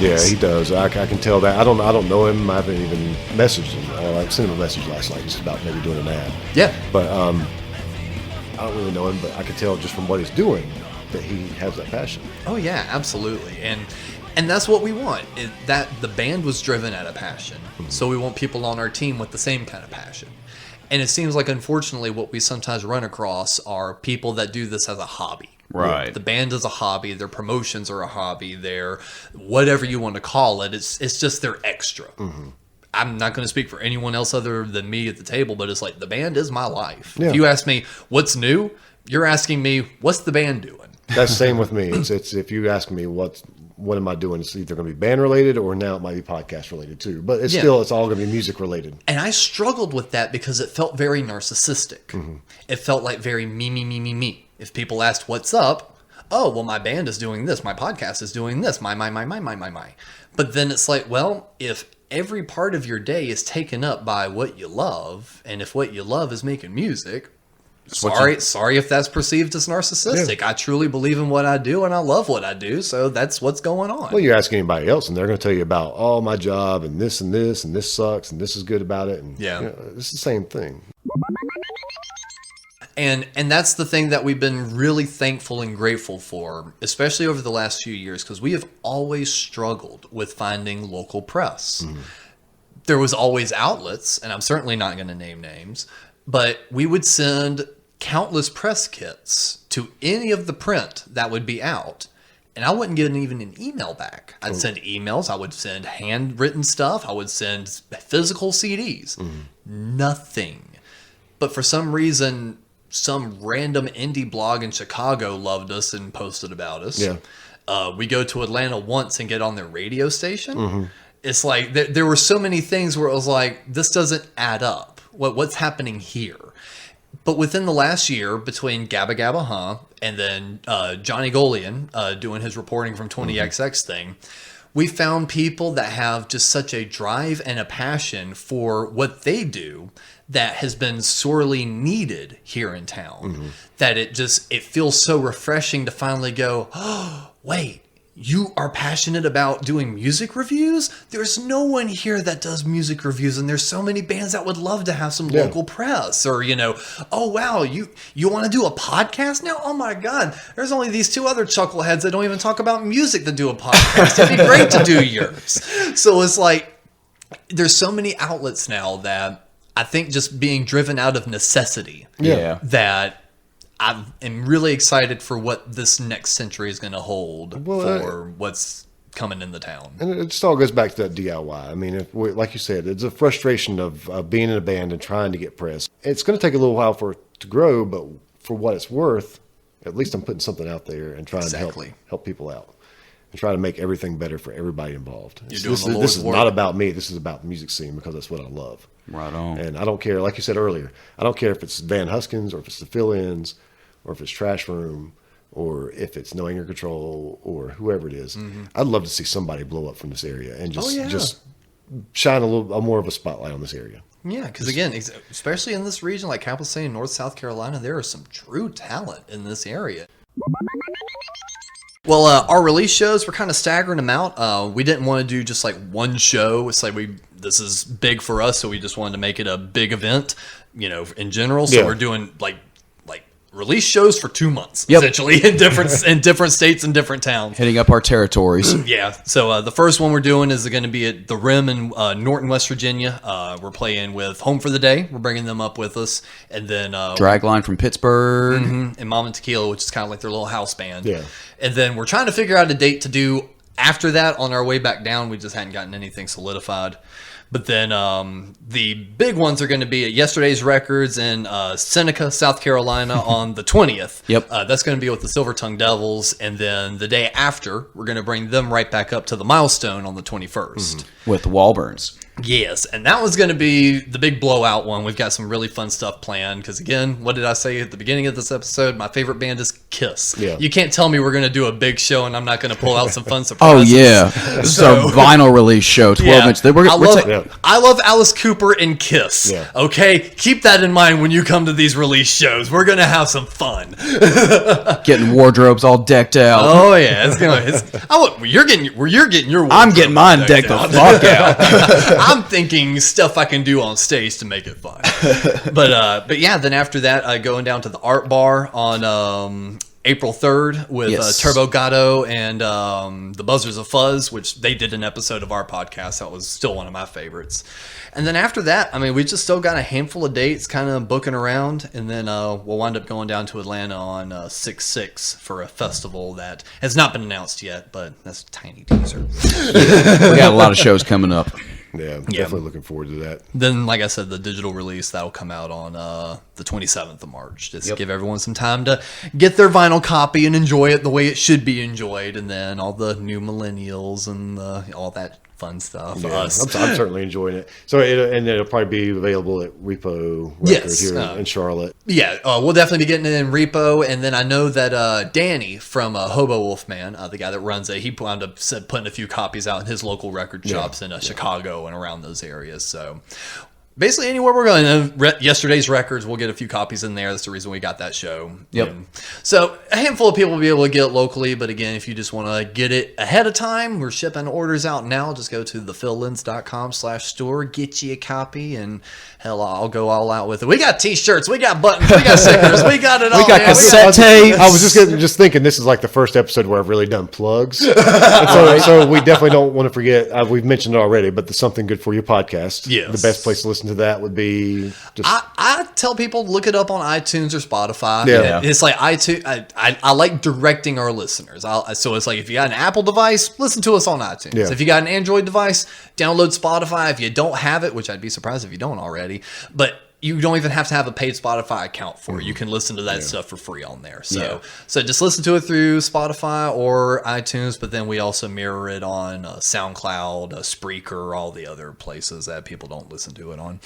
A: Yeah, he does. I can tell that. I don't know him. I haven't even messaged him. I sent him a message last night just about maybe doing an ad.
C: Yeah.
A: But I don't really know him, but I can tell just from what he's doing that he has that passion.
C: Oh yeah, absolutely. And that's what we want. That the band was driven out of passion. So we want people on our team with the same kind of passion. And it seems like, unfortunately, what we sometimes run across are people that do this as a hobby.
B: Right.
C: The band is a hobby. Their promotions are a hobby. Their whatever you want to call it. It's just their extra. I'm not going to speak for anyone else other than me at the table, but it's like the band is my life.
A: Yeah.
C: If you ask me what's new, you're asking me what's the band doing.
A: That's the same with me. It's if you ask me what am I doing, it's either going to be band related or now it might be podcast related too. But it's all going to be music related.
C: And I struggled with that because it felt very narcissistic.
A: Mm-hmm.
C: It felt like very me. If people asked what's up, oh, well, my band is doing this, my podcast is doing this, my. But then it's like, well, if every part of your day is taken up by what you love, and if what you love is making music, sorry if that's perceived as narcissistic.
A: Yeah.
C: I truly believe in what I do, and I love what I do, so that's what's going on.
A: Well, you ask anybody else, and they're going to tell you about my job and this, and this sucks, and this is good about it. And it's the same thing.
C: And that's the thing that we've been really thankful and grateful for, especially over the last few years, because we have always struggled with finding local press. There was always outlets, and I'm certainly not going to name names, but we would send countless press kits to any of the print that would be out, and I wouldn't get even an email back. I'd send emails, I would send handwritten stuff, I would send physical CDs. Nothing. But for some reason, some random indie blog in Chicago loved us and posted about us.
A: Yeah.
C: We go to Atlanta once and get on their radio station. It's like there were so many things where it was like, this doesn't add up. What's happening here? But within the last year, between Gabba Gabba, and then Johnny Golian doing his reporting from 20XX thing, we found people that have just such a drive and a passion for what they do that has been sorely needed here in town. That it feels so refreshing to finally go, oh, wait, you are passionate about doing music reviews? There's no one here that does music reviews, and there's so many bands that would love to have some local press. Or, oh, wow, you want to do a podcast now? Oh, my God, there's only these two other chuckleheads that don't even talk about music that do a podcast. It'd be great to do yours. So it's like, there's so many outlets now that I think just being driven out of necessity. That I am really excited for what this next century is going to hold for what's coming in the town.
A: And it just all goes back to that DIY. I mean, like you said, it's a frustration of being in a band and trying to get press. It's going to take a little while for it to grow, but for what it's worth, at least I'm putting something out there and trying to help people out and try to make everything better for everybody involved. This is not about me. This is about the music scene because that's what I love.
B: Right on.
A: And I don't care, like you said earlier, I don't care if it's Van Huskins or if it's the fill-ins or if it's Trash Room or if it's No Anger Control or whoever it is. I'd love to see somebody blow up from this area and just shine a little more of a spotlight on this area.
C: Yeah, because again, especially in this region, like Capital City and North South Carolina, there is some true talent in this area. Well, our release shows, we're kind of staggering them out. We didn't want to do just like one show. It's like this is big for us, so we just wanted to make it a big event, in general. So we're doing like release shows for 2 months, essentially, in different states and different towns.
B: Hitting up our territories.
C: Yeah. So the first one we're doing is going to be at the Rim in Norton, West Virginia. We're playing with Home for the Day. We're bringing them up with us. And then
B: Dragline from Pittsburgh.
C: And Mom and Tequila, which is kind of like their little house band.
A: Yeah.
C: And then we're trying to figure out a date to do after that. On our way back down, we just hadn't gotten anything solidified. But then the big ones are going to be at Yesterday's Records in Seneca, South Carolina on the 20th. That's going to be with the Silver Tongue Devils. And then the day after, we're going to bring them right back up to the Milestone on the 21st.
B: With the Walburns.
C: Yes, and that was going to be the big blowout one. We've got some really fun stuff planned because, again, what did I say at the beginning of this episode? My favorite band is Kiss.
A: Yeah.
C: You can't tell me we're going to do a big show and I'm not going to pull out some fun surprises.
B: Oh, yeah. This is our vinyl release show, 12-inch.
C: I love Alice Cooper and Kiss.
A: Yeah.
C: Okay? Keep that in mind when you come to these release shows. We're going to have some fun.
B: Getting wardrobes all decked out.
C: Oh, yeah. You're getting your wardrobe.
B: I'm getting mine decked the fuck out.
C: I'm thinking stuff I can do on stage to make it fun. But yeah, then after that, going down to the Art Bar on April 3rd with Turbo Gatto and the Buzzers of Fuzz, which they did an episode of our podcast. That was still one of my favorites. And then after that, we just still got a handful of dates kind of booking around. And then we'll wind up going down to Atlanta on 6/6 for a festival that has not been announced yet, but that's a tiny teaser.
B: We got a lot of shows coming up.
A: Yeah, definitely looking forward to that.
C: Then, like I said, the digital release, that'll come out on the 27th of March. Just give everyone some time to get their vinyl copy and enjoy it the way it should be enjoyed. And then all the new millennials and all that fun stuff.
A: Yeah, I'm certainly enjoying it. So it'll probably be available at Repo Records here in Charlotte.
C: Yeah, we'll definitely be getting it in Repo. And then I know that Danny from Hobo Wolfman, the guy that runs it, he wound up putting a few copies out in his local record shops in Chicago and around those areas. So basically anywhere we're going. Yesterday's records, we'll get a few copies in there. That's the reason we got that show.
B: Yep.
C: So a handful of people will be able to get it locally, but again, if you just want to get it ahead of time, we're shipping orders out now. Just go to thefillins.com/store, get you a copy, and hell, I'll go all out with it. We got t-shirts, we got buttons, we got stickers, we got it all.
B: We got cassette tapes.
A: I was just thinking this is like the first episode where I've really done plugs. And so we definitely don't want to forget, we've mentioned it already, but the Something Good For You podcast.
C: Yes.
A: The best place to listen to that would be just...
C: I tell people, look it up on iTunes or Spotify.
A: Yeah.
C: It's like iTunes. I like directing our listeners. So it's like if you got an Apple device, listen to us on iTunes.
A: Yeah.
C: If you got an Android device, download Spotify. If you don't have it, which I'd be surprised if you don't already, but you don't even have to have a paid Spotify account for it. You can listen to that stuff for free on there. So just listen to it through Spotify or iTunes, but then we also mirror it on SoundCloud, Spreaker, all the other places that people don't listen to it on.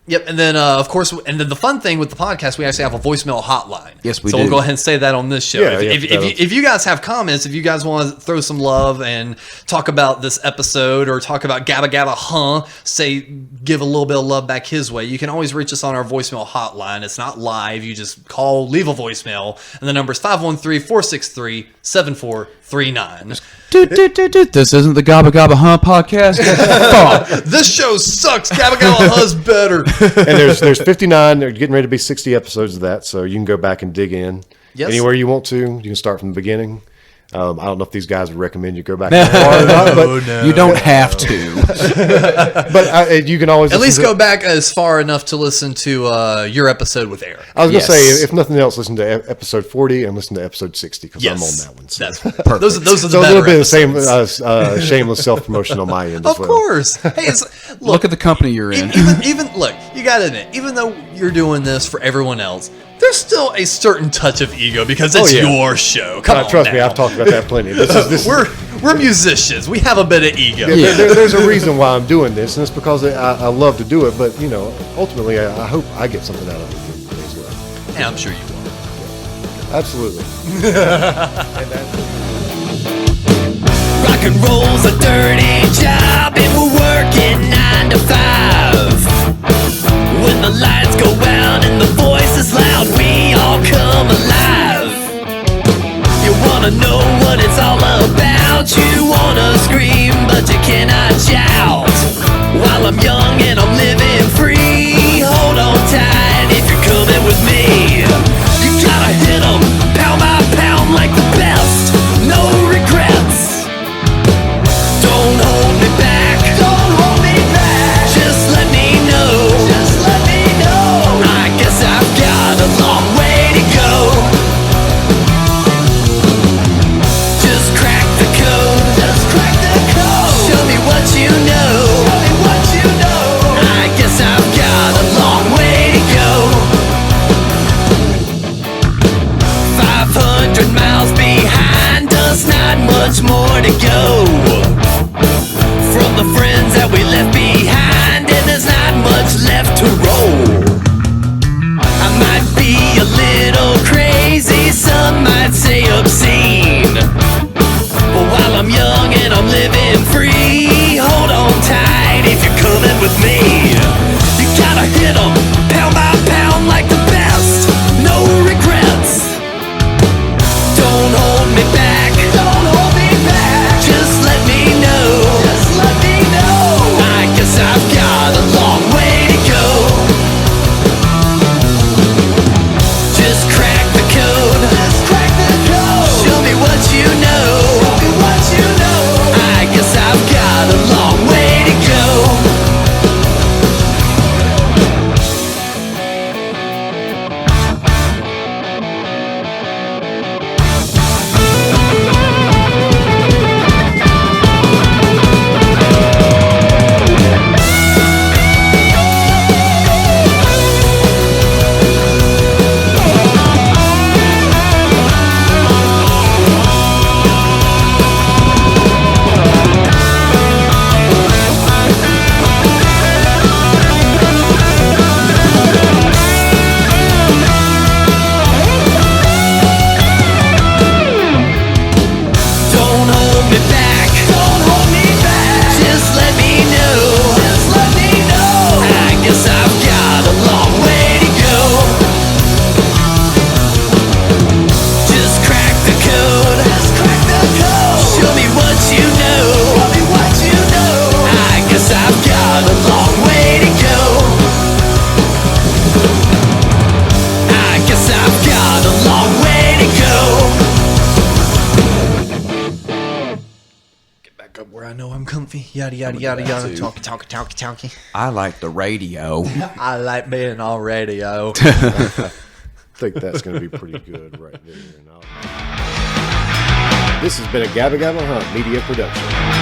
C: Yep, and then of course, and then the fun thing with the podcast, we actually have a voicemail hotline.
B: Yes, we
C: do. So we'll go ahead and say that on this show.
A: Yeah,
C: if you guys have comments, if you guys want to throw some love and talk about this episode or talk about Gabba Gabba, give a little bit of love back his way, you can always reach us on our voicemail hotline. It's not live. You just call, leave a voicemail, and the number is 513-463-7439.
B: This isn't the Gabba Gabba podcast. Fuck.
C: This show sucks. Gabba Gabba better.
A: And there's 59. They're getting ready to be 60 episodes of that, so you can go back and dig in anywhere you want to. You can start from the beginning. I don't know if these guys would recommend you go back that far or not, but
B: you don't have to.
A: But you can always
C: at least go back as far enough to listen to your episode with Eric.
A: I was going to say, if nothing else, listen to episode 40 and listen to episode 60 because I'm on that one. So.
C: That's perfect. Those are the
A: so
C: better
A: a little bit
C: episodes.
A: of the same shameless self-promotion on my end as
C: Of
A: well.
C: course. Hey,
B: Look at the company you're in.
C: Even look, you got to admit, even though you're doing this for everyone else, there's still a certain touch of ego because it's your show. Come on,
A: trust me, I've talked about that plenty.
C: We're musicians. We have a bit of ego.
A: There's a reason why I'm doing this, and it's because I love to do it. But ultimately, I hope I get something out of it as well.
C: And I'm sure you will.
A: Absolutely.
D: Rock and roll's a dirty job, and we're working 9 to 5. When the lights go out and the voice is loud, we all come alive. You wanna know what it's all about, you wanna scream, but you cannot shout. While I'm young and I'm living free, hold on tight if you're coming with me. You gotta hit 'em, pound by pound like the best, no regrets. Don't hold me back,
C: I know I'm comfy. Yada, yada, yada, yada.
E: Talky.
B: I like the radio.
E: I like being on radio.
A: I think that's going to be pretty good right there. This has been a Gabba Gabba Hunt Media Production.